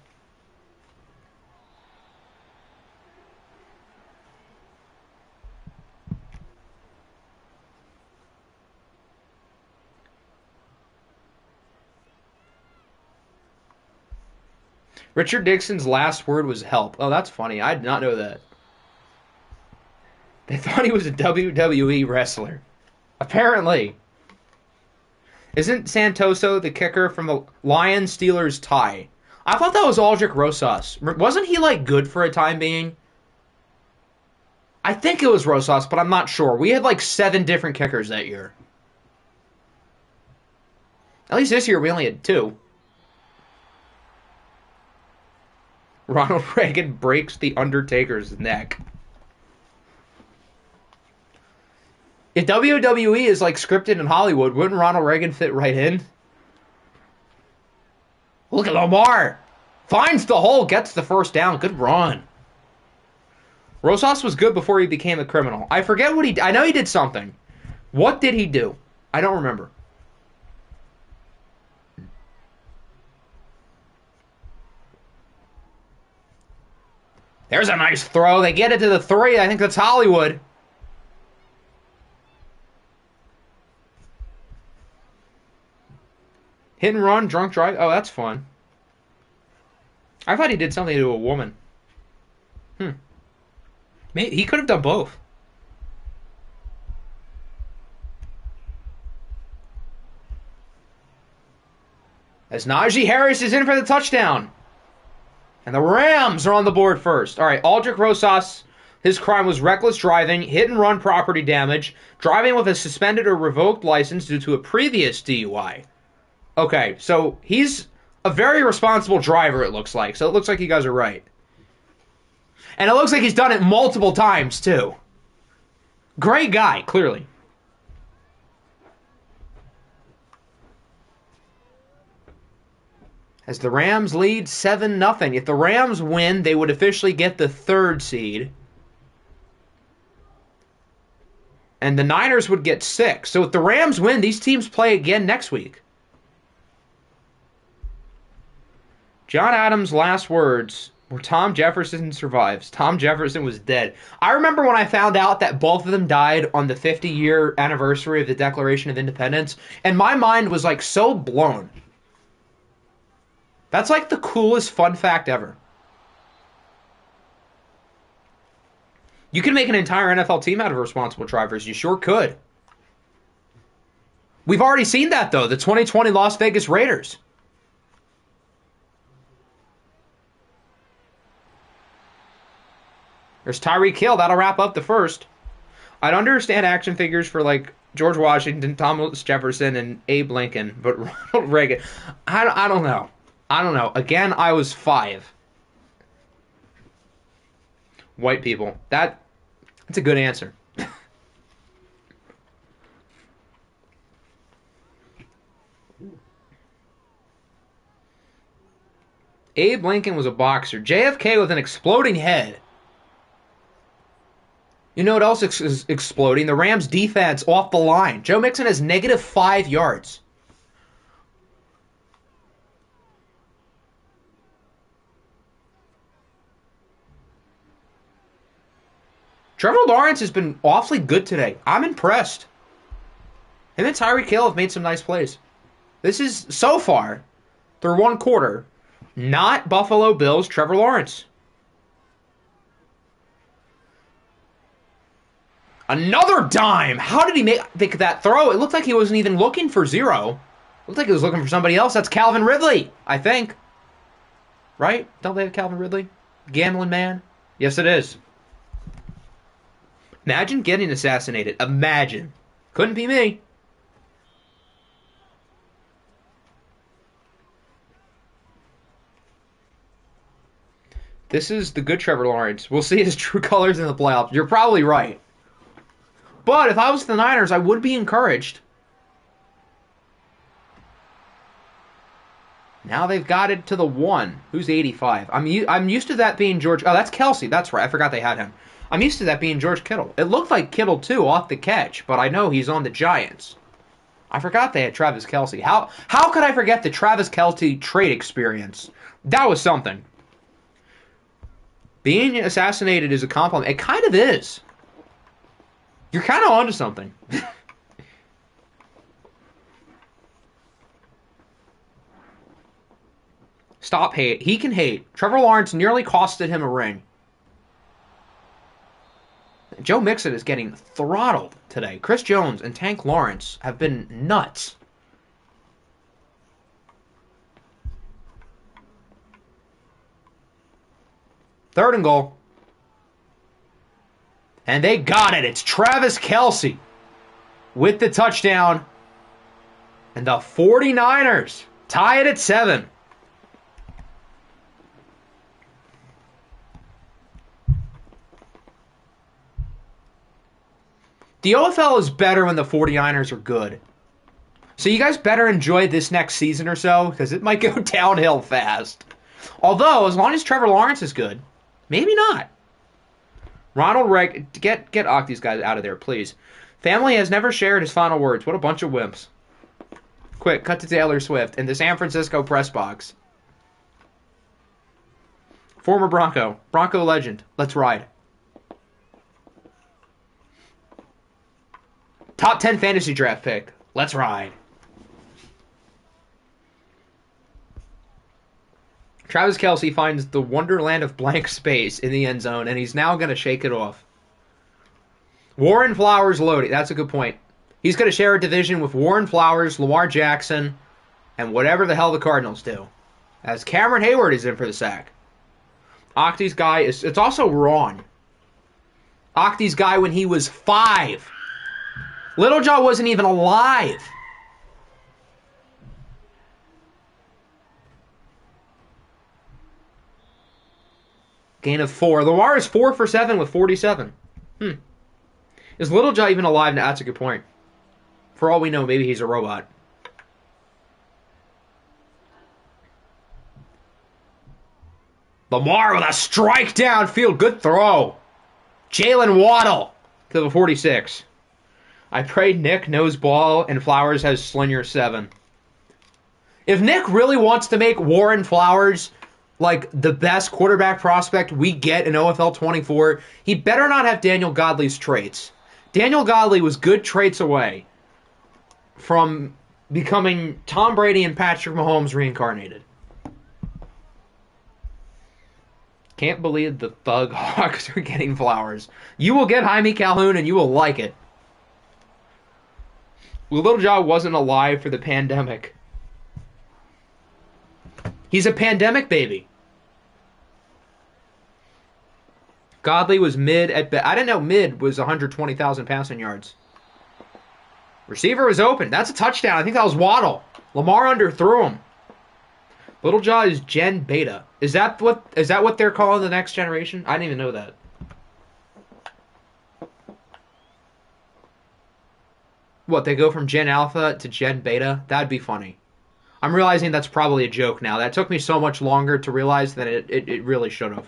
Richard Dixon's last word was help. Oh, that's funny. I did not know that. They thought he was a WWE wrestler. Apparently. Isn't Santoso the kicker from the Lions-Steelers tie? I thought that was Aldrich Rosas. Wasn't he, like, good for a time being? I think it was Rosas, but I'm not sure. We had, like, 7 different kickers that year. At least this year we only had 2. Ronald Reagan breaks The Undertaker's neck. If WWE is like scripted in Hollywood, wouldn't Ronald Reagan fit right in? Look at Lamar. Finds the hole, gets the first down. Good run. Rosas was good before he became a criminal. I forget what he did. I know he did something. What did he do? I don't remember. There's a nice throw. They get it to the 3. I think that's Hollywood. Hit and run, drunk drive. Oh, that's fun. I thought he did something to a woman. Maybe he could have done both. As Najee Harris is in for the touchdown. And the Rams are on the board first. All right, Aldrich Rosas, his crime was reckless driving, hit and run property damage, driving with a suspended or revoked license due to a previous DUI. Okay, so he's a very responsible driver, it looks like. So it looks like you guys are right. And it looks like he's done it multiple times, too. Great guy, clearly. As the Rams lead 7-0. If the Rams win, they would officially get the 3rd seed. And the Niners would get 6. So if the Rams win, these teams play again next week. John Adams' last words were Tom Jefferson survives. Tom Jefferson was dead. I remember when I found out that both of them died on the 50-year anniversary of the Declaration of Independence, and my mind was like so blown. That's like the coolest fun fact ever. You can make an entire NFL team out of responsible drivers. You sure could. We've already seen that, though. The 2020 Las Vegas Raiders. There's Tyreek Hill. That'll wrap up the first. I'd understand action figures for, like, George Washington, Thomas Jefferson, and Abe Lincoln, but Ronald Reagan, I don't know. I don't know. Again, I was 5. White people. That's a good answer. Abe Lincoln was a boxer. JFK with an exploding head. You know what else is exploding? The Rams' defense off the line. Joe Mixon has -5 yards. Trevor Lawrence has been awfully good today. I'm impressed. Him and Tyreek Hill have made some nice plays. This is, so far, through 1 quarter, not Buffalo Bills Trevor Lawrence. Another dime! How did he make that throw? It looked like he wasn't even looking for 0. It looked like he was looking for somebody else. That's Calvin Ridley, I think. Right? Don't they have Calvin Ridley? Gambling man? Yes, it is. Imagine getting assassinated. Imagine. Couldn't be me. This is the good Trevor Lawrence. We'll see his true colors in the playoffs. You're probably right. But if I was the Niners, I would be encouraged. Now they've got it to the 1. Who's 85? I'm used to that being George. Oh, that's Kelsey. That's right. I forgot they had him. I'm used to that being George Kittle. It looked like Kittle, too, off the catch, but I know he's on the Giants. I forgot they had Travis Kelce. How could I forget the Travis Kelce trade experience? That was something. Being assassinated is a compliment. It kind of is. You're kind of onto something. Stop hate. He can hate. Trevor Lawrence nearly costed him a ring. Joe Mixon is getting throttled today. Chris Jones and Tank Lawrence have been nuts. Third and goal. And they got it. It's Travis Kelce with the touchdown. And the 49ers tie it at 7. The OFL is better when the 49ers are good. So you guys better enjoy this next season or so, because it might go downhill fast. Although, as long as Trevor Lawrence is good, maybe not. Ronald Reagan, get these guys out of there, please. Family has never shared his final words. What a bunch of wimps. Quick, cut to Taylor Swift in the San Francisco press box. Former Bronco legend. Let's ride. Top 10 fantasy draft pick. Let's ride. Travis Kelce finds the wonderland of blank space in the end zone, and he's now going to shake it off. Warren Flowers loading. That's a good point. He's going to share a division with Warren Flowers, Lamar Jackson, and whatever the hell the Cardinals do. As Cameron Hayward is in for the sack. Octi's guy is... It's also Ron. Octi's guy when he was 5. Littlejaw wasn't even alive. Gain of 4. Lamar is 4 for 7 with 47. Is Littlejaw even alive? That's a good point. For all we know, maybe he's a robot. Lamar with a strike downfield. Good throw. Jalen Waddle to the 46. I pray Nick knows ball and Flowers has Slinger 7. If Nick really wants to make Warren Flowers like the best quarterback prospect we get in OFL 24, he better not have Daniel Godley's traits. Daniel Godley was good traits away from becoming Tom Brady and Patrick Mahomes reincarnated. Can't believe the Thug Hawks are getting Flowers. You will get Jaime Calhoun and you will like it. Littlejaw wasn't alive for the pandemic. He's a pandemic baby. Godley was mid at best. I didn't know mid was 120,000 passing yards. Receiver was open. That's a touchdown. I think that was Waddle. Lamar underthrew him. Littlejaw is Gen Beta. Is that what they're calling the next generation? I didn't even know that. What, they go from Gen Alpha to Gen Beta? That'd be funny. I'm realizing that's probably a joke now. That took me so much longer to realize that it really should have.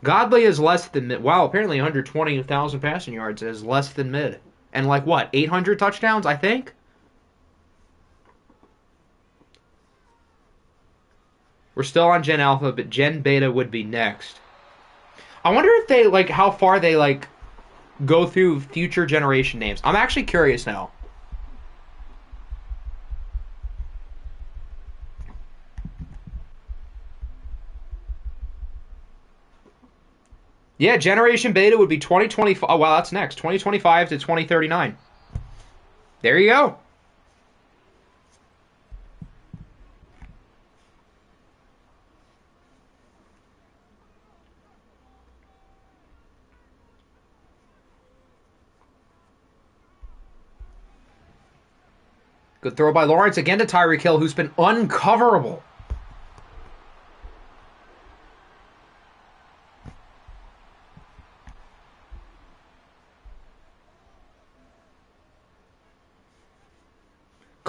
Godley is less than mid. Wow, apparently 120,000 passing yards is less than mid. And like what, 800 touchdowns, I think? We're still on Gen Alpha, but Gen Beta would be next. I wonder if they, like, how far they, like, go through future generation names. I'm actually curious now. Yeah, Generation Beta would be 2025. Oh, wow, that's next. 2025 to 2039. There you go. Good throw by Lawrence again to Tyreek Hill, who's been uncoverable.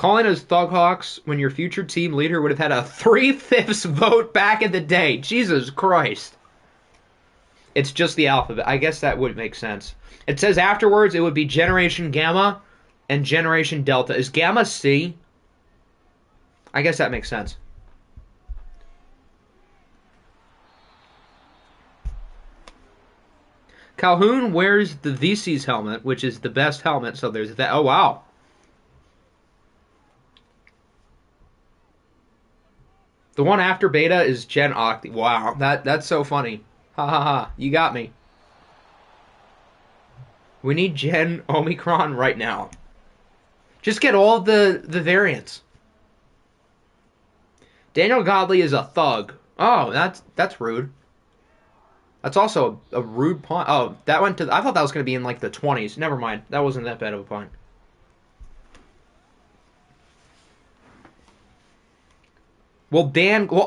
Calling us Thughawks when your future team leader would have had a 3/5 vote back in the day. Jesus Christ. It's just the alphabet. I guess that would make sense. It says afterwards it would be Generation Gamma and Generation Delta. Is Gamma C? I guess that makes sense. Calhoun wears the VC's helmet, which is the best helmet, so there's that. Oh, wow. The one after Beta is Gen Octi. Wow, that's so funny. Ha ha ha, you got me. We need Gen Omicron right now. Just get all the variants. Daniel Godley is a thug. Oh, that's rude. That's also a rude punt. Oh, that went to... I thought that was going to be in, like, the 20s. Never mind. That wasn't that bad of a punt. Well,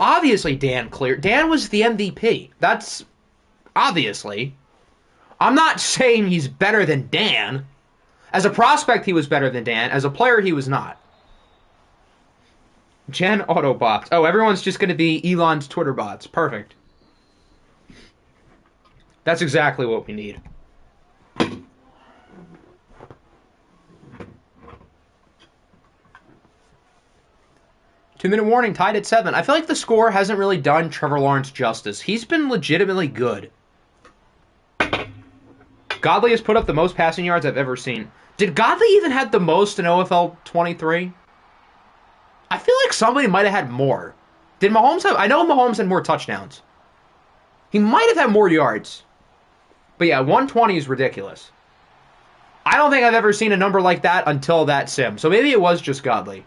obviously Dan cleared. Dan was the MVP. That's... Obviously. I'm not saying he's better than Dan. As a prospect, he was better than Dan. As a player, he was not. Gen Autobots. Oh, everyone's just going to be Elon's Twitter bots. Perfect. That's exactly what we need. 2-minute warning, tied at 7. I feel like the score hasn't really done Trevor Lawrence justice. He's been legitimately good. Godley has put up the most passing yards I've ever seen. Did Godley even have the most in OFL 23? I feel like somebody might have had more. Did Mahomes have... I know Mahomes had more touchdowns. He might have had more yards. But yeah, 120 is ridiculous. I don't think I've ever seen a number like that until that sim. So maybe it was just Godley.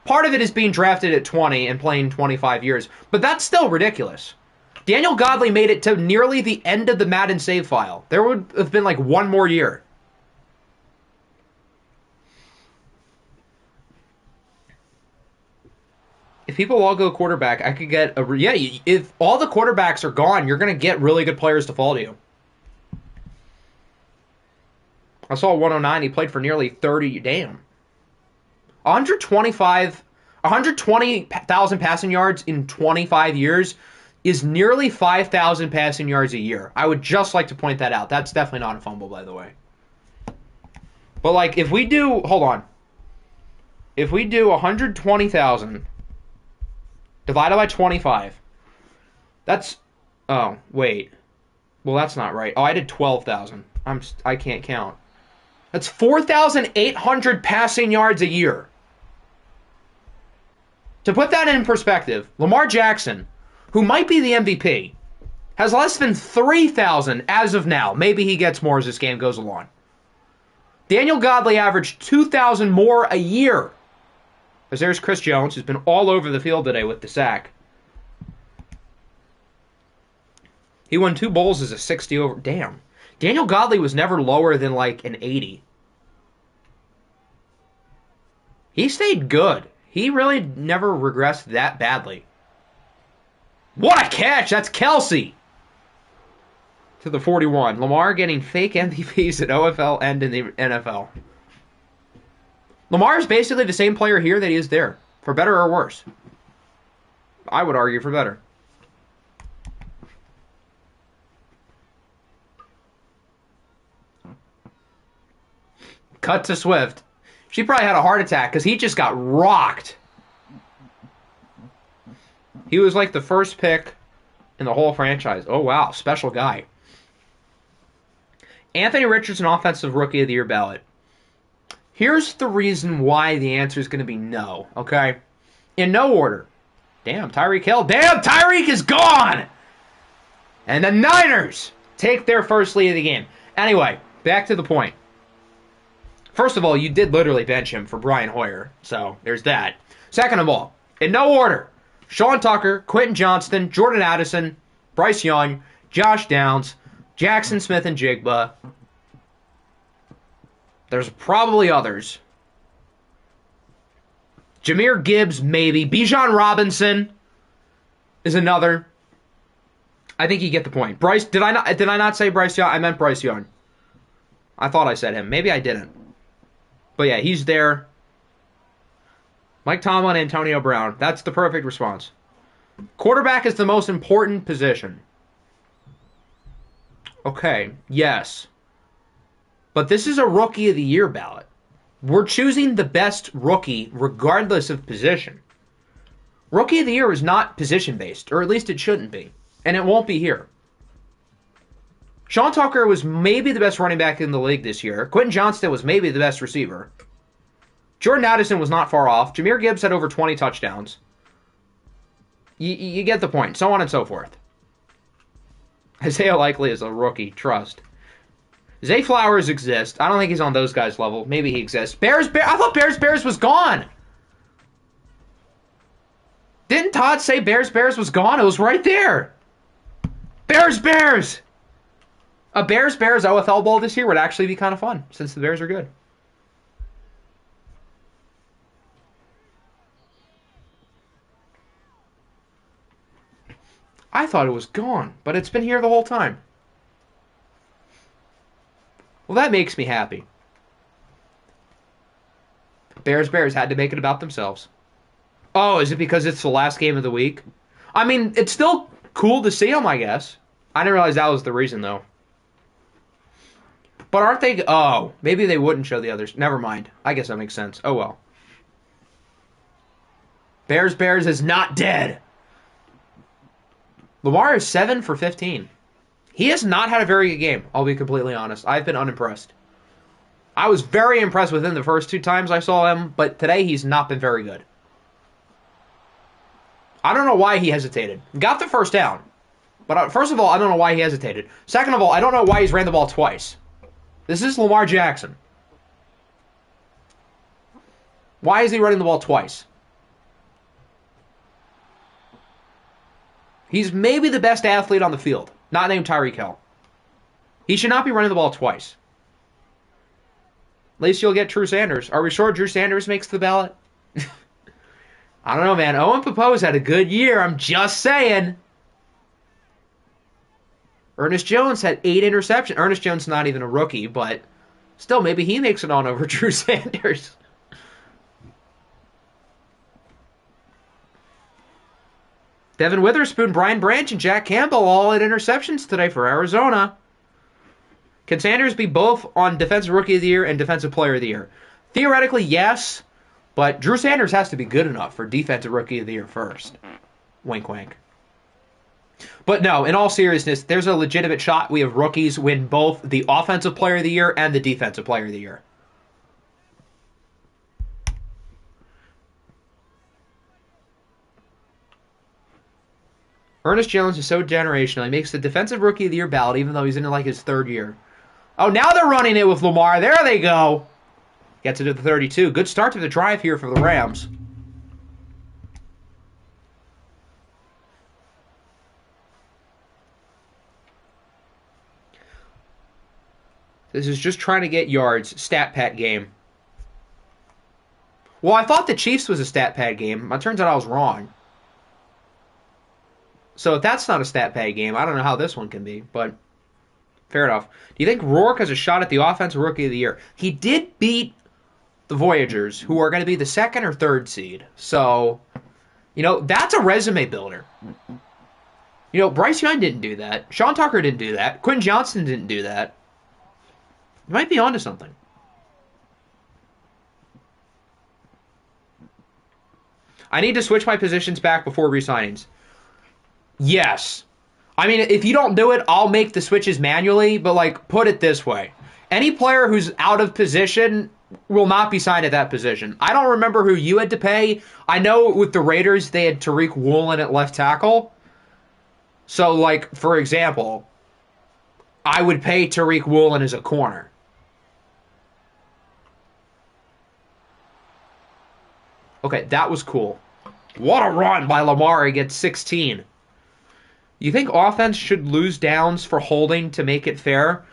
Part of it is being drafted at 20 and playing 25 years. But that's still ridiculous. Daniel Godley made it to nearly the end of the Madden save file. There would have been like one more year. If people all go quarterback, I could get a... Yeah, if all the quarterbacks are gone, you're going to get really good players to fall to you. I saw 109. He played for nearly 30. Damn. 120,000 passing yards in 25 years is nearly 5,000 passing yards a year. I would just like to point that out. That's definitely not a fumble, by the way. But, like, if we do... Hold on. If we do 120,000 divided by 25, that's... Oh, wait. Well, that's not right. Oh, I did 12,000. I can't count. That's 4,800 passing yards a year. To put that in perspective, Lamar Jackson, who might be the MVP, has less than 3,000 as of now. Maybe he gets more as this game goes along. Daniel Godley averaged 2,000 more a year. As there's Chris Jones, who's been all over the field today with the sack. He won 2 bowls as a 60 over... Damn. Daniel Godley was never lower than like an 80. He stayed good. He really never regressed that badly. What a catch! That's Kelsey! To the 41. Lamar getting fake MVPs at OFL and in the NFL. Lamar is basically the same player here that he is there. For better or worse. I would argue for better. Cut to Swift. She probably had a heart attack because he just got rocked. He was like the first pick in the whole franchise. Oh, wow. Special guy. Anthony Richardson, Offensive Rookie of the Year ballot. Here's the reason why the answer is going to be no, okay? In no order. Damn, Tyreek Hill. Damn, Tyreek is gone! And the Niners take their first lead of the game. Anyway, back to the point. First of all, you did literally bench him for Brian Hoyer, so there's that. Second of all, in no order, Sean Tucker, Quentin Johnston, Jordan Addison, Bryce Young, Josh Downs, Jackson Smith and Jigba. There's probably others. Jahmyr Gibbs, maybe. Bijan Robinson is another. I think you get the point. Bryce, did I not say Bryce Young? I meant Bryce Young. I thought I said him. Maybe I didn't. But yeah, he's there. Mike Tomlin, Antonio Brown. That's the perfect response. Quarterback is the most important position. Okay, yes. But this is a Rookie of the Year ballot. We're choosing the best rookie regardless of position. Rookie of the Year is not position-based, or at least it shouldn't be. And it won't be here. Sean Tucker was maybe the best running back in the league this year. Quentin Johnston was maybe the best receiver. Jordan Addison was not far off. Jahmyr Gibbs had over 20 touchdowns. You get the point. So on and so forth. Isaiah Likely is a rookie. Trust. Zay Flowers exists. I don't think he's on those guys' level. Maybe he exists. I thought Bears was gone. Didn't Todd say Bears was gone? It was right there. Bears. A Bears OFL Bowl this year would actually be kind of fun, since the Bears are good. I thought it was gone, but it's been here the whole time. Well, that makes me happy. Bears had to make it about themselves. Oh, is it because it's the last game of the week? I mean, it's still cool to see them, I guess. I didn't realize that was the reason, though. But aren't they... Oh, maybe they wouldn't show the others. Never mind. I guess that makes sense. Oh, well. Bears is not dead. Lamar is 7 for 15. He has not had a very good game, I'll be completely honest. I've been unimpressed. I was very impressed with him the first 2 times I saw him, but today he's not been very good. I don't know why he hesitated. Got the first down. But first of all, I don't know why he hesitated. Second of all, I don't know why he's ran the ball twice. This is Lamar Jackson. Why is he running the ball twice? He's maybe the best athlete on the field, not named Tyreek Hill. He should not be running the ball twice. At least you'll get Drew Sanders. Are we sure Drew Sanders makes the ballot? I don't know, man. Owen Papo's had a good year. I'm just saying. Ernest Jones had 8 interceptions. Ernest Jones not even a rookie, but still, maybe he makes it on over Drew Sanders. Devin Witherspoon, Brian Branch, and Jack Campbell all had interceptions today for Arizona. Can Sanders be both on Defensive Rookie of the Year and Defensive Player of the Year? Theoretically, yes, but Drew Sanders has to be good enough for Defensive Rookie of the Year first. Wink, wink. But no, in all seriousness, there's a legitimate shot we have rookies win both the Offensive Player of the Year and the Defensive Player of the Year. Ernest Jones is so generational. He makes the Defensive Rookie of the Year ballot even though he's in like his 3rd year. Oh, now they're running it with Lamar. There they go. Gets it to the 32. Good start to the drive here for the Rams. This is just trying to get yards. Stat pad game. Well, I thought the Chiefs was a stat pad game. It turns out I was wrong. So if that's not a stat pad game, I don't know how this one can be, but fair enough. Do you think Rourke has a shot at the Offensive Rookie of the Year? He did beat the Voyagers, who are going to be the 2nd or 3rd seed. So, that's a resume builder. Bryce Young didn't do that. Sean Tucker didn't do that. Quentin Johnston didn't do that. You might be onto something. I need to switch my positions back before re-signings. Yes. I mean, if you don't do it, I'll make the switches manually, but, put it this way. Any player who's out of position will not be signed at that position. I don't remember who you had to pay. I know with the Raiders, they had Tariq Woolen at left tackle. So, for example, I would pay Tariq Woolen as a corner. Okay, that was cool. What a run by Lamar. He gets 16. You think offense should lose downs for holding to make it fair?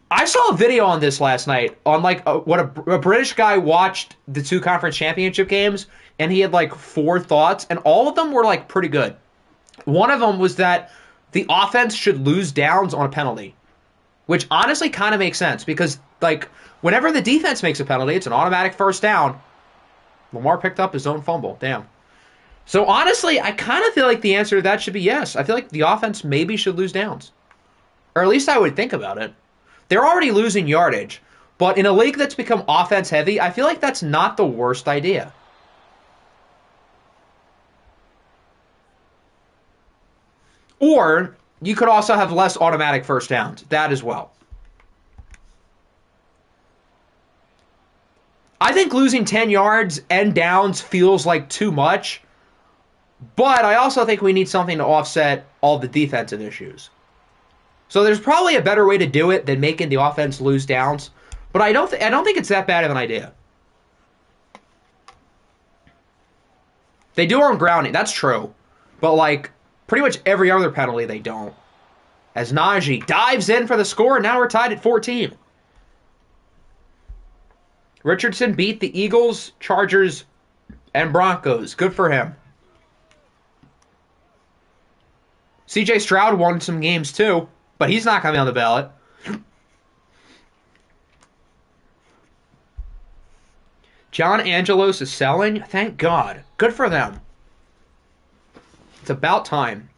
I saw a video on this last night on what a British guy watched the 2 conference championship games, and he had 4 thoughts, and all of them were pretty good. One of them was that the offense should lose downs on a penalty, which honestly kind of makes sense because whenever the defense makes a penalty, it's an automatic first down. Lamar picked up his own fumble. Damn. So honestly, I kind of feel like the answer to that should be yes. I feel like the offense maybe should lose downs. Or at least I would think about it. They're already losing yardage. But in a league that's become offense heavy, I feel like that's not the worst idea. Or you could also have less automatic first downs. That as well. I think losing 10 yards and downs feels like too much. But I also think we need something to offset all the defensive issues. So there's probably a better way to do it than making the offense lose downs. But I don't think it's that bad of an idea. They do earn grounding. That's true. But like pretty much every other penalty, they don't. As Najee dives in for the score, and now we're tied at 14. Richardson beat the Eagles, Chargers, and Broncos. Good for him. CJ Stroud won some games too, but he's not going to be on the ballot. John Angelos is selling? Thank God. Good for them. It's about time.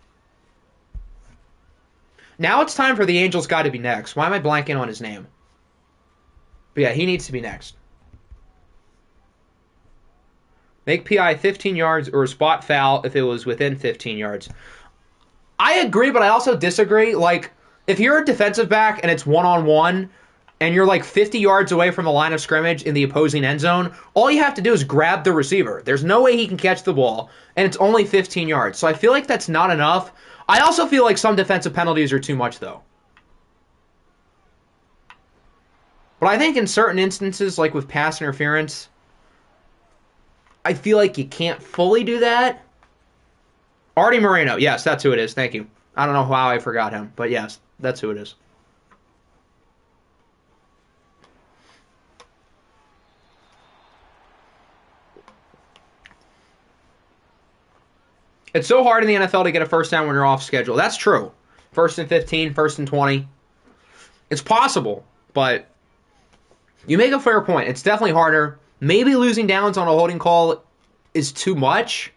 Now it's time for the Angels guy to be next. Why am I blanking on his name? But yeah, he needs to be next. Make PI 15 yards or a spot foul if it was within 15 yards. I agree, but I also disagree. Like, if you're a defensive back and it's one-on-one, and you're like 50 yards away from the line of scrimmage in the opposing end zone, all you have to do is grab the receiver. There's no way he can catch the ball, and it's only 15 yards. So I feel like that's not enough. I also feel like some defensive penalties are too much, though. But I think in certain instances, like with pass interference, I feel like you can't fully do that. Artie Moreno. Yes, that's who it is. Thank you. I don't know how I forgot him, but yes, that's who it is. It's so hard in the NFL to get a first down when you're off schedule. That's true. First and 15, first and 20. It's possible, but you make a fair point. It's definitely harder. Maybe losing downs on a holding call is too much.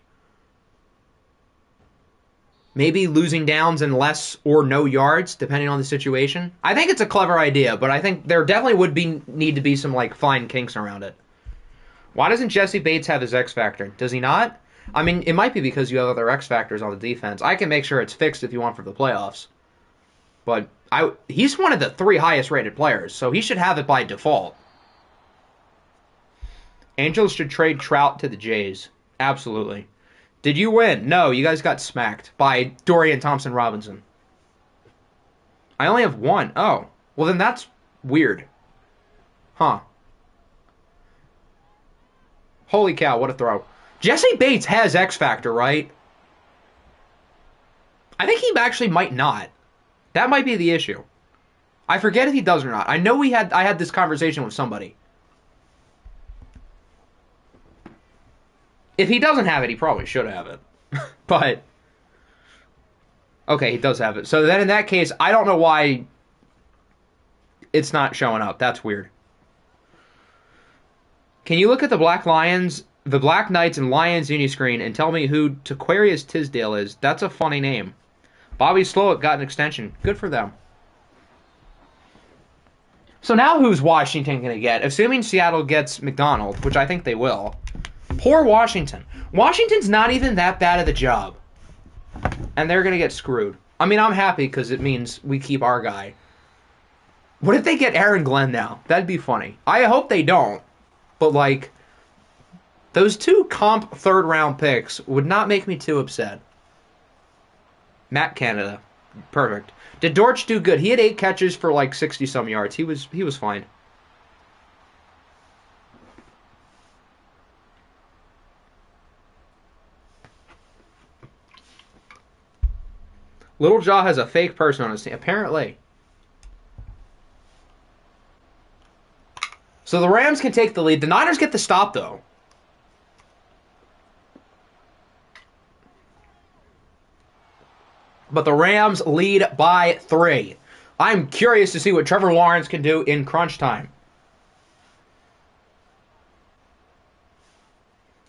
Maybe losing downs in less or no yards, depending on the situation. I think it's a clever idea, but I think there definitely would need to be some like fine kinks around it. Why doesn't Jesse Bates have his X Factor? Does he not? I mean, it might be because you have other X factors on the defense. I can make sure it's fixed if you want for the playoffs. But he's one of the 3 highest rated players, so he should have it by default. Angels should trade Trout to the Jays. Absolutely. Did you win? No, you guys got smacked by Dorian Thompson-Robinson. I only have 1. Oh, well then that's weird. Huh. Holy cow, what a throw. Jesse Bates has X Factor, right? I think he actually might not. That might be the issue. I forget if he does or not. I know I had this conversation with somebody. If he doesn't have it, he probably should have it. But okay, he does have it. So then in that case, I don't know why it's not showing up. That's weird. Can you look at the Black Knights and Lions Uniscreen and tell me who Taquarius Tisdale is? That's a funny name. Bobby Slowick got an extension. Good for them. So now who's Washington going to get? Assuming Seattle gets McDonald, which I think they will. Poor Washington. Washington's not even that bad of a job. And they're going to get screwed. I mean, I'm happy because it means we keep our guy. What if they get Aaron Glenn now? That'd be funny. I hope they don't. But, like, those 2 comp third-round picks would not make me too upset. Matt Canada. Perfect. Did Dortch do good? He had 8 catches for, like, 60-some yards. He was fine. Little Jaw has a fake person on his team. Apparently. So the Rams can take the lead. The Niners get the stop, though. But the Rams lead by 3. I'm curious to see what Trevor Lawrence can do in crunch time.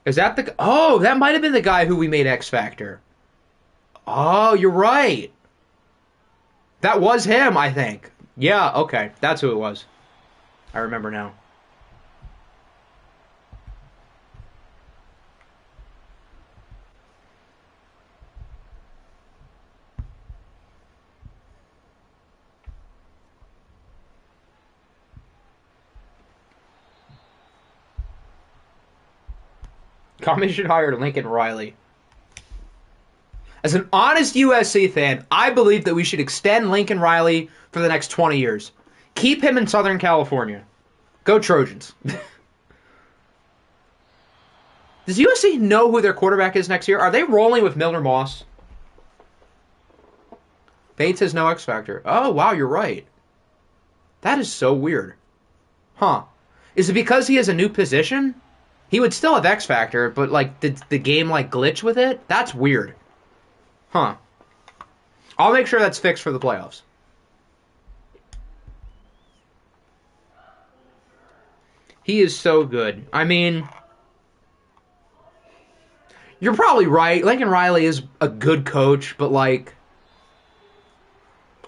Is that the... Oh, that might have been the guy who we made X Factor. Oh, you're right. That was him, I think. Yeah, okay. That's who it was. I remember now. Commission hired Lincoln Riley. As an honest USC fan, I believe that we should extend Lincoln Riley for the next 20 years. Keep him in Southern California. Go Trojans. Does USC know who their quarterback is next year? Are they rolling with Miller Moss? Bates has no X Factor. Oh, wow, you're right. That is so weird. Huh. Is it because he has a new position? He would still have X Factor, but, like, did the game, like, glitch with it? That's weird. Huh. I'll make sure that's fixed for the playoffs. He is so good. I mean, you're probably right. Lincoln Riley is a good coach, but, like,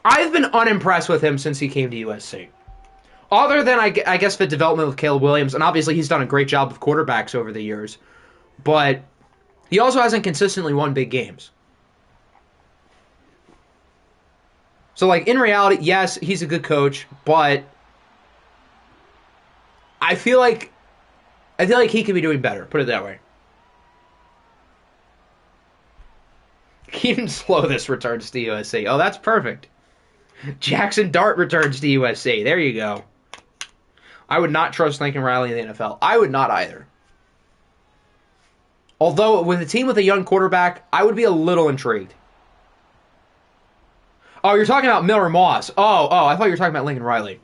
I've been unimpressed with him since he came to USC. Other than, I guess, the development with Caleb Williams, and obviously he's done a great job with quarterbacks over the years, but he also hasn't consistently won big games. So, like, in reality, yes, he's a good coach, but I feel like he could be doing better, put it that way. Keaton Slovis returns to USC. Oh, that's perfect. Jackson Dart returns to USC. There you go. I would not trust Lincoln Riley in the NFL. I would not either. Although, with a team with a young quarterback, I would be a little intrigued. Oh, you're talking about Miller Moss. Oh, I thought you were talking about Lincoln Riley.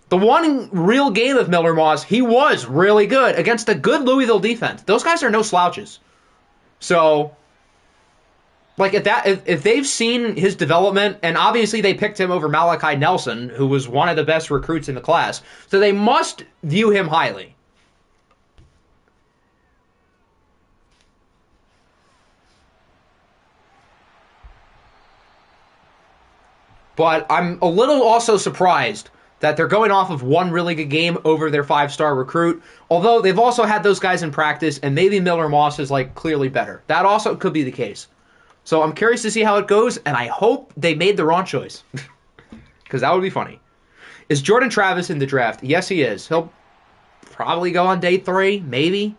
The one real game of Miller Moss, he was really good against a good Louisville defense. Those guys are no slouches. So, like, if they've seen his development, and obviously they picked him over Malachi Nelson, who was one of the best recruits in the class, so they must view him highly. But I'm a little also surprised that they're going off of one really good game over their 5-star recruit, although they've also had those guys in practice, and maybe Miller Moss is, like, clearly better. That also could be the case. So I'm curious to see how it goes, and I hope they made the wrong choice. Because that would be funny. Is Jordan Travis in the draft? Yes, he is. He'll probably go on day 3, maybe.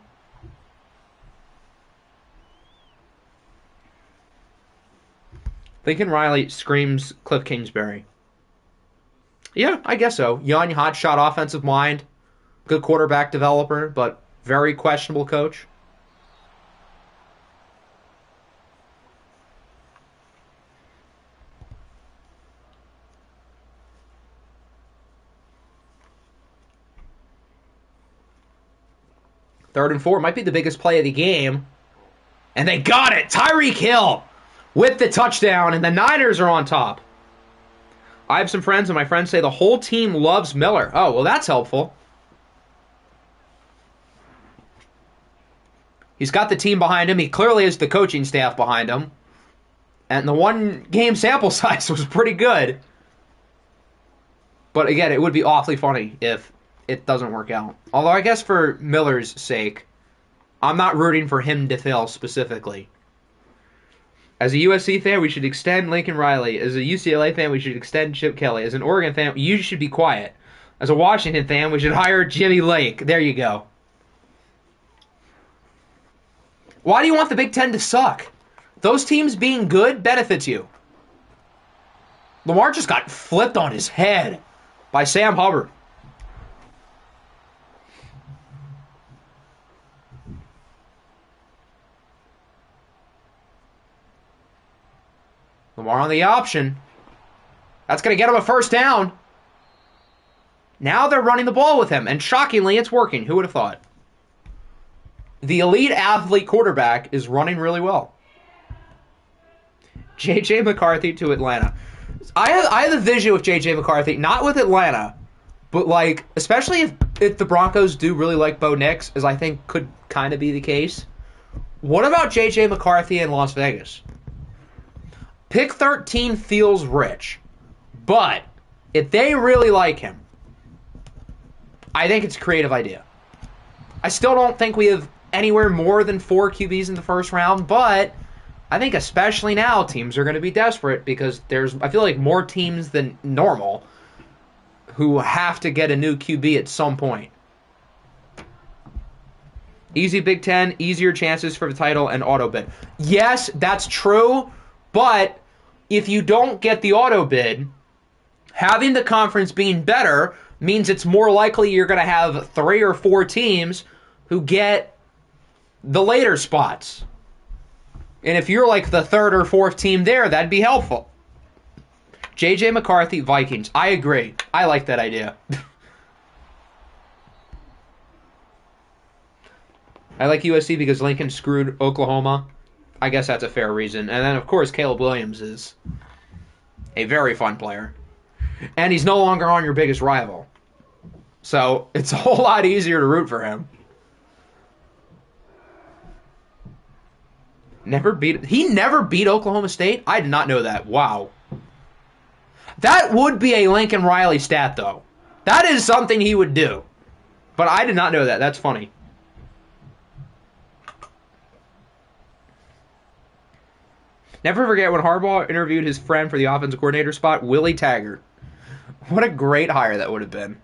Lincoln Riley screams Cliff Kingsbury. Yeah, I guess so. Young, hotshot offensive mind. Good quarterback developer, but very questionable coach. Third and 4 might be the biggest play of the game. And they got it! Tyreek Hill with the touchdown, and the Niners are on top. I have some friends, and my friends say the whole team loves Miller. Oh, well, that's helpful. He's got the team behind him. He clearly has the coaching staff behind him. And the one-game sample size was pretty good. But again, it would be awfully funny if it doesn't work out. Although I guess for Miller's sake, I'm not rooting for him to fail specifically. As a USC fan, we should extend Lincoln Riley. As a UCLA fan, we should extend Chip Kelly. As an Oregon fan, you should be quiet. As a Washington fan, we should hire Jimmy Lake. There you go. Why do you want the Big Ten to suck? Those teams being good benefits you. Lamar just got flipped on his head by Sam Hubbard. Lamar on the option. That's going to get him a first down. Now they're running the ball with him, and shockingly, it's working. Who would have thought? The elite athlete quarterback is running really well. J.J. McCarthy to Atlanta. I have a vision with J.J. McCarthy, not with Atlanta, But, like, especially if the Broncos do really like Bo Nix, as I think could kind of be the case, what about J.J. McCarthy in Las Vegas? Pick 13 feels rich. But if they really like him, I think it's a creative idea. I still don't think we have anywhere more than 4 QBs in the first round, but I think especially now teams are going to be desperate because I feel like more teams than normal who have to get a new QB at some point. Easy Big Ten, easier chances for the title, and auto bid. Yes, that's true, but if you don't get the auto bid, having the conference being better means it's more likely you're going to have 3 or 4 teams who get the later spots. And if you're like the 3rd or 4th team there, that'd be helpful. J.J. McCarthy, Vikings. I agree. I like that idea. I like USC because Lincoln screwed Oklahoma. I guess that's a fair reason. And then, of course, Caleb Williams is a very fun player. And he's no longer on your biggest rival. So it's a whole lot easier to root for him. He never beat Oklahoma State? I did not know that. Wow. That would be a Lincoln Riley stat, though. That is something he would do. But I did not know that. That's funny. Never forget when Harbaugh interviewed his friend for the offensive coordinator spot, Willie Taggart. What a great hire that would have been.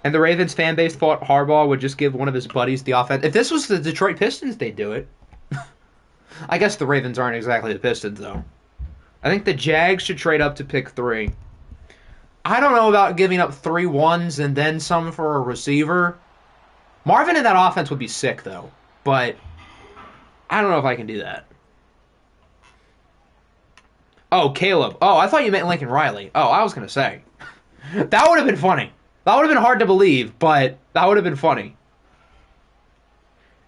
And the Ravens fan base thought Harbaugh would just give one of his buddies the offense. If this was the Detroit Pistons, they'd do it. I guess the Ravens aren't exactly the Pistons, though. I think the Jags should trade up to pick 3. I don't know about giving up 3 ones and then some for a receiver. Marvin in that offense would be sick, though. But I don't know if I can do that. Oh, Caleb. Oh, I thought you meant Lincoln Riley. Oh, I was going to say. That would have been funny. That would have been hard to believe, but that would have been funny.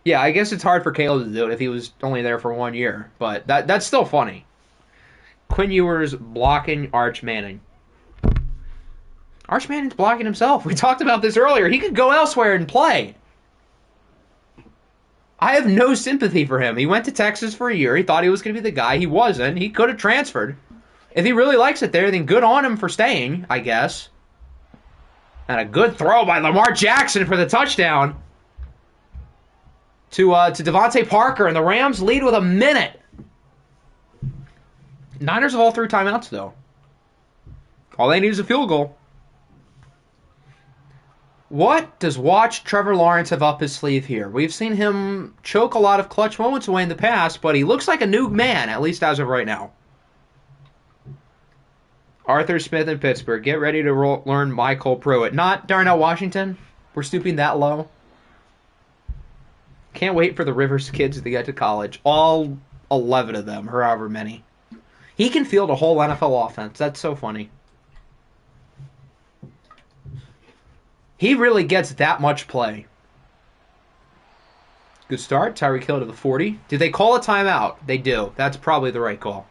Yeah, I guess it's hard for Caleb to do it if he was only there for 1 year. But that's still funny. Quinn Ewers blocking Arch Manning. Arch Manning's blocking himself. We talked about this earlier. He could go elsewhere and play. I have no sympathy for him. He went to Texas for a year. He thought he was going to be the guy. He wasn't. He could have transferred. If he really likes it there, then good on him for staying, I guess. And a good throw by Lamar Jackson for the touchdown to Devontae Parker, and the Rams lead with a minute. Niners have all 3 timeouts, though. All they need is a field goal. What does watch Trevor Lawrence have up his sleeve here? We've seen him choke a lot of clutch moments away in the past, but he looks like a new man, at least as of right now. Arthur Smith in Pittsburgh. Get ready to learn Michael Pruitt. Not Darnell Washington. We're stooping that low. Can't wait for the Rivers kids to get to college. All 11 of them, or however many. He can field a whole NFL offense. That's so funny. He really gets that much play. Good start. Tyreek Hill to the 40. Did they call a timeout? They do. That's probably the right call.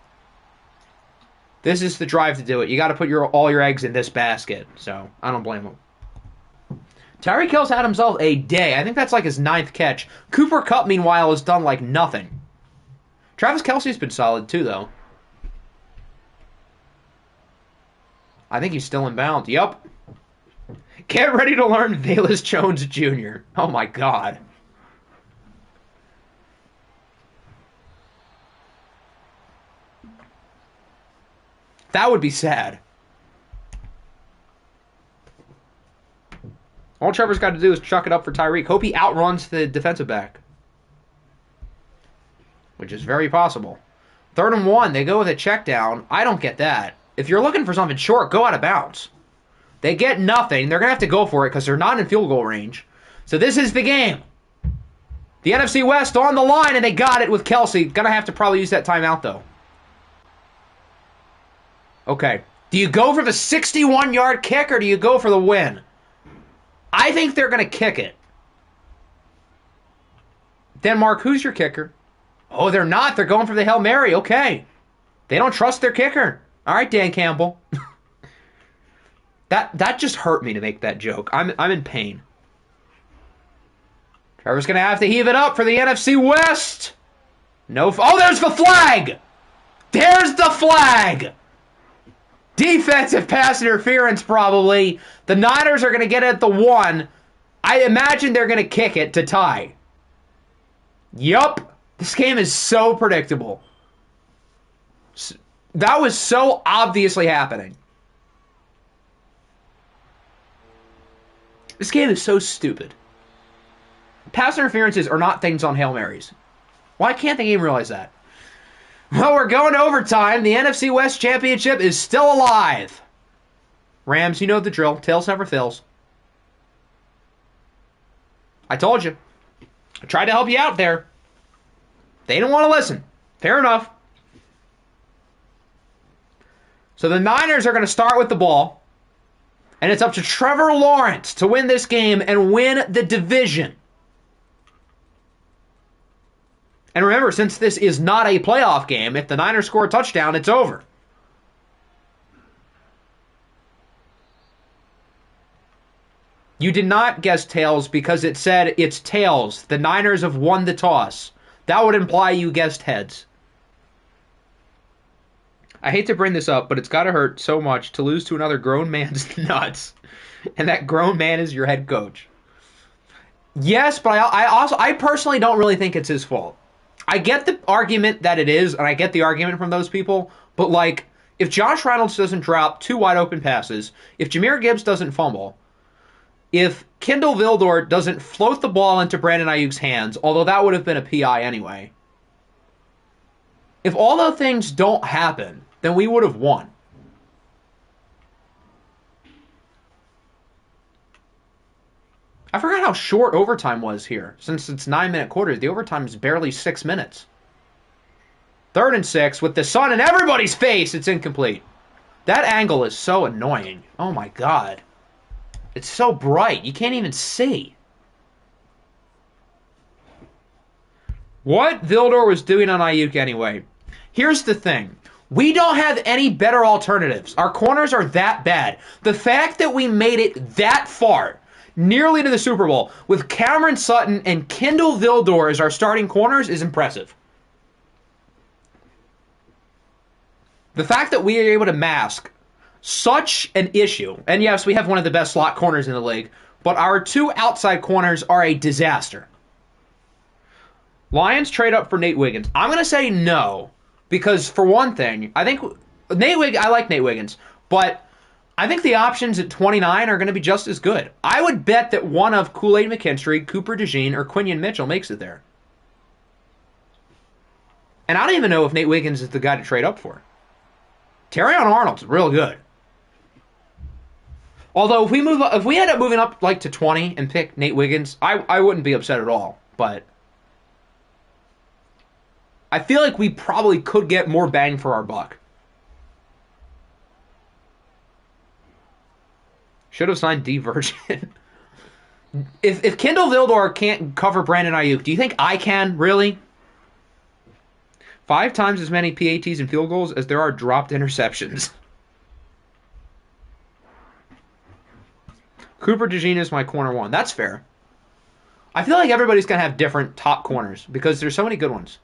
This is the drive to do it. You got to put all your eggs in this basket. So, I don't blame him. Tyreek Hill's had himself a day. I think that's like his 9th catch. Cooper Kupp, meanwhile, has done like nothing. Travis Kelce's been solid too, though. I think he's still in bounds. Yup. Get ready to learn Velus Jones Jr. Oh my God. That would be sad. All Trevor's got to do is chuck it up for Tyreek. Hope he outruns the defensive back. Which is very possible. 3rd and 1, they go with a check down. I don't get that. If you're looking for something short, go out of bounds. They get nothing. They're going to have to go for it because they're not in field goal range. So this is the game. The NFC West on the line, and they got it with Kelce. Going to have to probably use that timeout, though. Okay. Do you go for the 61-yard kick, or do you go for the win? I think they're going to kick it. Denmark, who's your kicker? Oh, they're not. They're going for the Hail Mary. Okay. They don't trust their kicker. All right, Dan Campbell. That just hurt me to make that joke. I'm in pain. Trevor's going to have to heave it up for the NFC West. No. Oh, there's the flag. There's the flag. Defensive pass interference, probably. The Niners are going to get it at the 1. I imagine they're going to kick it to tie. Yup. This game is so predictable. That was so obviously happening. This game is so stupid. Pass interferences are not things on Hail Marys. Why can't the game realize that? Well, we're going to overtime. The NFC West Championship is still alive. Rams, you know the drill. Tails never fails. I told you. I tried to help you out there. They didn't want to listen. Fair enough. So the Niners are going to start with the ball. And it's up to Trevor Lawrence to win this game and win the division. And remember, since this is not a playoff game, if the Niners score a touchdown, it's over. You did not guess tails because it said it's tails. The Niners have won the toss. That would imply you guessed heads. I hate to bring this up, but it's got to hurt so much to lose to another grown man's nuts. And that grown man is your head coach. Yes, but I personally don't really think it's his fault. I get the argument that it is, and I get the argument from those people, but like, if Josh Reynolds doesn't drop 2 wide open passes, if Jahmyr Gibbs doesn't fumble, if Kindle Vildor doesn't float the ball into Brandon Ayuk's hands, although that would have been a PI anyway, if all those things don't happen, then we would have won. I forgot how short overtime was here. Since it's 9-minute quarters, the overtime is barely 6 minutes. 3rd and 6, with the sun in everybody's face, it's incomplete. That angle is so annoying. Oh my god. It's so bright, you can't even see. What Vildor was doing on Ayuk anyway. Here's the thing. We don't have any better alternatives. Our corners are that bad. The fact that we made it that far, nearly to the Super Bowl, with Cameron Sutton and Kindle Vildor as our starting corners is impressive. The fact that we are able to mask such an issue, and yes, we have one of the best slot corners in the league, but our 2 outside corners are a disaster. Lions trade up for Nate Wiggins. I'm going to say no, because for one thing, I think I like Nate Wiggins, but I think the options at 29 are going to be just as good. I would bet that one of Kool-Aid McKinstry, Cooper DeJean, or Quinion Mitchell makes it there. And I don't even know if Nate Wiggins is the guy to trade up for. Terrion Arnold's real good. Although if we end up moving up like to 20 and pick Nate Wiggins, I wouldn't be upset at all. But I feel like we probably could get more bang for our buck. Should have signed D Virgin. If Kindle Vildor can't cover Brandon Ayuk, do you think I can? Really? 5 times as many PATs and field goals as there are dropped interceptions. Cooper DeJean is my corner 1. That's fair. I feel like everybody's going to have different top corners because there's so many good ones.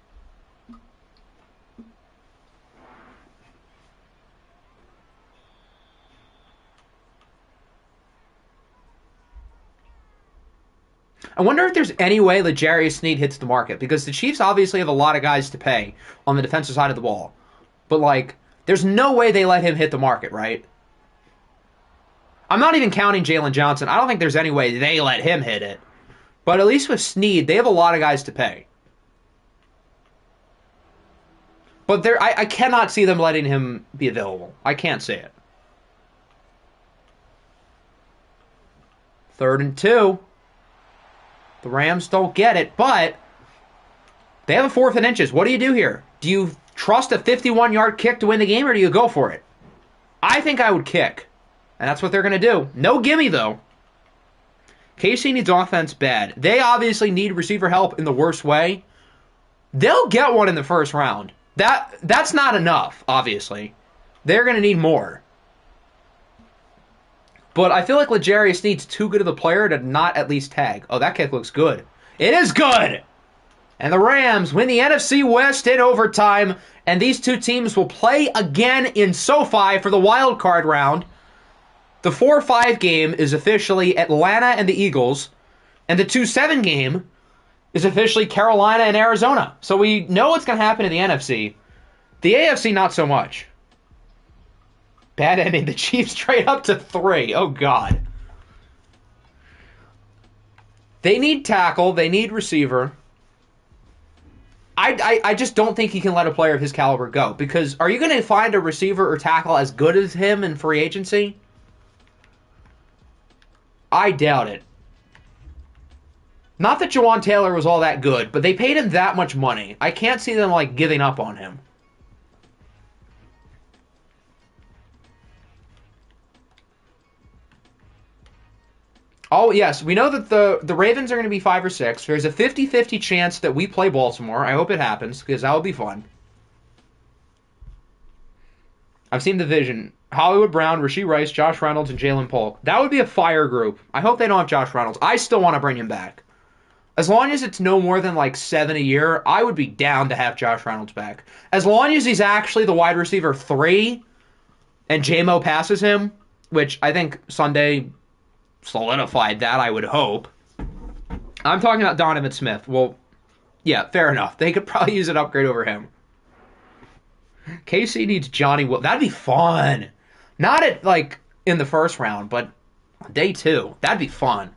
I wonder if there's any way L'Jarius Sneed hits the market, because the Chiefs obviously have a lot of guys to pay on the defensive side of the ball. But, like, there's no way they let him hit the market, right? I'm not even counting Jalen Johnson. I don't think there's any way they let him hit it. But at least with Sneed, they have a lot of guys to pay. But I cannot see them letting him be available. I can't see it. 3rd and 2. The Rams don't get it, but they have a 4th and inches. What do you do here? Do you trust a 51-yard kick to win the game, or do you go for it? I think I would kick, and that's what they're going to do. No gimme, though. KC needs offense bad. They obviously need receiver help in the worst way. They'll get one in the first round. That's not enough, obviously. They're going to need more. But I feel like L'Jarius Sneed's too good of a player to not at least tag. Oh, that kick looks good. It is good! And the Rams win the NFC West in overtime, and these two teams will play again in SoFi for the wild card round. The 4-5 game is officially Atlanta and the Eagles, and the 2-7 game is officially Carolina and Arizona. So we know what's going to happen in the NFC. The AFC, not so much. Bad ending. The Chiefs trade up to 3. Oh, God. They need tackle. They need receiver. I just don't think he can let a player of his caliber go. Because are you going to find a receiver or tackle as good as him in free agency? I doubt it. Not that Jawan Taylor was all that good, but they paid him that much money. I can't see them, like, giving up on him. Oh, yes, we know that the Ravens are going to be 5 or 6. There's a 50-50 chance that we play Baltimore. I hope it happens, because that would be fun. I've seen the vision. Hollywood Brown, Rashee Rice, Josh Reynolds, and Jalen Polk. That would be a fire group. I hope they don't have Josh Reynolds. I still want to bring him back. As long as it's no more than like 7 a year, I would be down to have Josh Reynolds back. As long as he's actually the wide receiver 3 and J-Mo passes him, which I think Sunday solidified that, I would hope. I'm talking about Donovan Smith. Well, yeah, fair enough. They could probably use an upgrade over him. KC needs Johnny Will. That'd be fun. Not at, like, in the first round, but day 2. That'd be fun.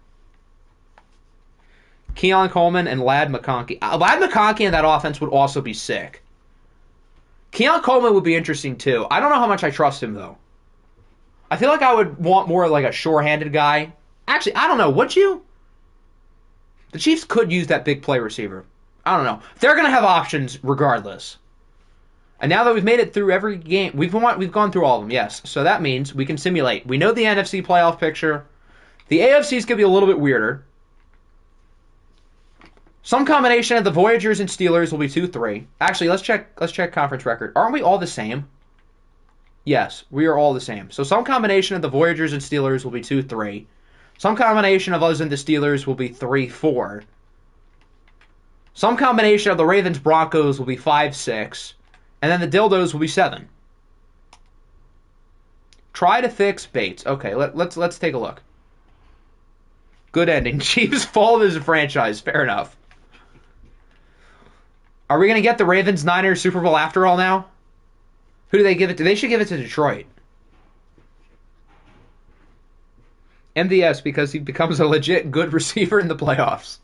Keon Coleman and Ladd McConkey. Ladd McConkey in that offense would also be sick. Keon Coleman would be interesting, too. I don't know how much I trust him, though. I feel like I would want more like a sure-handed guy. Actually, I don't know. Would you? The Chiefs could use that big play receiver. I don't know. They're going to have options regardless. And now that we've made it through every game, we've gone through all of them, yes. So that means we can simulate. We know the NFC playoff picture. The AFC is going to be a little bit weirder. Some combination of the Voyagers and Steelers will be 2-3. Actually, let's check conference record. Aren't we all the same? Yes, we are all the same. So some combination of the Voyagers and Steelers will be 2-3. Some combination of us and the Steelers will be 3-4. Some combination of the Ravens Broncos will be 5-6. And then the Dildos will be 7. Try to fix Bates. Okay, let's take a look. Good ending. Chiefs fall as a franchise. Fair enough. Are we going to get the Ravens Niners Super Bowl after all now? Who do they give it to? They should give it to Detroit. MVS, because he becomes a legit good receiver in the playoffs.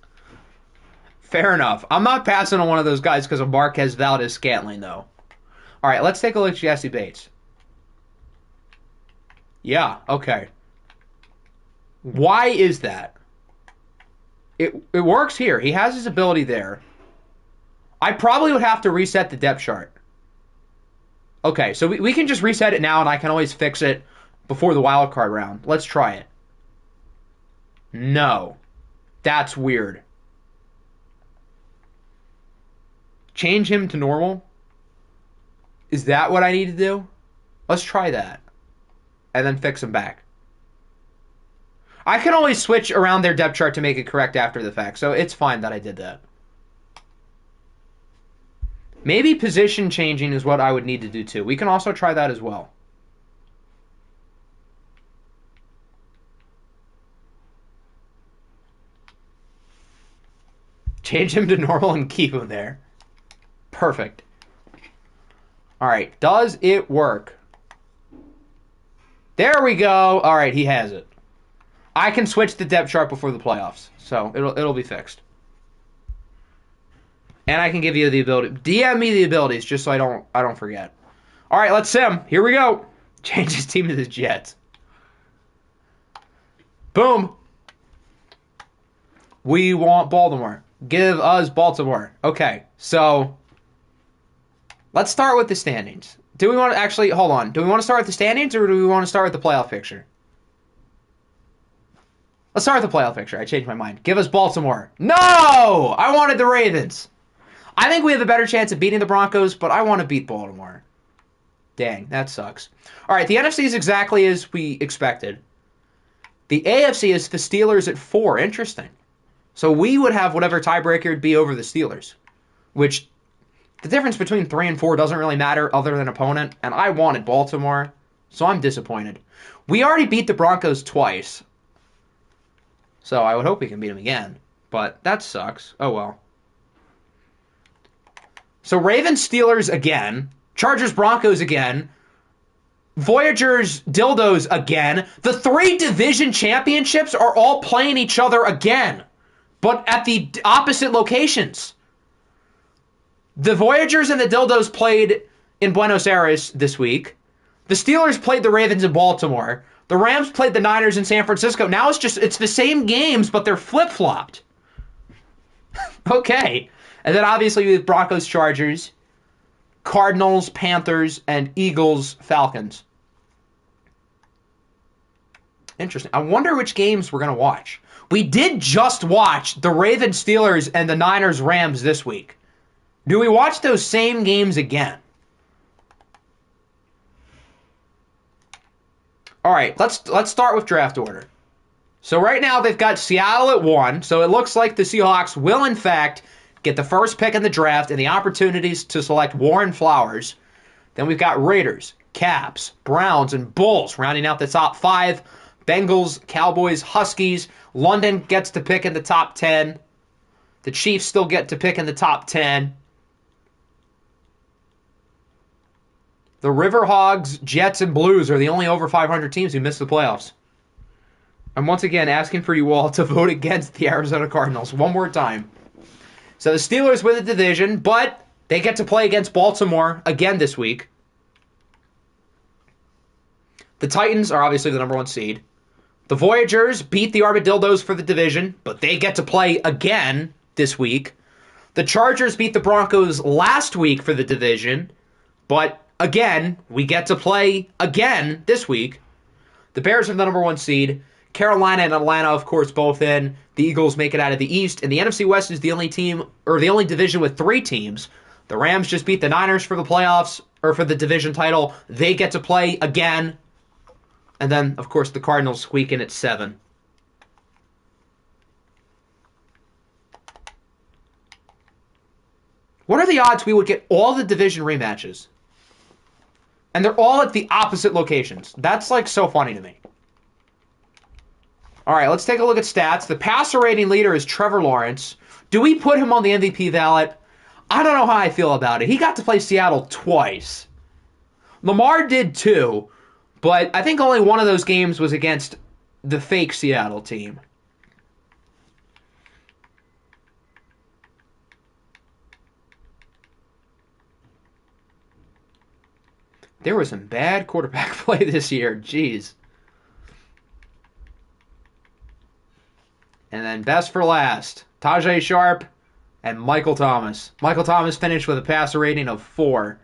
Fair enough. I'm not passing on one of those guys because of Marquez Valdez-Scantling, though. All right, let's take a look at Jesse Bates. Yeah, okay. Why is that? It works here. He has his ability there. I probably would have to reset the depth chart. Okay, so we can just reset it now, and I can always fix it before the wild card round. Let's try it. No. That's weird. Change him to normal? Is that what I need to do? Let's try that. And then fix him back. I can always switch around their depth chart to make it correct after the fact, so it's fine that I did that. Maybe position changing is what I would need to do too. We can also try that as well. Change him to normal and keep him there. Perfect. Alright, does it work? There we go. Alright, he has it. I can switch the depth chart before the playoffs, so it'll be fixed. And I can give you the ability. DM me the abilities just so I don't forget. All right, let's sim. Here we go. Change his team to the Jets. Boom. We want Baltimore. Give us Baltimore. Okay, so let's start with the standings. Do we want to actually, hold on. Do we want to start with the standings or do we want to start with the playoff picture? Let's start with the playoff picture. I changed my mind. Give us Baltimore. No! I wanted the Ravens. I think we have a better chance of beating the Broncos, but I want to beat Baltimore. Dang, that sucks. All right, the NFC is exactly as we expected. The AFC is the Steelers at 4. Interesting. So we would have whatever tiebreaker would be over the Steelers, which the difference between 3 and 4 doesn't really matter other than opponent, and I wanted Baltimore, so I'm disappointed. We already beat the Broncos twice, so I would hope we can beat them again, but that sucks. Oh well. So Ravens, Steelers again, Chargers, Broncos again, Voyagers, Dildos again. The 3 division championships are all playing each other again, but at the opposite locations. The Voyagers and the Dildos played in Buenos Aires this week. The Steelers played the Ravens in Baltimore. The Rams played the Niners in San Francisco. Now it's the same games, but they're flip-flopped. Okay. And then obviously with Broncos, Chargers, Cardinals, Panthers, and Eagles, Falcons. Interesting. I wonder which games we're going to watch. We did just watch the Ravens, Steelers, and the Niners, Rams this week. Do we watch those same games again? All right, let's start with draft order. So right now they've got Seattle at 1, so it looks like the Seahawks will in fact get the first pick in the draft and the opportunities to select Warren Flowers. Then we've got Raiders, Caps, Browns, and Bulls rounding out the top 5. Bengals, Cowboys, Huskies. London gets to pick in the top 10. The Chiefs still get to pick in the top 10. The Riverhogs, Jets, and Blues are the only over 500 teams who missed the playoffs. I'm once again asking for you all to vote against the Arizona Cardinals one more time. So the Steelers win the division, but they get to play against Baltimore again this week. The Titans are obviously the number 1 seed. The Voyagers beat the Armadillos for the division, but they get to play again this week. The Chargers beat the Broncos last week for the division, but again, we get to play again this week. The Bears are the number 1 seed. Carolina and Atlanta, of course, both in. The Eagles make it out of the East. And the NFC West is the only team, or the only division with 3 teams. The Rams just beat the Niners for the playoffs, or for the division title. They get to play again. And then, of course, the Cardinals squeak in at 7. What are the odds we would get all the division rematches? And they're all at the opposite locations. That's, like, so funny to me. All right, let's take a look at stats. The passer rating leader is Trevor Lawrence. Do we put him on the MVP ballot? I don't know how I feel about it. He got to play Seattle twice. Lamar did too, but I think only one of those games was against the fake Seattle team. There was some bad quarterback play this year. Jeez. And then best for last, Tajay Sharp and Michael Thomas. Michael Thomas finished with a passer rating of 4.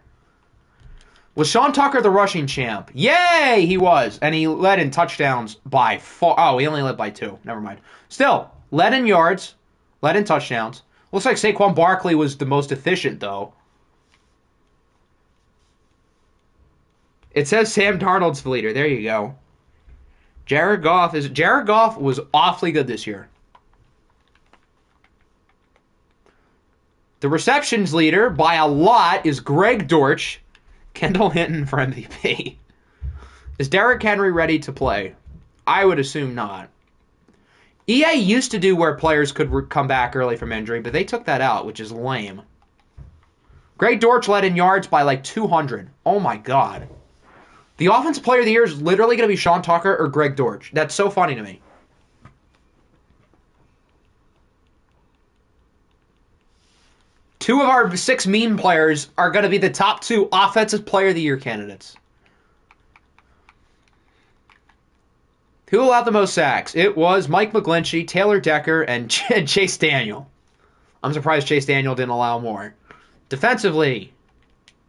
Was Sean Tucker the rushing champ? Yay, he was. And he led in touchdowns by 4. Oh, he only led by 2. Never mind. Still, led in yards, led in touchdowns. Looks like Saquon Barkley was the most efficient, though. It says Sam Darnold's the leader. There you go. Jared Goff was awfully good this year. The receptions leader, by a lot, is Greg Dortch. Kendall Hinton for MVP. Is Derrick Henry ready to play? I would assume not. EA used to do where players could come back early from injury, but they took that out, which is lame. Greg Dortch led in yards by like 200. Oh my god. The Offensive Player of the Year is literally going to be Sean Tucker or Greg Dortch. That's so funny to me. Two of our 6 meme players are going to be the top 2 Offensive Player of the Year candidates. Who allowed the most sacks? It was Mike McGlinchey, Taylor Decker, and Chase Daniel. I'm surprised Chase Daniel didn't allow more. Defensively,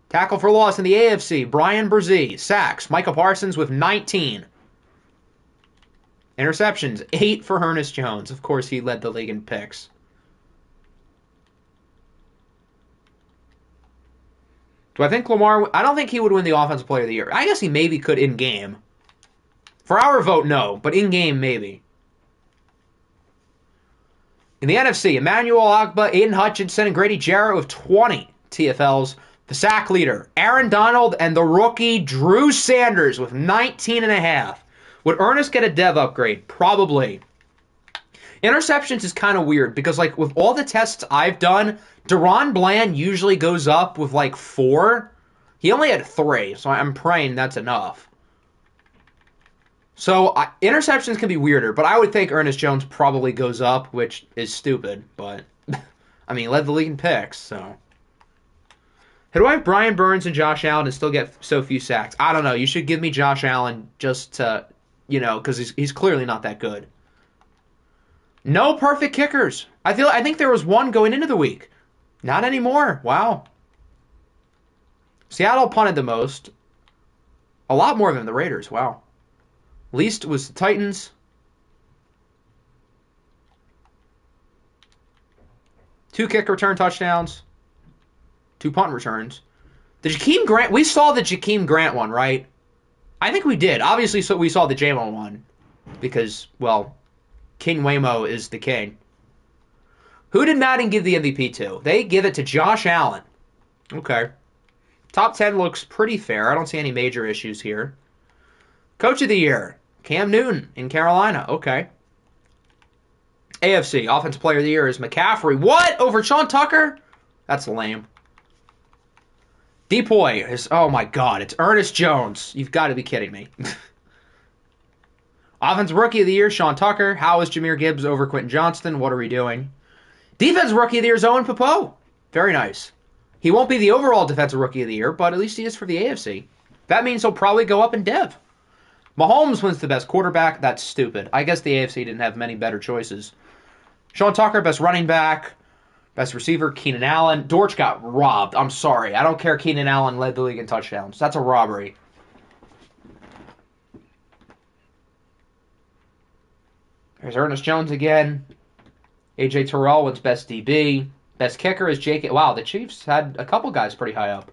tackle for loss in the AFC, Brian Brzee. Sacks, Micah Parsons with 19. Interceptions, 8 for Ernest Jones. Of course, he led the league in picks. Do I think Lamar... I don't think he would win the Offensive Player of the Year. I guess he maybe could in-game. For our vote, no, but in-game, maybe. In the NFC, Emmanuel Ogbah, Aiden Hutchinson, and Grady Jarrett with 20 TFLs. The sack leader, Aaron Donald, and the rookie, Drew Sanders, with 19.5. Would Ernest get a dev upgrade? Probably. Interceptions is kind of weird because, like, with all the tests I've done, Deron Bland usually goes up with, like, 4. He only had 3, so I'm praying that's enough. So, interceptions can be weirder, but I would think Ernest Jones probably goes up, which is stupid, but, I mean, led the league in picks, so. How do I have Brian Burns and Josh Allen and still get so few sacks? I don't know. You should give me Josh Allen just to, because he's clearly not that good. No perfect kickers. I think there was one going into the week. Not anymore. Wow. Seattle punted the most. A lot more than the Raiders. Wow. Least was the Titans. 2 kick return touchdowns. 2 punt returns. The Jakeem Grant, we saw the Jakeem Grant one, right? I think we did. Obviously, so we saw the J-Mo one. Because, well, King Waymo is the king. Who did Madden give the MVP to? They give it to Josh Allen. Okay. Top 10 looks pretty fair. I don't see any major issues here. Coach of the Year, Cam Newton in Carolina. Okay. AFC, Offensive Player of the Year is McCaffrey. What? Over Sean Tucker? That's lame. Depoy is, oh my god, it's Ernest Jones. You've got to be kidding me. Offensive Rookie of the Year, Sean Tucker. How is Jahmyr Gibbs over Quentin Johnston? What are we doing? Defensive Rookie of the Year is Owen Popo. Very nice. He won't be the overall Defensive Rookie of the Year, but at least he is for the AFC. That means he'll probably go up in Dev. Mahomes wins the best quarterback. That's stupid. I guess the AFC didn't have many better choices. Sean Tucker, best running back. Best receiver, Keenan Allen. Dortch got robbed. I'm sorry. I don't care. Keenan Allen led the league in touchdowns. That's a robbery. There's Ernest Jones again. A.J. Terrell wins best DB. Best kicker is Jake. Wow, the Chiefs had a couple guys pretty high up.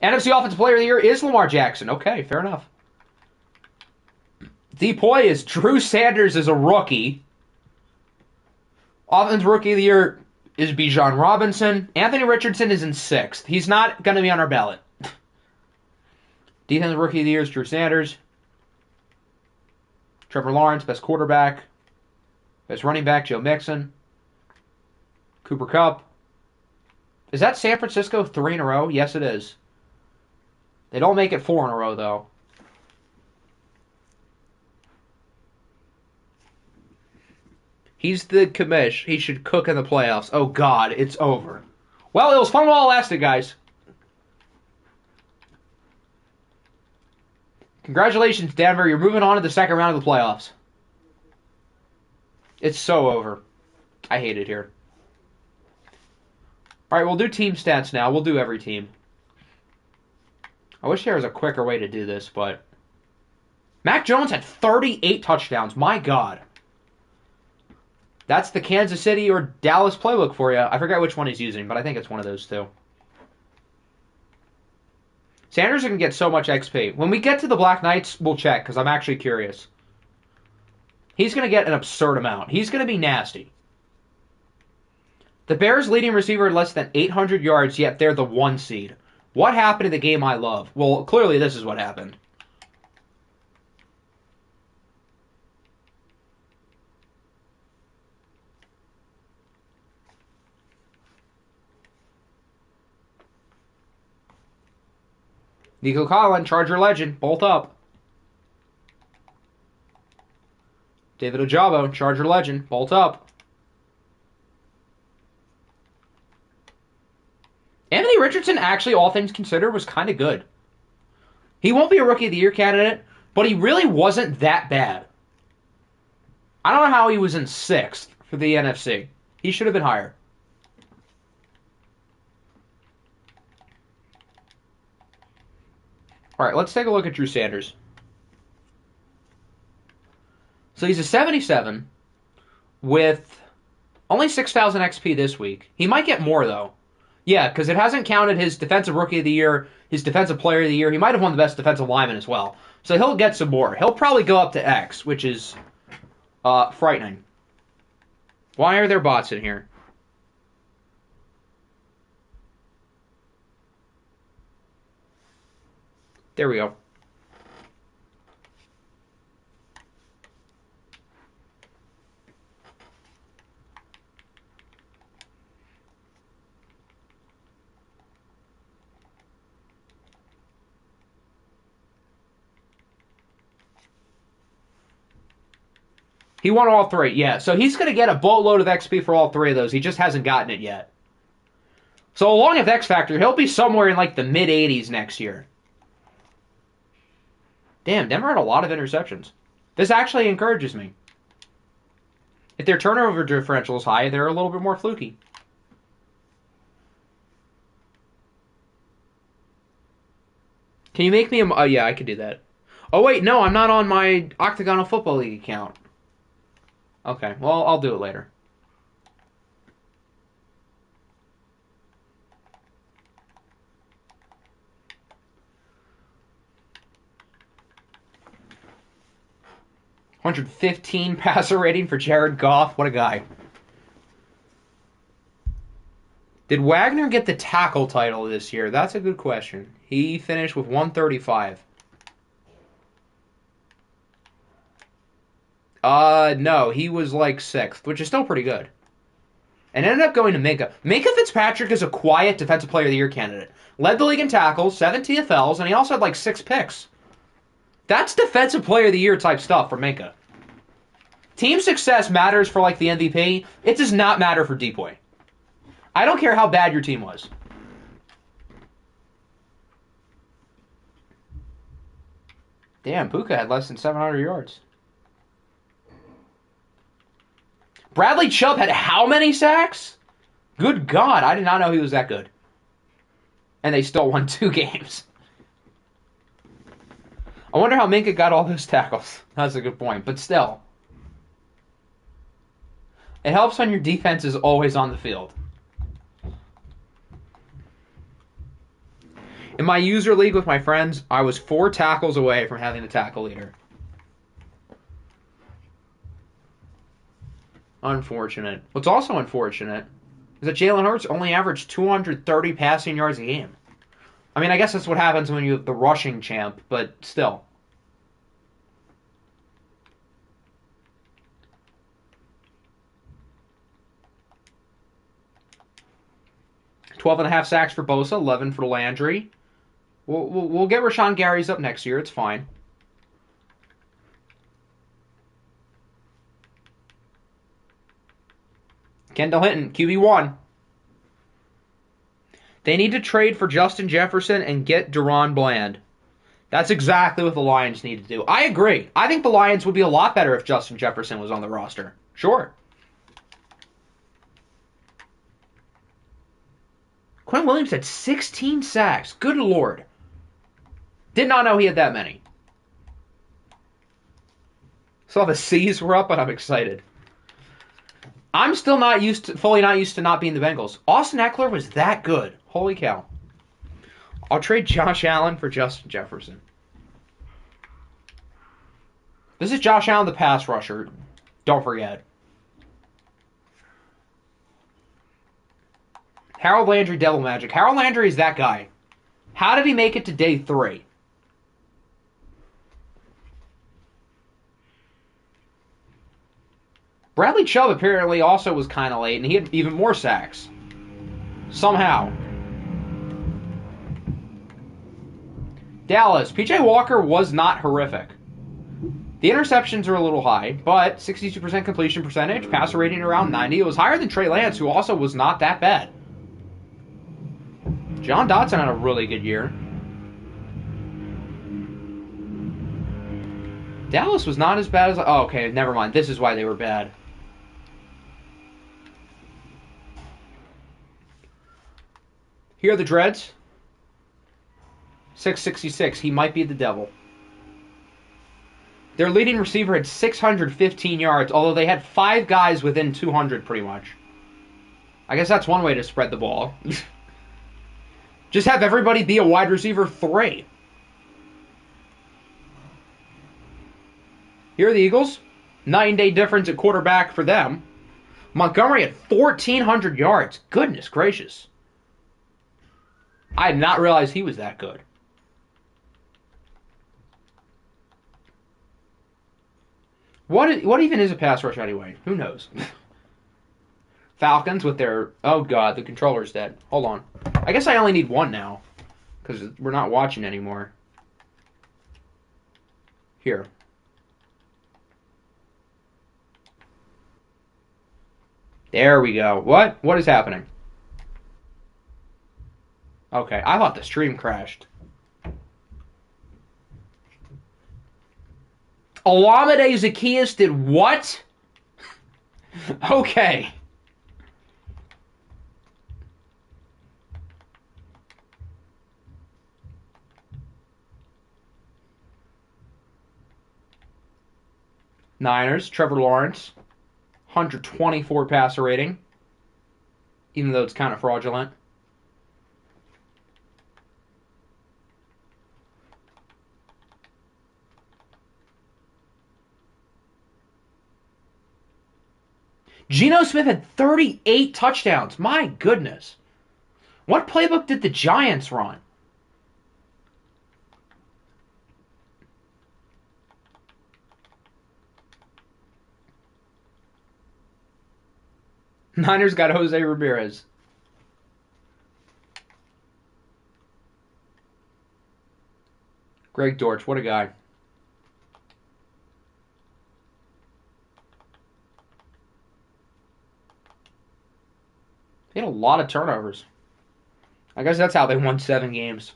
NFC Offensive Player of the Year is Lamar Jackson. Okay, fair enough. Depoy is Drew Sanders is a rookie. Offensive Rookie of the Year is Bijan Robinson. Anthony Richardson is in 6th. He's not going to be on our ballot. Defensive Rookie of the Year is Drew Sanders. Trevor Lawrence, best quarterback. Best running back, Joe Mixon. Cooper Kupp. Is that San Francisco 3 in a row? Yes, it is. They don't make it 4 in a row, though. He's the commish. He should cook in the playoffs. Oh, God, it's over. Well, it was fun while it lasted, guys. Congratulations, Denver. You're moving on to the second round of the playoffs. It's so over. I hate it here. All right, we'll do team stats now. We'll do every team. I wish there was a quicker way to do this, but... Mac Jones had 38 touchdowns. My God. That's the Kansas City or Dallas playbook for you. I forget which one he's using, but I think it's one of those two. Sanders can get so much XP. When we get to the Black Knights, we'll check, because I'm actually curious. He's going to get an absurd amount. He's going to be nasty. The Bears' leading receiver had less than 800 yards, yet they're the 1 seed. What happened in the game I love? Well, clearly this is what happened. Nico Collin, Charger legend, bolt up. David Ojabo, Charger legend, bolt up. Anthony Richardson, actually, all things considered, was kind of good. He won't be a Rookie of the Year candidate, but he really wasn't that bad. I don't know how he was in 6th for the NFC. He should have been higher. All right, let's take a look at Drew Sanders. So he's a 77 with only 6,000 XP this week. He might get more, though. Yeah, because it hasn't counted his Defensive Rookie of the Year, his Defensive Player of the Year. He might have won the Best Defensive Lineman as well. So he'll get some more. He'll probably go up to X, which is frightening. Why are there bots in here? There we go. He won all three, yeah. So he's going to get a boatload of XP for all three of those. He just hasn't gotten it yet. So along with X Factor, he'll be somewhere in like the mid-80s next year. Damn, Denver had a lot of interceptions. This actually encourages me. If their turnover differential is high, they're a little bit more fluky. Can you make me a... Oh, yeah, I could do that. Oh, wait, no, I'm not on my Octagonal Football League account. Okay, well, I'll do it later. .115 passer rating for Jared Goff. What a guy. Did Wagner get the tackle title this year? That's a good question. He finished with 135. No, he was like 6th, which is still pretty good. And ended up going to Minka. Minka Fitzpatrick is a quiet Defensive Player of the Year candidate. Led the league in tackles, 7 TFLs, and he also had like 6 picks. That's Defensive Player of the Year type stuff for Minka. Team success matters for like the MVP. It does not matter for Depoy. I don't care how bad your team was. Damn, Puka had less than 700 yards. Bradley Chubb had how many sacks? Good God, I did not know he was that good. And they still won 2 games. I wonder how Minka got all those tackles. That's a good point, but still. It helps when your defense is always on the field. In my user league with my friends, I was 4 tackles away from having the tackle leader. Unfortunate. What's also unfortunate is that Jalen Hurts only averaged 230 passing yards a game. I mean, I guess that's what happens when you have the rushing champ, but still. $12.5 sacks for Bosa, 11 for Landry. We'll get Rashawn Gary's up next year. It's fine. Kendall Hinton, QB1. They need to trade for Justin Jefferson and get Deron Bland. That's exactly what the Lions need to do. I agree. I think the Lions would be a lot better if Justin Jefferson was on the roster. Sure. Quinn Williams had 16 sacks. Good Lord. Did not know he had that many. Saw the C's were up, but I'm excited. I'm still fully not used to not being the Bengals. Austin Eckler was that good. Holy cow. I'll trade Josh Allen for Justin Jefferson. This is Josh Allen, the pass rusher. Don't forget. Harold Landry, Devil Magic. Harold Landry is that guy. How did he make it to day 3? Bradley Chubb apparently also was kind of late, and he had even more sacks. Somehow. Dallas. P.J. Walker was not horrific. The interceptions are a little high, but 62% completion percentage, passer rating around 90. It was higher than Trey Lance, who also was not that bad. John Dotson had a really good year. Dallas was not as bad as... Oh, okay, never mind. This is why they were bad. Here are the dreads. 666. He might be the devil. Their leading receiver had 615 yards, although they had 5 guys within 200 pretty much. I guess that's one way to spread the ball. Just have everybody be a wide receiver 3. Here are the Eagles. 9-day difference at quarterback for them. Montgomery had 1,400 yards. Goodness gracious. I did not realize he was that good. What even is a pass rush anyway? Who knows? Falcons with their... Oh, God, the controller's dead. Hold on. I guess I only need one now, because we're not watching anymore. Here. There we go. What? What is happening? Okay, I thought the stream crashed. Olamide Zacchaeus did what? Okay. Niners, Trevor Lawrence, 124 passer rating, even though it's kind of fraudulent. Geno Smith had 38 touchdowns. My goodness. What playbook did the Giants run? Niners got Jose Ramirez. Greg Dortch, what a guy. He had a lot of turnovers. I guess that's how they won 7 games.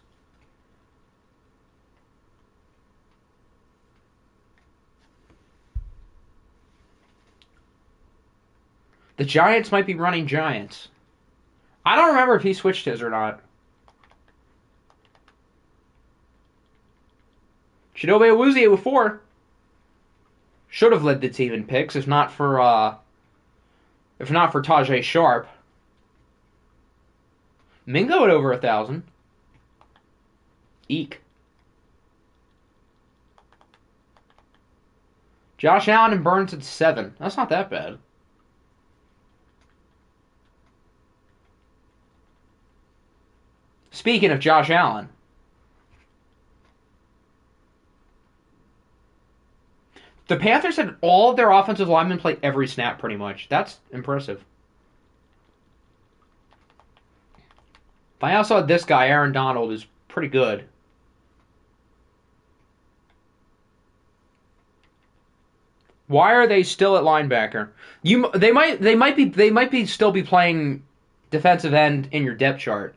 The Giants might be running Giants. I don't remember if he switched his or not. Chidobe Awuzie with 4. Should have led the team in picks if not for Tajay Sharp. Mingo at over 1,000. Eek. Josh Allen and Burns at 7. That's not that bad. Speaking of Josh Allen. The Panthers had all of their offensive linemen play every snap pretty much. That's impressive. I also had this guy, Aaron Donald, who's pretty good. Why are they still at linebacker? They might still be playing defensive end in your depth chart,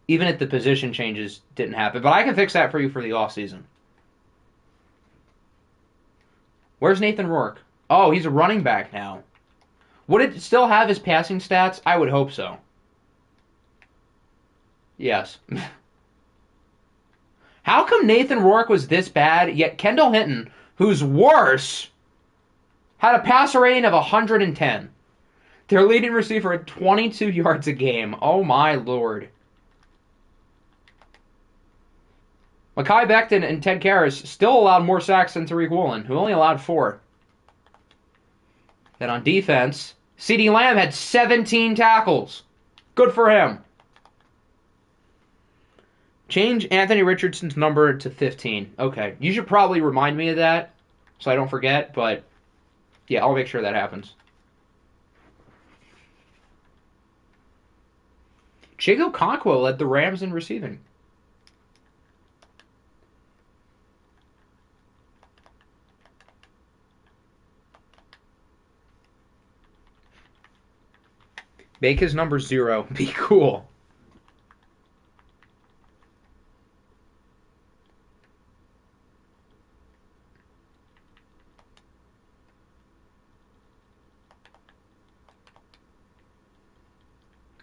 even if the position changes didn't happen. But I can fix that for you for the offseason. Where's Nathan Rourke? Oh, he's a running back now. Would it still have his passing stats? I would hope so. Yes. How come Nathan Rourke was this bad, yet Kendall Hinton, who's worse, had a passer rating of 110? Their leading receiver at 22 yards a game. Oh my lord. Mekhi Becton and Ted Karras still allowed more sacks than Tariq Woolen, who only allowed 4. Then on defense, CeeDee Lamb had 17 tackles. Good for him. Change Anthony Richardson's number to 15. Okay, you should probably remind me of that so I don't forget, but yeah, I'll make sure that happens. Chig Okonkwo led the Rams in receiving. Make his number 0. Be cool.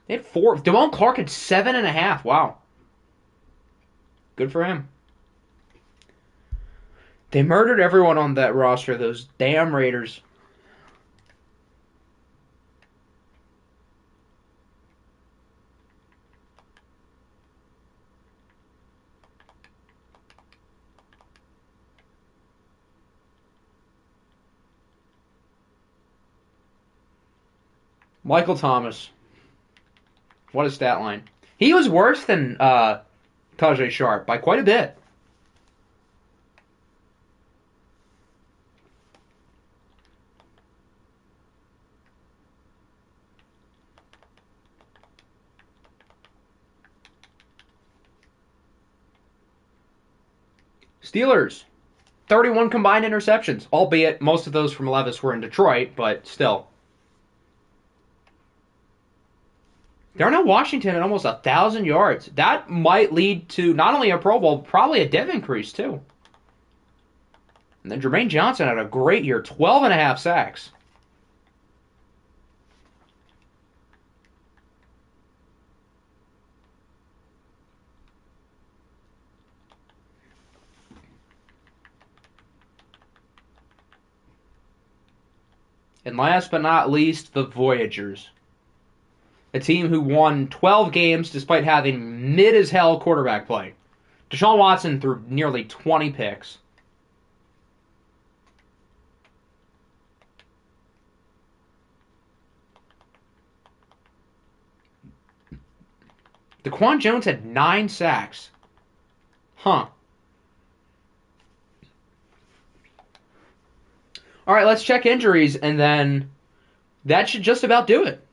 They had 4. Damone Clark had 7.5. Wow. Good for him. They murdered everyone on that roster, those damn Raiders. Michael Thomas. What a stat line. He was worse than Tajay Sharp by quite a bit. Steelers. 31 combined interceptions, albeit most of those from Levis were in Detroit, but still. Darnell Washington at almost 1,000 yards. That might lead to not only a Pro Bowl, but probably a div increase, too. And then Jermaine Johnson had a great year, 12 and a half sacks. And last but not least, the Voyagers. A team who won 12 games despite having mid-as-hell quarterback play. Deshaun Watson threw nearly 20 picks. Daquan Jones had 9 sacks. Huh. All right, let's check injuries, and then that should just about do it.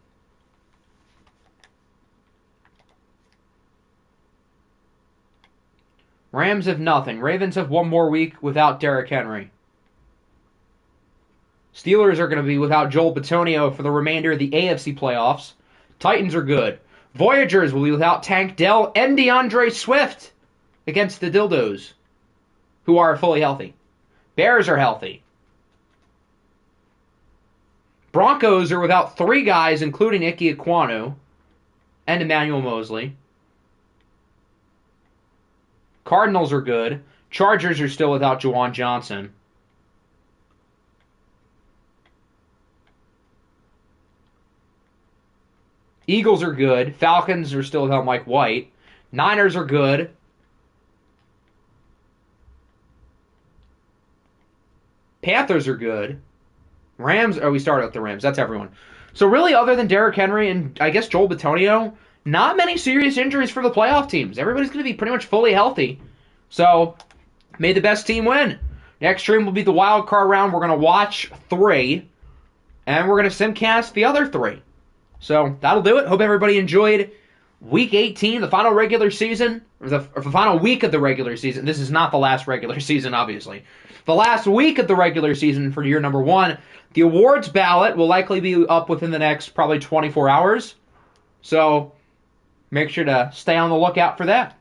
Rams have nothing. Ravens have one more week without Derrick Henry. Steelers are going to be without Joel Bitonio for the remainder of the AFC playoffs. Titans are good. Voyagers will be without Tank Dell and DeAndre Swift against the Dildos, who are fully healthy. Bears are healthy. Broncos are without 3 guys, including Ike Ekwonu and Emmanuel Mosley. Cardinals are good. Chargers are still without Juwan Johnson. Eagles are good. Falcons are still without Mike White. Niners are good. Panthers are good. Rams, we started with the Rams. That's everyone. So really, other than Derrick Henry and I guess Joel Bitonio, not many serious injuries for the playoff teams. Everybody's going to be pretty much fully healthy. So, may the best team win. Next stream will be the wild card round. We're going to watch 3, and we're going to simcast the other 3. So, that'll do it. Hope everybody enjoyed Week 18, the final regular season, or the final week of the regular season. This is not the last regular season, obviously. The last week of the regular season for year number 1. The awards ballot will likely be up within the next probably 24 hours. So, make sure to stay on the lookout for that.